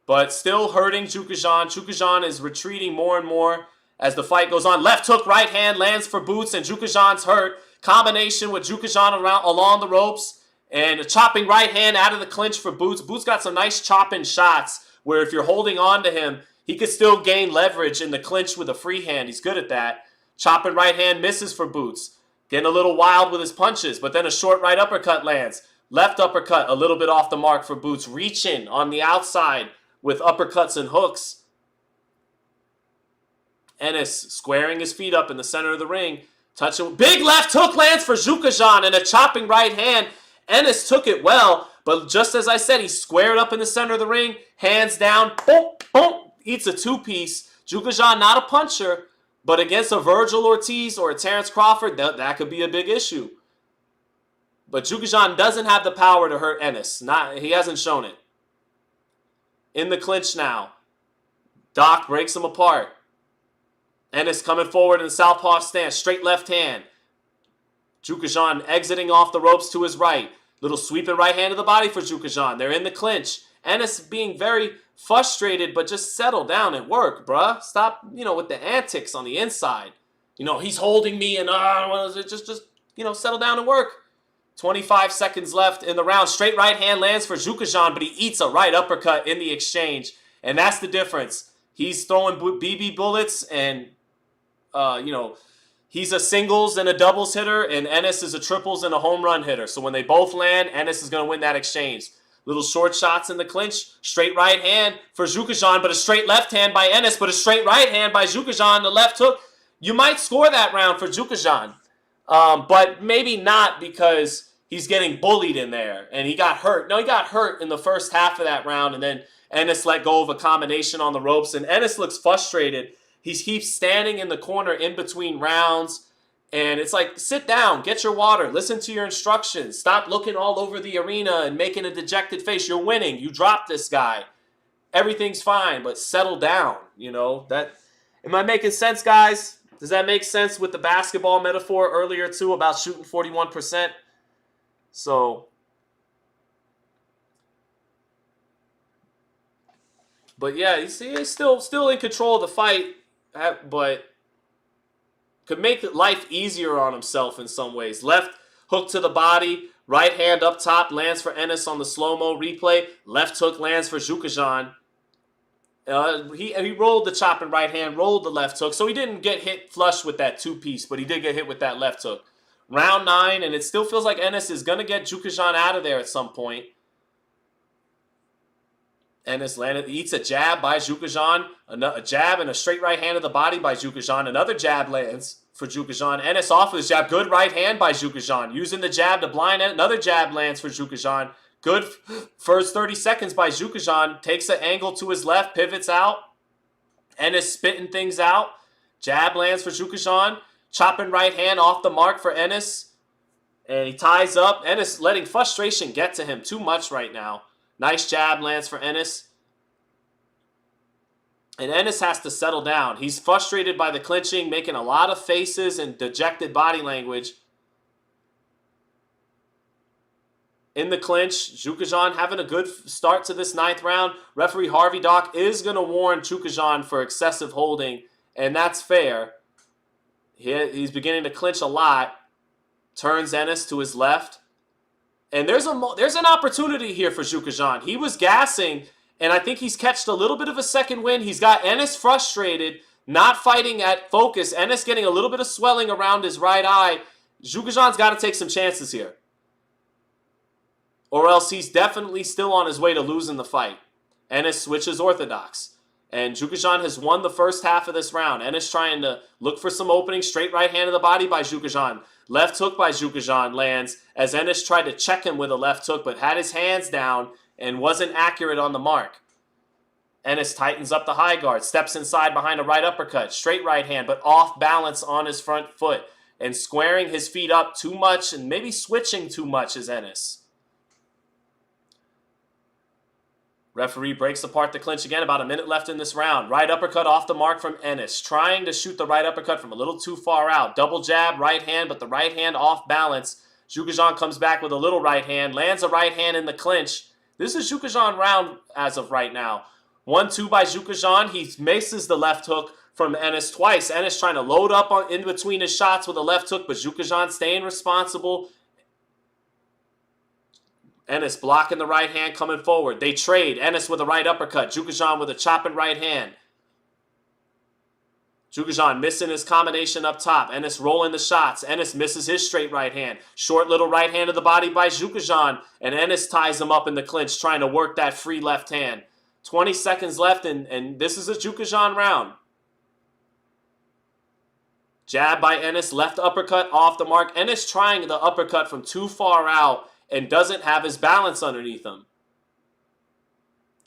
But still hurting Chukhadzhian. Chukhadzhian is retreating more and more as the fight goes on. Left hook, right hand, lands for Boots, and Chukhadzhian's hurt. Combination with Chukhadzhian along the ropes. And a chopping right hand out of the clinch for Boots. Boots got some nice chopping shots where if you're holding on to him, he could still gain leverage in the clinch with a free hand. He's good at that. Chopping right hand misses for Boots. Getting a little wild with his punches, but then a short right uppercut lands. Left uppercut, a little bit off the mark for Boots. Reaching on the outside with uppercuts and hooks. Ennis squaring his feet up in the center of the ring. Touching. Big left hook lands for Chukhadzhian and a chopping right hand. Ennis took it well, but just as I said, he squared up in the center of the ring, hands down, boom, boom, eats a 2-piece. Chukhadzhian not a puncher, but against a Virgil Ortiz or a Terrence Crawford, that could be a big issue. But Chukhadzhian doesn't have the power to hurt Ennis. He hasn't shown it. In the clinch now. Doc breaks him apart. Ennis coming forward in the southpaw stance, straight left hand. Chukhadzhian exiting off the ropes to his right. Little sweeping right hand to the body for Chukhadzhian. They're in the clinch. Ennis being very frustrated, but just settle down and work, bruh. Stop, with the antics on the inside. He's holding me and just settle down and work. 25 seconds left in the round. Straight right hand lands for Chukhadzhian, but he eats a right uppercut in the exchange. And that's the difference. He's throwing BB bullets and, he's a singles and a doubles hitter, and Ennis is a triples and a home run hitter. So when they both land, Ennis is going to win that exchange. Little short shots in the clinch. Straight right hand for Chukhadzhian, but a straight left hand by Ennis, but a straight right hand by Chukhadzhian. The left hook. You might score that round for Chukhadzhian, but maybe not because he's getting bullied in there and he got hurt. No, he got hurt in the first half of that round, and then Ennis let go of a combination on the ropes, and Ennis looks frustrated. He keeps standing in the corner in between rounds, and it's like, sit down, get your water, listen to your instructions, stop looking all over the arena and making a dejected face. You're winning. You dropped this guy. Everything's fine, but settle down. That. Am I making sense, guys? Does that make sense with the basketball metaphor earlier too about shooting 41%? So, but yeah, you see, he's still in control of the fight, but could make life easier on himself in some ways. Left hook to the body, right hand up top lands for Ennis on the slow-mo replay. Left hook lands for Chukhadzhian. He rolled the chopping right hand, rolled the left hook, so he didn't get hit flush with that 2-piece, but he did get hit with that left hook. Round 9, and it still feels like Ennis is going to get Chukhadzhian out of there at some point. Ennis eats a jab by Chukhadzhian, a jab and a straight right hand to the body by Chukhadzhian. Another jab lands for Chukhadzhian. Ennis off of his jab. Good right hand by Chukhadzhian. Using the jab to blind it. Another jab lands for Chukhadzhian. Good first 30 seconds by Chukhadzhian. Takes an angle to his left, pivots out. Ennis spitting things out. Jab lands for Chukhadzhian. Chopping right hand off the mark for Ennis. And he ties up. Ennis letting frustration get to him too much right now. Nice jab lands for Ennis. And Ennis has to settle down. He's frustrated by the clinching, making a lot of faces and dejected body language. In the clinch, Chukhadzhian having a good start to this 9th round. Referee Harvey Dock is going to warn Chukhadzhian for excessive holding, and that's fair. He's beginning to clinch a lot. Turns Ennis to his left. And there's an opportunity here for Chukhadzhian. He was gassing, and I think he's catched a little bit of a second wind. He's got Ennis frustrated, not fighting at focus. Ennis getting a little bit of swelling around his right eye. Chukhadzhian's got to take some chances here, or else he's definitely still on his way to losing the fight. Ennis switches orthodox. And Chukhadzhian has won the first half of this round. Ennis trying to look for some opening. Straight right hand of the body by Chukhadzhian. Left hook by Chukhadzhian lands as Ennis tried to check him with a left hook, but had his hands down and wasn't accurate on the mark. Ennis tightens up the high guard. Steps inside behind a right uppercut. Straight right hand, but off balance on his front foot. And squaring his feet up too much and maybe switching too much is Ennis. Referee breaks apart the clinch again. About a minute left in this round. Right uppercut off the mark from Ennis. Trying to shoot the right uppercut from a little too far out. Double jab, right hand, but the right hand off balance. Chukhadzhian comes back with a little right hand. Lands a right hand in the clinch. This is Chukhadzhian round as of right now. 1-2 by Chukhadzhian. He misses the left hook from Ennis twice. Ennis trying to load up in between his shots with a left hook, but Chukhadzhian staying responsible. Ennis blocking the right hand, coming forward. They trade. Ennis with a right uppercut. Chukhadzhian with a chopping right hand. Chukhadzhian missing his combination up top. Ennis rolling the shots. Ennis misses his straight right hand. Short little right hand of the body by Chukhadzhian. And Ennis ties him up in the clinch, trying to work that free left hand. 20 seconds left, and this is a Chukhadzhian round. Jab by Ennis. Left uppercut off the mark. Ennis trying the uppercut from too far out and doesn't have his balance underneath him.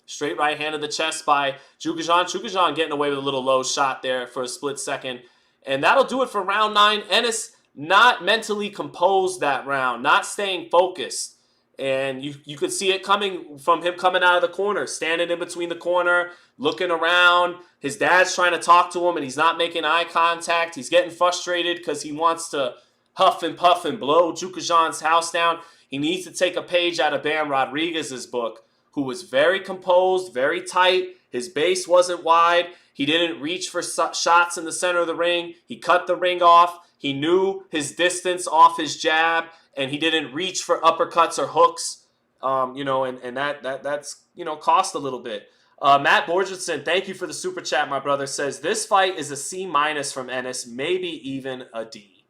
Straight right hand of the chest by Chukhadzhian. Chukhadzhian getting away with a little low shot there for a split second. And that'll do it for round 9. Ennis not mentally composed that round, not staying focused. And you could see it coming from him coming out of the corner, standing in between the corner, looking around. His dad's trying to talk to him, and he's not making eye contact. He's getting frustrated because he wants to huff and puff and blow Chukhadzhian's house down. He needs to take a page out of Bam Rodriguez's book, who was very composed, very tight. His base wasn't wide. He didn't reach for shots in the center of the ring. He cut the ring off. He knew his distance off his jab, and he didn't reach for uppercuts or hooks. And that's cost a little bit. Matt Borgerson, thank you for the super chat, my brother, says this fight is a C- from Ennis, maybe even a D.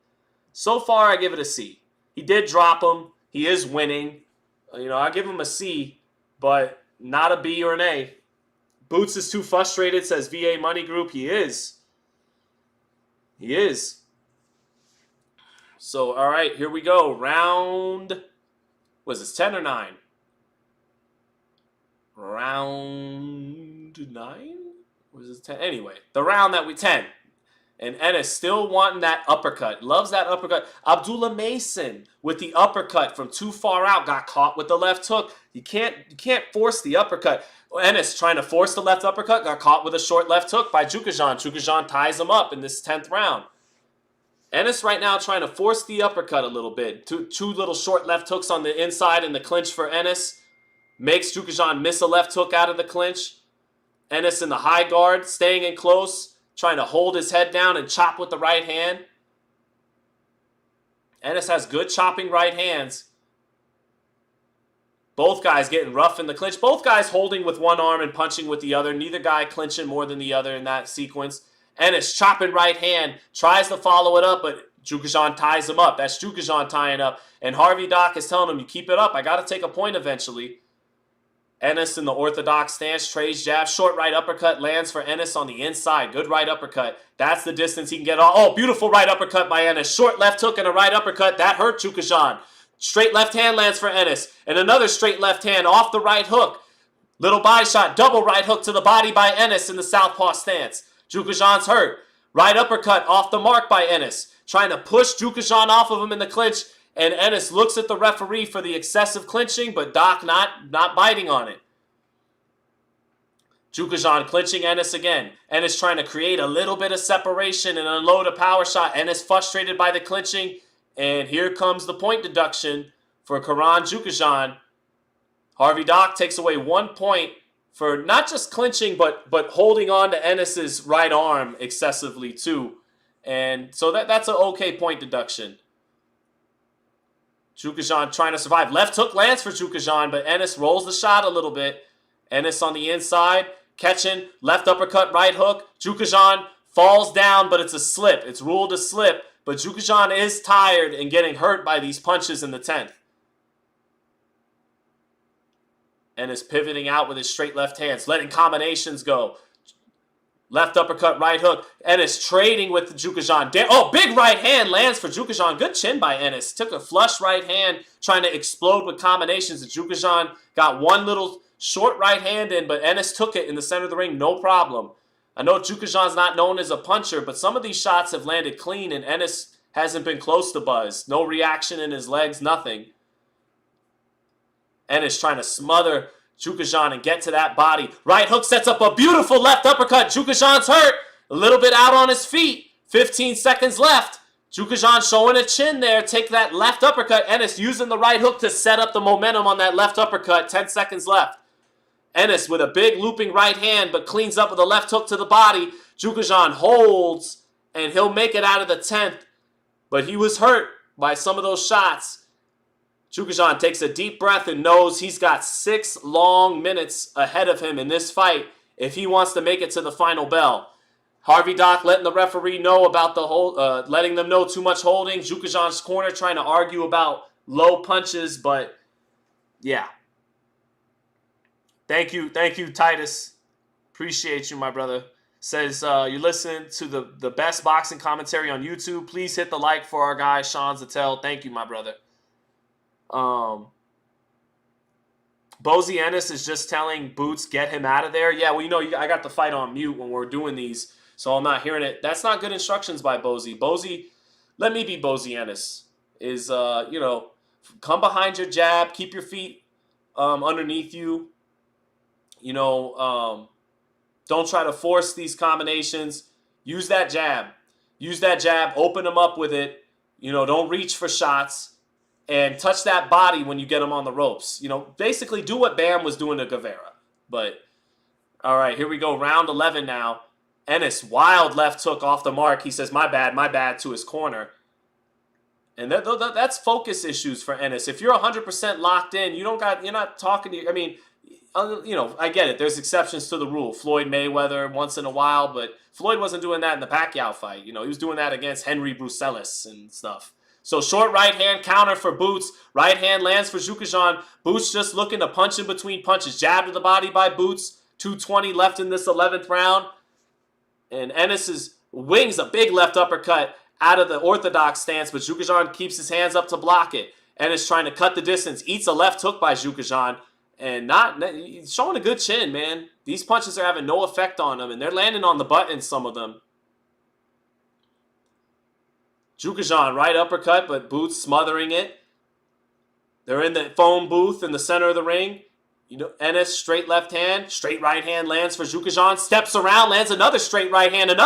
So far, I give it a C. He did drop him. He is winning. I give him a C, but not a B or an A. Boots is too frustrated, says VA Money Group. He is. He is. So, all right, here we go. Round, was this 10 or 9? Round 9? Was this 10? Anyway, the round that we 10. And Ennis still wanting that uppercut. Loves that uppercut. Abdullah Mason with the uppercut from too far out. Got caught with the left hook. You can't force the uppercut. Ennis trying to force the left uppercut. Got caught with a short left hook by Chukhadzhian. Chukhadzhian ties him up in this 10th round. Ennis right now trying to force the uppercut a little bit. Two little short left hooks on the inside in the clinch for Ennis. Makes Chukhadzhian miss a left hook out of the clinch. Ennis in the high guard, staying in close. Trying to hold his head down and chop with the right hand. Ennis has good chopping right hands. Both guys getting rough in the clinch. Both guys holding with one arm and punching with the other. Neither guy clinching more than the other in that sequence. Ennis chopping right hand. Tries to follow it up, but Chukhadzhian ties him up. That's Chukhadzhian tying up. And Harvey Dock is telling him, you keep it up. I got to take a point eventually. Ennis in the orthodox stance, trades jab, short right uppercut, lands for Ennis on the inside. Good right uppercut. That's the distance he can get. Oh, beautiful right uppercut by Ennis. Short left hook and a right uppercut. That hurt Chukhadzhian. Straight left hand lands for Ennis. And another straight left hand off the right hook. Little body shot, double right hook to the body by Ennis in the southpaw stance. Chukhadzhian's hurt. Right uppercut off the mark by Ennis. Trying to push Chukhadzhian off of him in the clinch. And Ennis looks at the referee for the excessive clinching, but Doc not biting on it. Chukhadzhian clinching Ennis again. Ennis trying to create a little bit of separation and unload a power shot. Ennis frustrated by the clinching. And here comes the point deduction for Karen Chukhadzhian. Harvey Dock takes away 1 point for not just clinching, but holding on to Ennis's right arm excessively too. And so that's an okay point deduction. Chukhadzhian trying to survive. Left hook lands for Chukhadzhian, but Ennis rolls the shot a little bit. Ennis on the inside, catching, left uppercut, right hook. Chukhadzhian falls down, but it's a slip. It's ruled a slip, but Chukhadzhian is tired and getting hurt by these punches in the 10th. Ennis pivoting out with his straight left hands, letting combinations go. Left uppercut, right hook. Ennis trading with Chukhadzhian. Oh, big right hand lands for Chukhadzhian. Good chin by Ennis. Took a flush right hand, trying to explode with combinations. And Chukhadzhian got one little short right hand in, but Ennis took it in the center of the ring, no problem. I know Chukhadzhian's not known as a puncher, but some of these shots have landed clean, and Ennis hasn't been close to buzz. No reaction in his legs, nothing. Ennis trying to smother Chukhadzhian and get to that body. Right hook sets up a beautiful left uppercut. Chukhadzhian's hurt. A little bit out on his feet. 15 seconds left. Chukhadzhian showing a chin there. Take that left uppercut. Ennis using the right hook to set up the momentum on that left uppercut. 10 seconds left. Ennis with a big looping right hand, but cleans up with a left hook to the body. Chukhadzhian holds, and he'll make it out of the 10th. But he was hurt by some of those shots. Chukhadzhian takes a deep breath and knows he's got 6 long minutes ahead of him in this fight if he wants to make it to the final bell. Harvey Dock letting the referee know about the letting them know too much holding. Chukhadzhian's corner trying to argue about low punches, but yeah. Thank you, Titus. Appreciate you, my brother. Says you listen to the best boxing commentary on YouTube. Please hit the like for our guy Sean Zittel. Thank you, my brother. Bozy Ennis is just telling Boots, get him out of there. Yeah, well, I got the fight on mute when we're doing these, so I'm not hearing it. That's not good instructions by Bozy. Bozy, let me be Bozy Ennis. Is, come behind your jab, keep your feet underneath you. Don't try to force these combinations. Use that jab. Open them up with it. Don't reach for shots. And touch that body when you get him on the ropes. Basically do what Bam was doing to Guevara. But, all right, here we go. Round 11 now. Ennis, wild left hook off the mark. He says, my bad, to his corner. And that's focus issues for Ennis. If you're 100% locked in, you're not talking to, I get it. There's exceptions to the rule. Floyd Mayweather once in a while, but Floyd wasn't doing that in the Pacquiao fight. He was doing that against Henry Brucelis and stuff. So short right hand counter for Boots. Right hand lands for Chukhadzhian. Boots just looking to punch in between punches. Jab to the body by Boots. 2:20 left in this 11th round. And Ennis wings a big left uppercut out of the orthodox stance, but Chukhadzhian keeps his hands up to block it. Ennis trying to cut the distance. Eats a left hook by Chukhadzhian. And he's showing a good chin, man. These punches are having no effect on him, and they're landing on the buttons, some of them. Chukhadzhian, right uppercut, but Boots smothering it. They're in the foam booth in the center of the ring. Ennis, straight left hand, straight right hand lands for Chukhadzhian. Steps around, lands another straight right hand for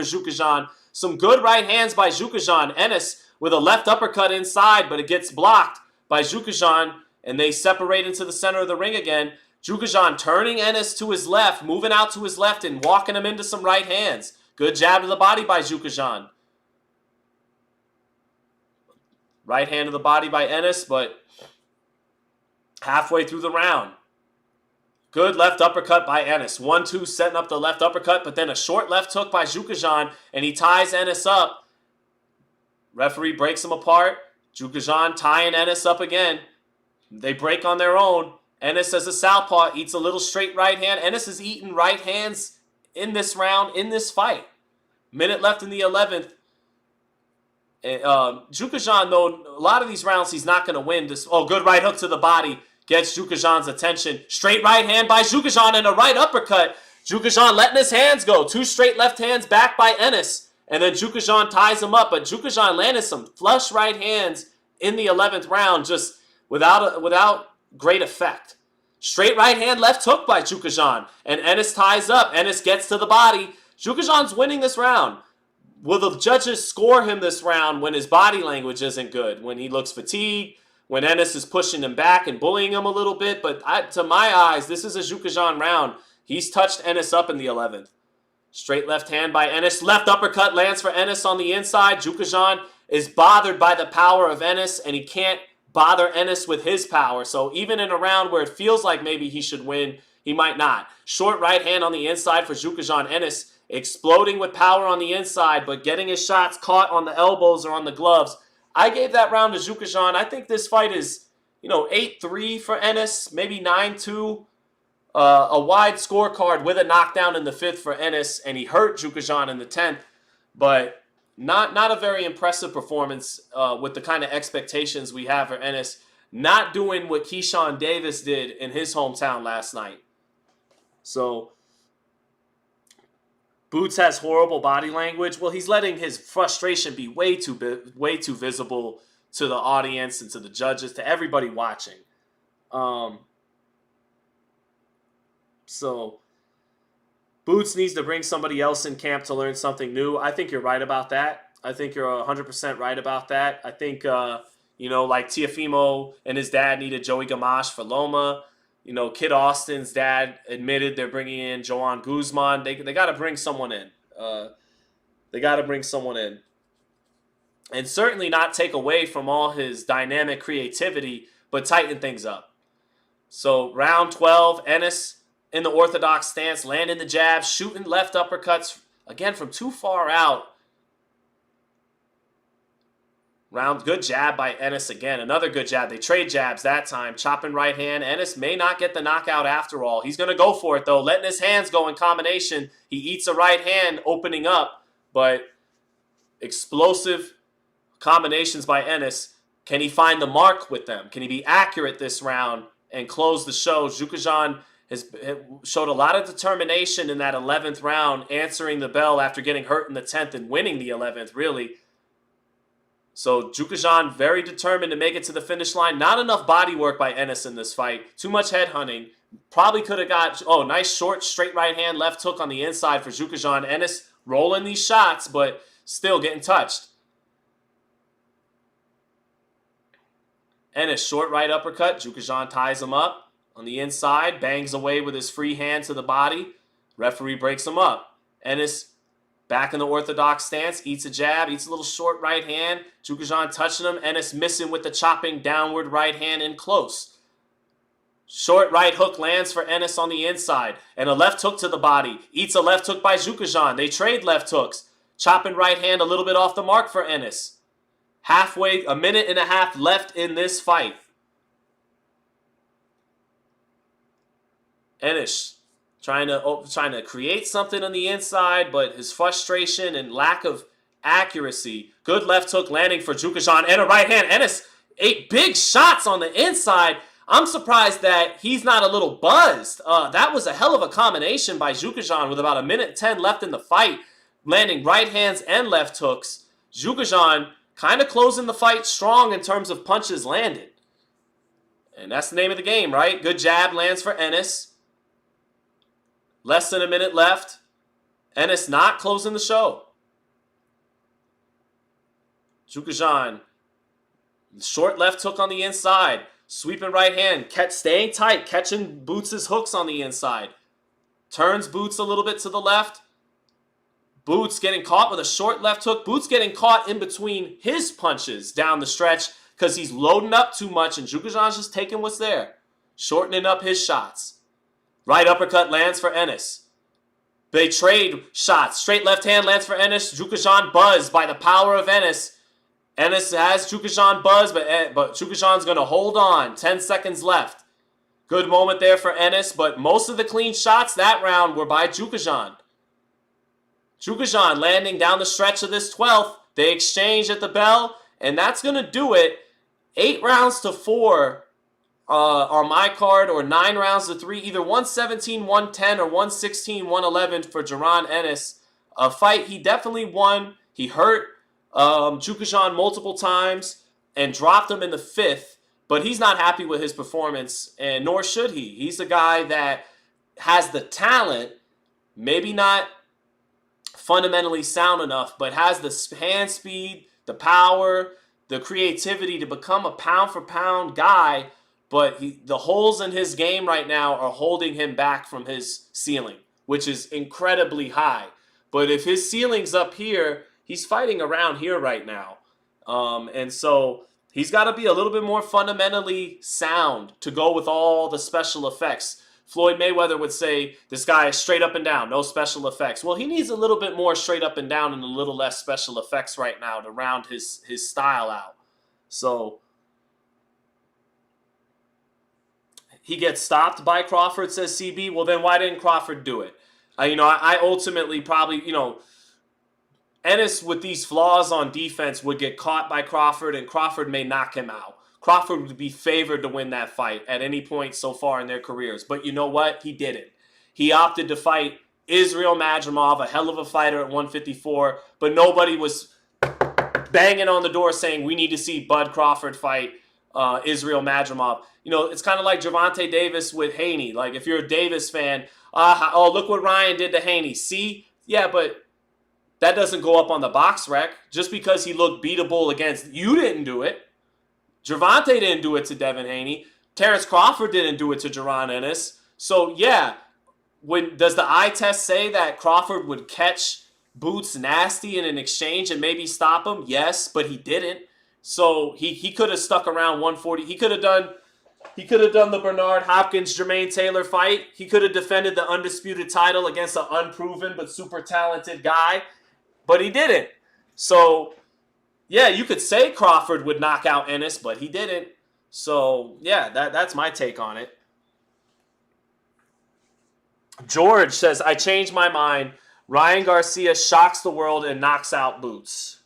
Chukhadzhian. Some good right hands by Chukhadzhian. Ennis with a left uppercut inside, but it gets blocked by Chukhadzhian, and they separate into the center of the ring again. Chukhadzhian turning Ennis to his left, moving out to his left and walking him into some right hands. Good jab to the body by Chukhadzhian. Right hand to the body by Ennis, but halfway through the round. Good left uppercut by Ennis. 1-2 setting up the left uppercut, but then a short left hook by Chukhadzhian, and he ties Ennis up. Referee breaks him apart. Chukhadzhian tying Ennis up again. They break on their own. Ennis as a southpaw eats a little straight right hand. Ennis has eaten right hands in this round, in this fight. Minute left in the 11th. Chukhadzhian, though, a lot of these rounds he's not going to win. Good right hook to the body. Gets Chukhadzhian's attention. Straight right hand by Chukhadzhian and a right uppercut. Chukhadzhian letting his hands go. 2 straight left hands back by Ennis. And then Chukhadzhian ties him up. But Chukhadzhian landed some flush right hands in the 11th round just without great effect. Straight right hand, left hook by Chukhadzhian. And Ennis ties up. Ennis gets to the body. Chukhadzhian's winning this round. Will the judges score him this round when his body language isn't good? When he looks fatigued? When Ennis is pushing him back and bullying him a little bit? But to my eyes, this is a Chukhadzhian round. He's touched Ennis up in the 11th. Straight left hand by Ennis. Left uppercut lands for Ennis on the inside. Chukhadzhian is bothered by the power of Ennis, and he can't bother Ennis with his power. So even in a round where it feels like maybe he should win, he might not. Short right hand on the inside for Chukhadzhian. Ennis exploding with power on the inside, but getting his shots caught on the elbows or on the gloves. I gave that round to Chukhadzhian. I think this fight is, 8-3 for Ennis, maybe 9-2. A wide scorecard with a knockdown in the 5th for Ennis, and he hurt Chukhadzhian in the 10th. But not a very impressive performance with the kind of expectations we have for Ennis. Not doing what Keyshawn Davis did in his hometown last night. So Boots has horrible body language. Well, he's letting his frustration be way too visible to the audience and to the judges, to everybody watching. So Boots needs to bring somebody else in camp to learn something new. I think you're right about that. I think you're 100% right about that. I think, like Teofimo and his dad needed Joey Gamache for Loma. Kid Austin's dad admitted they're bringing in Joan Guzman. They got to bring someone in. And certainly not take away from all his dynamic creativity, but tighten things up. So round 12, Ennis in the orthodox stance, landing the jab, shooting left uppercuts, again from too far out. Good jab by Ennis again. Another good jab. They trade jabs that time. Chopping right hand. Ennis may not get the knockout after all. He's going to go for it, though. Letting his hands go in combination. He eats a right hand opening up. But explosive combinations by Ennis. Can he find the mark with them? Can he be accurate this round and close the show? Chukhadzhian has showed a lot of determination in that 11th round, answering the bell after getting hurt in the 10th and winning the 11th, really. So Chukhadzhian very determined to make it to the finish line. Not enough body work by Ennis in this fight. Too much head hunting. Probably could have got, nice short straight right hand, left hook on the inside for Chukhadzhian. Ennis rolling these shots, but still getting touched. Ennis short right uppercut. Chukhadzhian ties him up on the inside. Bangs away with his free hand to the body. Referee breaks him up. Ennis back in the orthodox stance, eats a jab, eats a little short right hand. Chukhadzhian touching him. Ennis missing with the chopping downward right hand in close. Short right hook lands for Ennis on the inside. And a left hook to the body. Eats a left hook by Chukhadzhian. They trade left hooks. Chopping right hand a little bit off the mark for Ennis. Halfway, a minute and a half left in this fight. Ennis trying to create something on the inside, but his frustration and lack of accuracy. Good left hook landing for Chukhadzhian and a right hand. Ennis ate big shots on the inside. I'm surprised that he's not a little buzzed. That was a hell of a combination by Chukhadzhian with about a minute 10 left in the fight, landing right hands and left hooks. Chukhadzhian kind of closing the fight strong in terms of punches landed. And that's the name of the game, right? Good jab lands for Ennis. Less than a minute left. Ennis not closing the show. Chukhadzhian, short left hook on the inside. Sweeping right hand. Staying tight. Catching Boots' hooks on the inside. Turns Boots a little bit to the left. Boots getting caught with a short left hook. Boots getting caught in between his punches down the stretch because he's loading up too much and Chukhadzhian's just taking what's there. Shortening up his shots. Right uppercut lands for Ennis. They trade shots. Straight left hand lands for Ennis. Chukhadzhian buzzed by the power of Ennis. Ennis has Chukhadzhian buzzed, but Chukhadzhian's going to hold on. 10 seconds left. Good moment there for Ennis, but most of the clean shots that round were by Chukhadzhian. Chukhadzhian landing down the stretch of this 12th. They exchange at the bell, and that's going to do it. 8 rounds to 4 on my card, or 9 rounds to 3, either 117, 110, or 116, 111 for Jaron Ennis. A fight he definitely won. He hurt Chukhadzhian multiple times and dropped him in the 5th. But he's not happy with his performance, and nor should he. He's a guy that has the talent, maybe not fundamentally sound enough, but has the hand speed, the power, the creativity to become a pound-for-pound guy. But the holes in his game right now are holding him back from his ceiling, which is incredibly high. But if his ceiling's up here, he's fighting around here right now. And so he's got to be a little bit more fundamentally sound to go with all the special effects. Floyd Mayweather would say, this guy is straight up and down, no special effects. Well, he needs a little bit more straight up and down and a little less special effects right now to round his style out. So he gets stopped by Crawford, says CB. Well, then why didn't Crawford do it? I ultimately probably, Ennis with these flaws on defense would get caught by Crawford, and Crawford may knock him out. Crawford would be favored to win that fight at any point so far in their careers. But you know what? He didn't. He opted to fight Israel Madrimov, a hell of a fighter at 154, but nobody was banging on the door saying, we need to see Bud Crawford fight Israel Madrimov. It's kind of like Gervonta Davis with Haney. Like, if you're a Davis fan, look what Ryan did to Haney. See? Yeah, but that doesn't go up on the box rec. Just because he looked beatable against, you didn't do it. Gervonta didn't do it to Devin Haney. Terrence Crawford didn't do it to Jaron Ennis. So, yeah, does the eye test say that Crawford would catch Boots nasty in an exchange and maybe stop him? Yes, but he didn't. So he could have stuck around 140. He could have done the Bernard Hopkins Jermaine Taylor fight. He could have defended the undisputed title against an unproven but super talented guy, but he didn't. So yeah, you could say Crawford would knock out Ennis, but he didn't. So yeah, that's my take on it. George says, I changed my mind. Ryan Garcia shocks the world and knocks out Boots.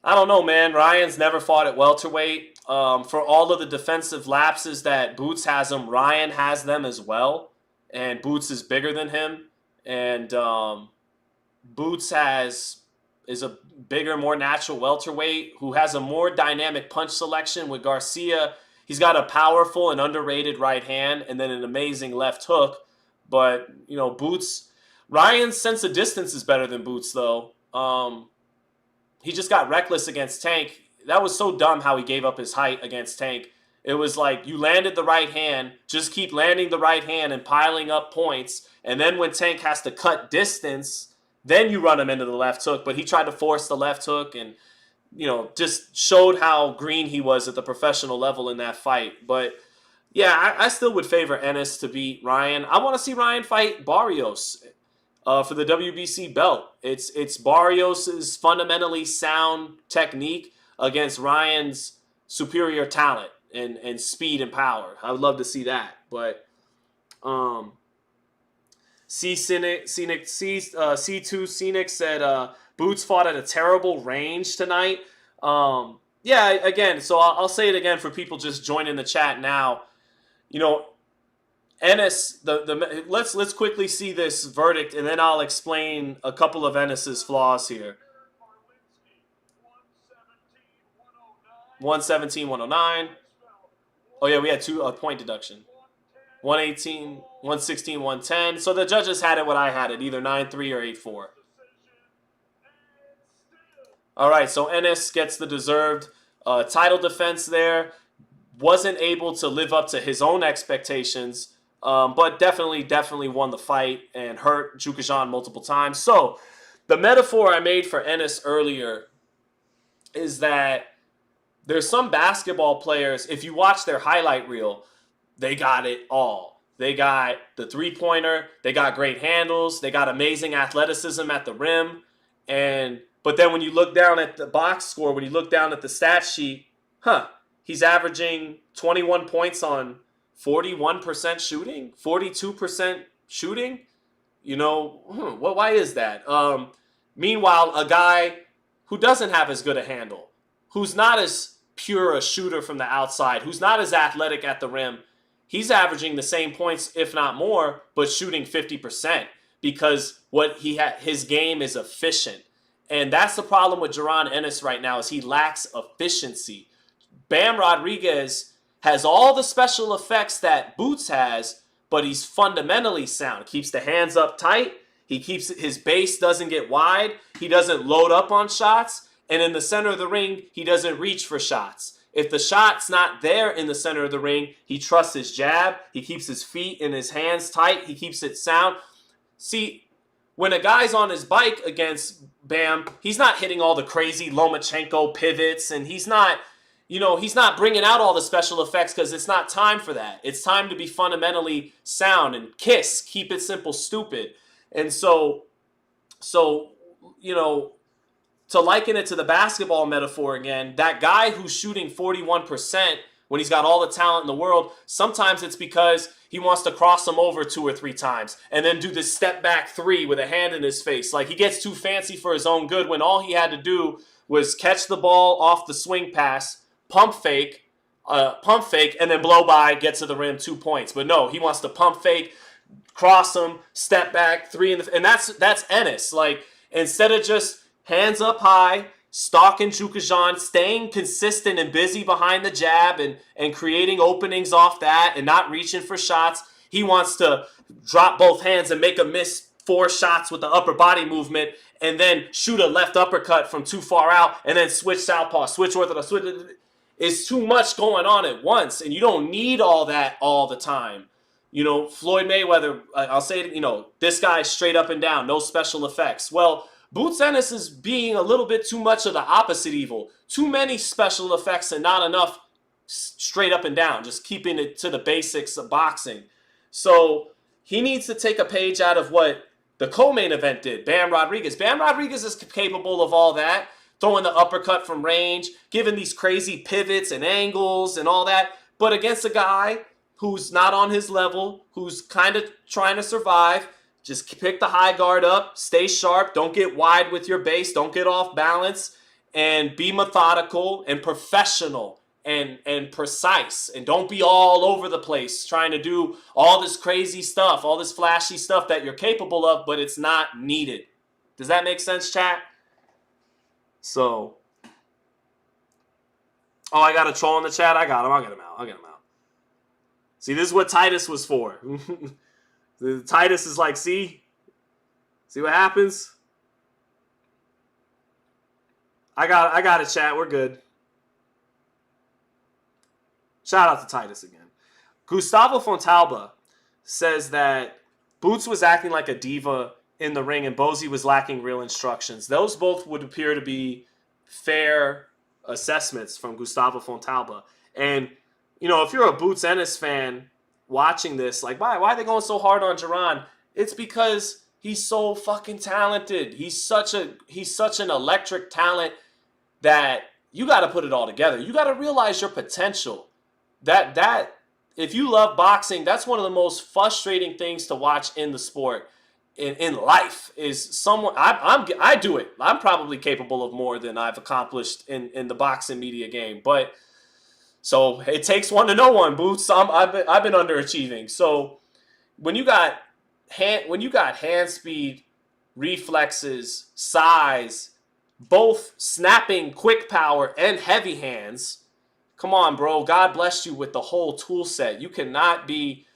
I don't know, man. Ryan's never fought at welterweight. For all of the defensive lapses that Boots has him, Ryan has them as well. And Boots is bigger than him. And Boots is a bigger, more natural welterweight who has a more dynamic punch selection. With Garcia, he's got a powerful and underrated right hand and then an amazing left hook. But, Boots, Ryan's sense of distance is better than Boots, though. He just got reckless against Tank. That was so dumb how he gave up his height against Tank. It was like, you landed the right hand, just keep landing the right hand and piling up points. And then when Tank has to cut distance, then you run him into the left hook. But he tried to force the left hook and, just showed how green he was at the professional level in that fight. But yeah, I still would favor Ennis to beat Ryan. I want to see Ryan fight Barrios for the WBC belt. It's Barrios's fundamentally sound technique against Ryan's superior talent and speed and power. I would love to see that. But C2 Scenic said Boots fought at a terrible range tonight. Yeah, again, so I'll say it again for people just joining the chat now. Ennis, let's quickly see this verdict, and then I'll explain a couple of Ennis's flaws here. 117, 109. Oh yeah, we had two point deduction. 118, 116, 110. So the judges had it what I had it, either 9-3 or 8-4. All right, so Ennis gets the deserved title defense there. Wasn't able to live up to his own expectations. But definitely won the fight and hurt Chukhadzhian multiple times. So the metaphor I made for Ennis earlier is that there's some basketball players, if you watch their highlight reel, they got it all. They got the three-pointer, they got great handles, they got amazing athleticism at the rim. But then when you look down at the box score, when you look down at the stat sheet, he's averaging 21 points on 41% shooting, 42% shooting. Why is that? Meanwhile, a guy who doesn't have as good a handle, who's not as pure a shooter from the outside, who's not as athletic at the rim, he's averaging the same points, if not more, but shooting 50% because his game is efficient. And that's the problem with Jaron Ennis right now is he lacks efficiency. Bam Rodriguez has all the special effects that Boots has, but he's fundamentally sound. Keeps the hands up tight. He keeps his base doesn't get wide. He doesn't load up on shots. And in the center of the ring, he doesn't reach for shots. If the shot's not there in the center of the ring, he trusts his jab. He keeps his feet and his hands tight. He keeps it sound. See, when a guy's on his bike against Bam, he's not hitting all the crazy Lomachenko pivots, and he's not bringing out all the special effects because it's not time for that. It's time to be fundamentally sound and keep it simple, stupid. And so, to liken it to the basketball metaphor again, that guy who's shooting 41% when he's got all the talent in the world, sometimes it's because he wants to cross him over 2 or 3 times and then do this step back 3 with a hand in his face. Like, he gets too fancy for his own good when all he had to do was catch the ball off the swing pass, pump fake, and then blow by, get to the rim, 2 points. But no, he wants to pump fake, cross him, step back, 3 and that's Ennis. Like, instead of just hands up high, stalking Chukhadzhian, staying consistent and busy behind the jab and creating openings off that and not reaching for shots, he wants to drop both hands and make a miss 4 shots with the upper body movement and then shoot a left uppercut from too far out and then switch southpaw, switch orthodox. It's too much going on at once, and you don't need all that all the time. Floyd Mayweather, I'll say it, this guy's straight up and down, no special effects. Well, Boots Ennis is being a little bit too much of the opposite evil. Too many special effects and not enough straight up and down, just keeping it to the basics of boxing. So he needs to take a page out of what the co-main event did, Bam Rodriguez. Bam Rodriguez is capable of all that, throwing the uppercut from range, giving these crazy pivots and angles and all that. But against a guy who's not on his level, who's kind of trying to survive, just pick the high guard up, stay sharp, don't get wide with your base, don't get off balance, and be methodical and professional and precise. And don't be all over the place trying to do all this crazy stuff, all this flashy stuff that you're capable of, but it's not needed. Does that make sense, chat? So, I got a troll in the chat. I got him. I'll get him out. See, this is what Titus was for. Titus is like, see what happens? I got it, chat. We're good. Shout out to Titus again. Gustavo Fontalba says that Boots was acting like a diva in the ring and Bozy was lacking real instructions. Those both would appear to be fair assessments from Gustavo Fontalba. And, if you're a Boots Ennis fan watching this, like, why are they going so hard on Jaron? It's because he's so fucking talented. He's such an electric talent that you got to put it all together. You got to realize your potential. That if you love boxing, that's one of the most frustrating things to watch in the sport, in life, is someone. I do it. I'm probably capable of more than I've accomplished in the boxing media game, but. So it takes one to know one, Boots. I've been underachieving. So when you got hand speed, reflexes, size, both snapping, quick power, and heavy hands, come on, bro. God bless you with the whole tool set. You cannot be.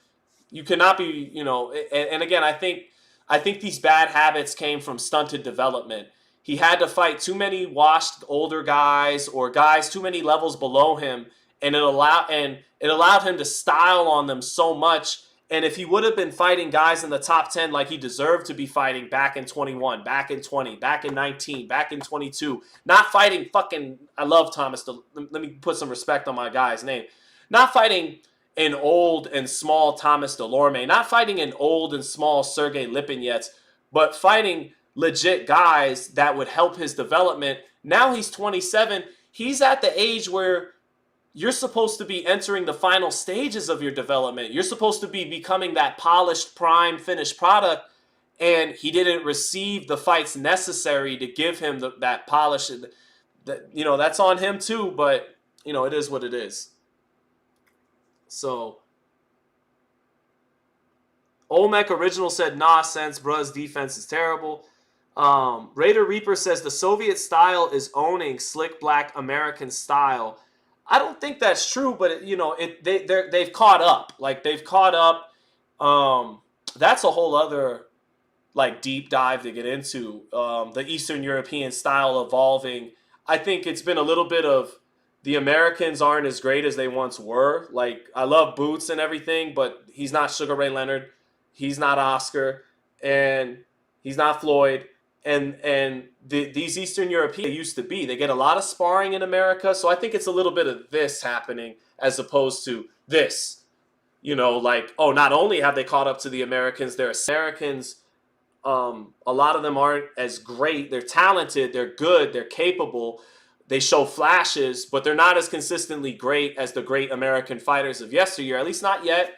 And again, I think these bad habits came from stunted development. He had to fight too many washed older guys or guys too many levels below him. And it allowed him to style on them so much. And if he would have been fighting guys in the top 10 like he deserved to be fighting back in 21, back in 20, back in 19, back in 22, not fighting fucking, I love Thomas, let me put some respect on my guy's name, not fighting an old and small Thomas Delorme, not fighting an old and small Sergey Lipinets, but fighting legit guys that would help his development. Now he's 27. He's at the age where you're supposed to be entering the final stages of your development. You're supposed to be becoming that polished, prime, finished product, and he didn't receive the fights necessary to give him that polish. That's on him too, but, it is what it is. So, Olmec Original said, nah, sense, bruh's defense is terrible. Raider Reaper says, the Soviet style is owning slick black American style. I don't think that's true, but they've caught up. Like they've caught up. That's a whole other like deep dive to get into. The Eastern European style evolving. I think it's been a little bit of the Americans aren't as great as they once were. Like I love Boots and everything, but he's not Sugar Ray Leonard, he's not Oscar, and he's not Floyd. These Eastern Europeans used to be. They get a lot of sparring in America, so I think it's a little bit of this happening as opposed to this. Like, oh, not only have they caught up to the Americans, they're Americans. A lot of them aren't as great. They're talented, they're good, they're capable. They show flashes, but they're not as consistently great as the great American fighters of yesteryear, at least not yet.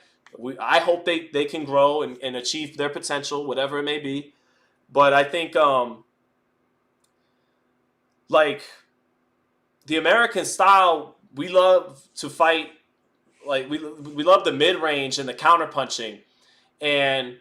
I hope they can grow and achieve their potential, whatever it may be. But I think, like, the American style, we love to fight. Like, we love the mid-range and the counter-punching. And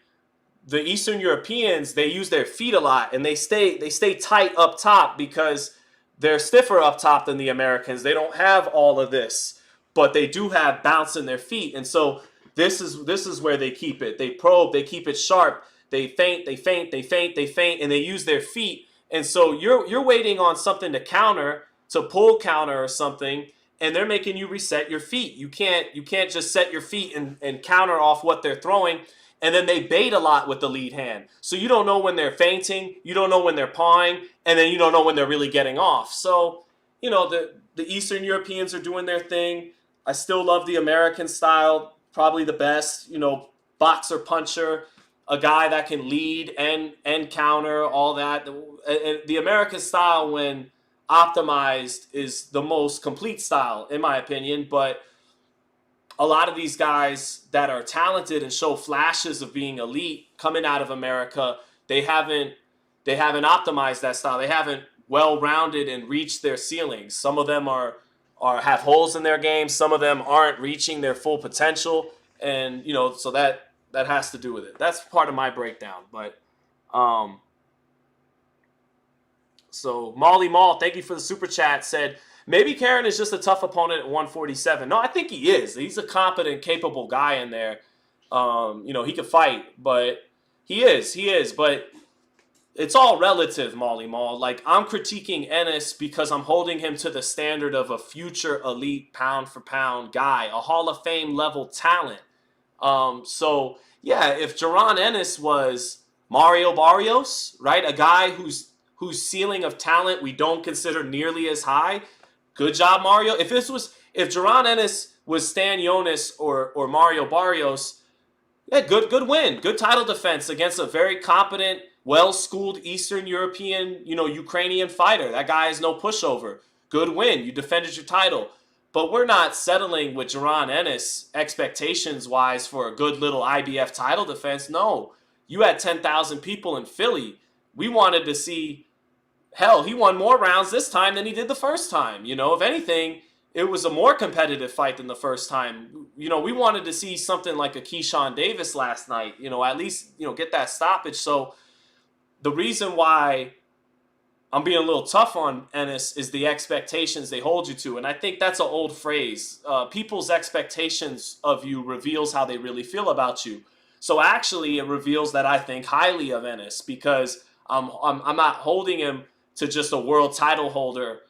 the Eastern Europeans, they use their feet a lot, and they stay tight up top because they're stiffer up top than the Americans. They don't have all of this, but they do have bounce in their feet. And so this is where they keep it. They probe, they keep it sharp. They feint, and they use their feet. And so you're waiting on something to counter, to pull counter or something, and they're making you reset your feet. You can't just set your feet and counter off what they're throwing. And then they bait a lot with the lead hand. So you don't know when they're feinting, you don't know when they're pawing, and then you don't know when they're really getting off. So, the Eastern Europeans are doing their thing. I still love the American style, probably the best, boxer, puncher, a guy that can lead and counter, all that. And the American style, when optimized, is the most complete style, in my opinion. But a lot of these guys that are talented and show flashes of being elite coming out of America, they haven't optimized that style. They haven't well-rounded and reached their ceilings. Some of them are have holes in their game. Some of them aren't reaching their full potential, and so that has to do with it. That's part of my breakdown. But so Molly Mall, thank you for the super chat. Said, maybe Karen is just a tough opponent at 147. No, I think he is. He's a competent, capable guy in there. He could fight, but he is. But it's all relative, Molly Mall. Like, I'm critiquing Ennis because I'm holding him to the standard of a future elite pound-for-pound guy, a Hall of Fame level talent. So, yeah, if Jaron Ennis was Mario Barrios, right, a guy whose ceiling of talent we don't consider nearly as high, good job, Mario. If Jaron Ennis was Stan Jonas or Mario Barrios, yeah, good win. Good title defense against a very competent, well-schooled Eastern European, Ukrainian fighter. That guy is no pushover. Good win. You defended your title. But we're not settling with Jaron Ennis expectations-wise for a good little IBF title defense. No. You had 10,000 people in Philly. We wanted to see... Hell, he won more rounds this time than he did the first time. If anything, it was a more competitive fight than the first time. We wanted to see something like a Keyshawn Davis last night, at least, get that stoppage. So the reason why I'm being a little tough on Ennis is the expectations they hold you to. And I think that's an old phrase. People's expectations of you reveals how they really feel about you. So actually, it reveals that I think highly of Ennis because I'm not holding him to just a world title holder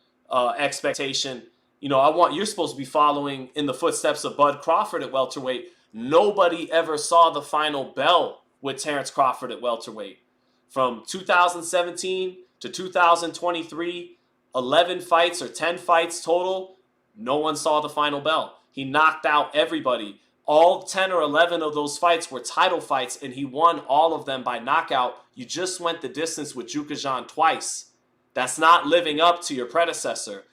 expectation. You're supposed to be following in the footsteps of Bud Crawford at welterweight. Nobody ever saw the final bell with Terrence Crawford at welterweight. From 2017 to 2023, 11 fights or 10 fights total, no one saw the final bell. He knocked out everybody. All 10 or 11 of those fights were title fights, and he won all of them by knockout. You just went the distance with Chukhadzhian twice. That's not living up to your predecessor.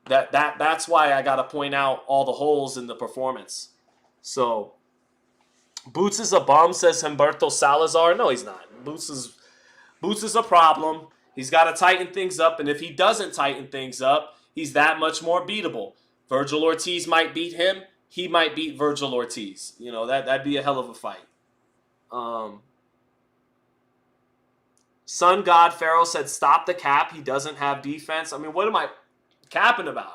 That's why I got to point out all the holes in the performance. So, Boots is a bum, says Humberto Salazar. No, he's not. Boots is a problem. He's got to tighten things up, and if he doesn't tighten things up, he's that much more beatable. Virgil Ortiz might beat him. He might beat Virgil Ortiz. That'd be a hell of a fight. Sun God Pharaoh said, stop the cap. He doesn't have defense. I mean, what am I capping about?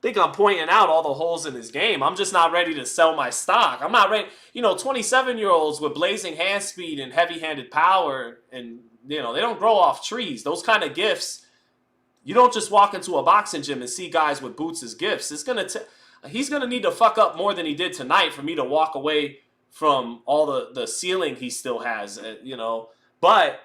think I'm pointing out all the holes in his game. I'm just not ready to sell my stock. I'm not ready. 27-year-olds with blazing hand speed and heavy-handed power, and they don't grow off trees. Those kind of gifts, you don't just walk into a boxing gym and see guys with boots as gifts. He's gonna need to fuck up more than he did tonight for me to walk away from all the ceiling he still has. But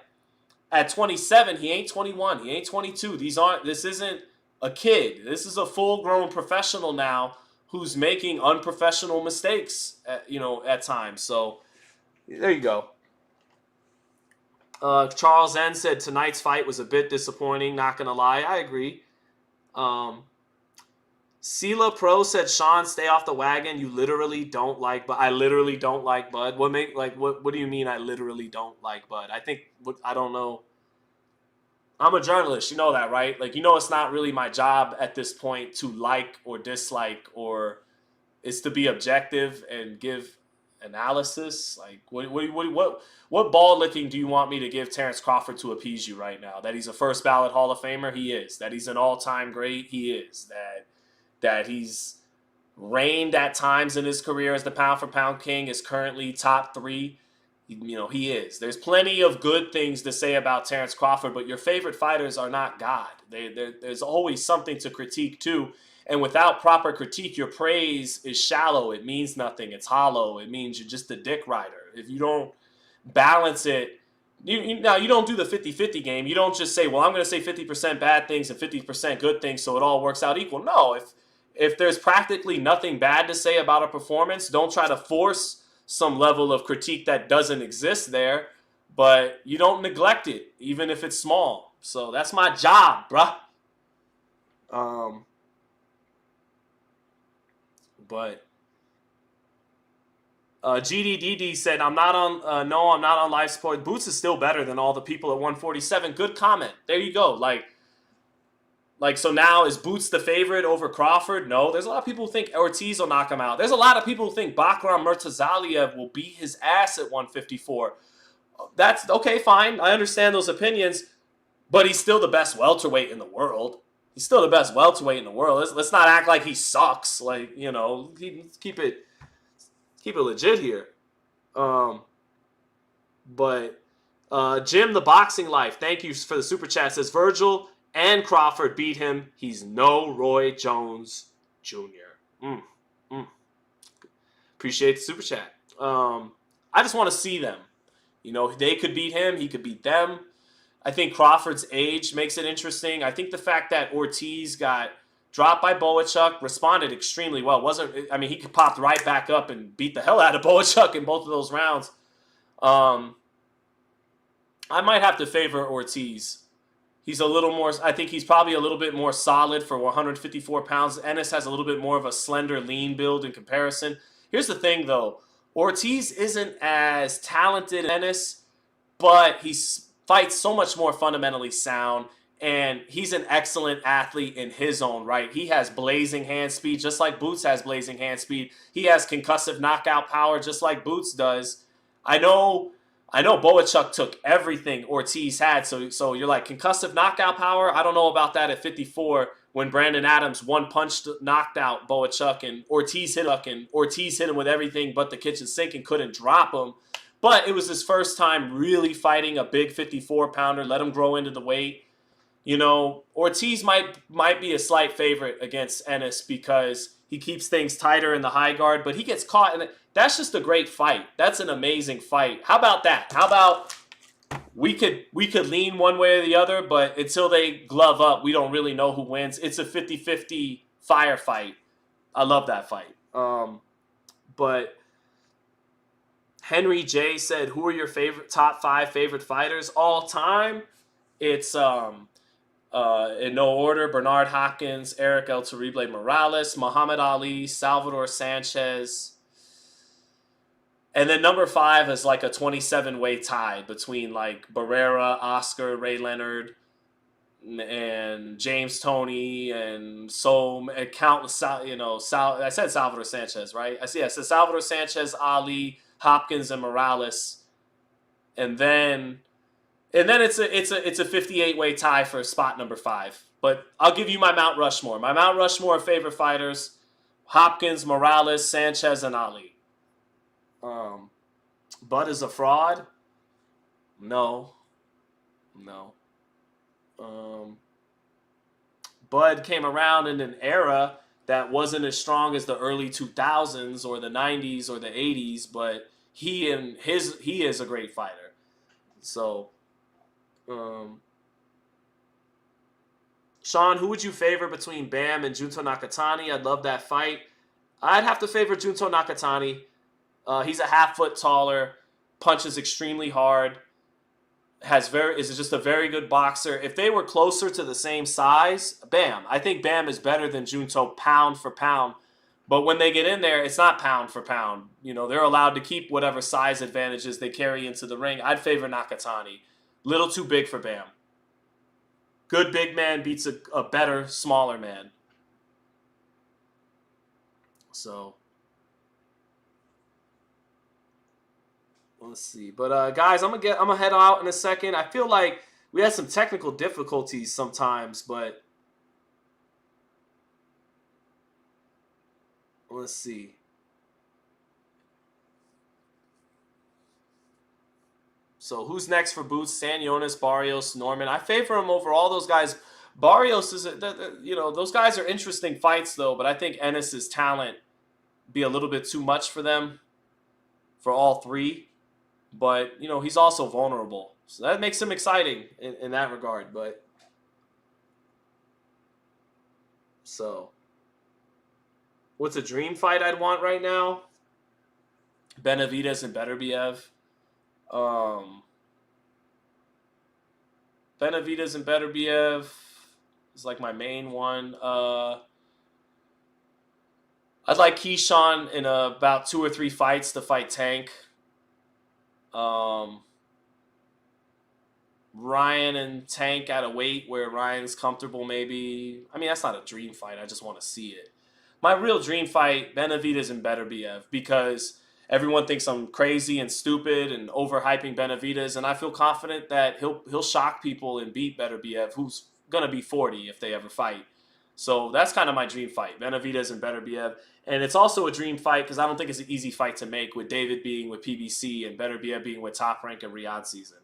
at 27, he ain't 21. He ain't 22. This isn't a kid. This is a full-grown professional now who's making unprofessional mistakes at times. So there you go. Charles N said tonight's fight was a bit disappointing. Not gonna lie, I agree. Sela Pro said, Sean, stay off the wagon. You literally don't like Bud. I literally don't like Bud. What do you mean I literally don't like Bud? I don't know. I'm a journalist. You know that, right? It's not really my job at this point to like or dislike, or it's to be objective and give analysis. What ball licking do you want me to give Terrence Crawford to appease you right now? That he's a first ballot Hall of Famer? He is. That he's an all-time great? He is. That he's reigned at times in his career as the pound-for-pound king, is currently top 3. He is. There's plenty of good things to say about Terrence Crawford, but your favorite fighters are not God. There's always something to critique, too. And without proper critique, your praise is shallow. It means nothing. It's hollow. It means you're just a dick rider. If you don't balance it, you don't do the 50-50 game. You don't just say, well, I'm going to say 50% bad things and 50% good things so it all works out equal. No, if there's practically nothing bad to say about a performance, don't try to force some level of critique that doesn't exist there, but you don't neglect it, even if it's small. So that's my job, bruh. But GDDD said, I'm not on live support. Boots is still better than all the people at 147. Good comment. There you go. So now is Boots the favorite over Crawford? No. There's a lot of people who think Ortiz will knock him out. There's a lot of people who think Bakram Murtazaliev will beat his ass at 154. That's okay, fine. I understand those opinions, but he's still the best welterweight in the world. He's still the best welterweight in the world. Let's not act like he sucks. Keep it legit here. But Jim the Boxing Life, thank you for the super chat. Says Virgil and Crawford beat him. He's no Roy Jones Jr. Appreciate the super chat. I just want to see them. They could beat him. He could beat them. I think Crawford's age makes it interesting. I think the fact that Ortiz got dropped by Boachuk, responded extremely well. He popped right back up and beat the hell out of Boachuk in both of those rounds. I might have to favor Ortiz. He's a little more, I think he's probably a little bit more solid for 154 pounds. Ennis has a little bit more of a slender, lean build in comparison. Here's the thing, though. Ortiz isn't as talented as Ennis, but he fights so much more fundamentally sound, and he's an excellent athlete in his own right. He has blazing hand speed, just like Boots has blazing hand speed. He has concussive knockout power, just like Boots does. I know Boachuk took everything Ortiz had, so you're like, concussive knockout power? I don't know about that at 54 when Brandon Adams one-punched knocked out Boachuk and Ortiz hit him with everything but the kitchen sink and couldn't drop him. But it was his first time really fighting a big 54-pounder, let him grow into the weight. Ortiz might be a slight favorite against Ennis because he keeps things tighter in the high guard, but he gets caught in it. That's just a great fight. That's an amazing fight. How about that? How about we could lean one way or the other, but until they glove up, we don't really know who wins. It's a 50-50 firefight. I love that fight. But Henry J said, who are your top 5 favorite fighters all time? It's in no order: Bernard Hopkins, Eric El Terrible Morales, Muhammad Ali, Salvador Sanchez. And then number 5 is like a 27-way tie between like Barrera, Oscar, Ray Leonard, and James Toney, and countless. I said Salvador Sanchez, right? I said Salvador Sanchez, Ali, Hopkins, and Morales. And then And then it's a 58 weight tie for spot number 5. But I'll give you my Mount Rushmore. My Mount Rushmore of favorite fighters: Hopkins, Morales, Sanchez, and Ali. Bud is a fraud. No, no. Bud came around in an era that wasn't as strong as the early 2000s or the 90s or the 80s, but he is a great fighter. So, Sean, who would you favor between Bam and Junto Nakatani? I'd love that fight. I'd have to favor Junto Nakatani. He's a half foot taller, punches extremely hard, is just a very good boxer. If they were closer to the same size, Bam. I think Bam is better than Junto pound for pound. But when they get in there, it's not pound for pound. You know, they're allowed to keep whatever size advantages they carry into the ring. I'd favor Nakatani. Little too big for Bam. Good big man beats a better, smaller man. So, let's see. But guys, I'm gonna head out in a second. I feel like we had some technical difficulties sometimes, but let's see. So who's next for Boots? Sanyonis, Barrios, Norman. I favor him over all those guys. Barrios is, those guys are interesting fights though, but I think Ennis's talent be a little bit too much for them, for all three. But, he's also vulnerable. So that makes him exciting in that regard. But, so, what's a dream fight I'd want right now? Benavidez and Beterbiev. Benavidez and Beterbiev is like my main one. I'd like Keyshawn in about 2 or 3 fights to fight Tank. Ryan and Tank at a weight where Ryan's comfortable maybe. I mean, that's not a dream fight. I just want to see it. My real dream fight, Benavidez and Beterbiev, because everyone thinks I'm crazy and stupid and overhyping Benavidez, and I feel confident that he'll shock people and beat Beterbiev, who's going to be 40 if they ever fight. So that's kind of my dream fight, Benavidez and Beterbiev. And it's also a dream fight because I don't think it's an easy fight to make, with David being with PBC and Beterbiev being with Top Rank and Riyadh season.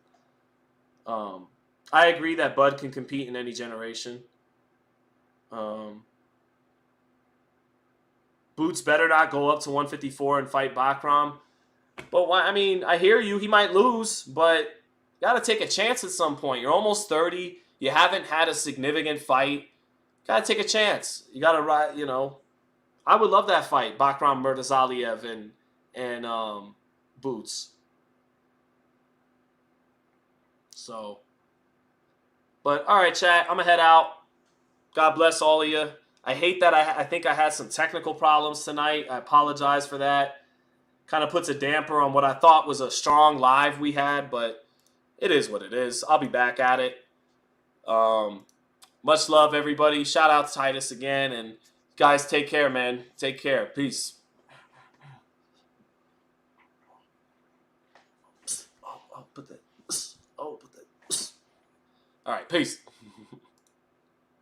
I agree that Bud can compete in any generation. Boots better not go up to 154 and fight Bakram. But, I hear you. He might lose, but you got to take a chance at some point. You're almost 30. You haven't had a significant fight. Got to take a chance. You got to ride, I would love that fight, Bakram Murtazaliev and Boots. So, but all right, chat. I'm gonna head out. God bless all of you. I hate that I think I had some technical problems tonight. I apologize for that. Kind of puts a damper on what I thought was a strong live we had, but it is what it is. I'll be back at it. Much love, everybody. Shout out to Titus again, and guys, take care, man. Take care. Peace. All right, peace.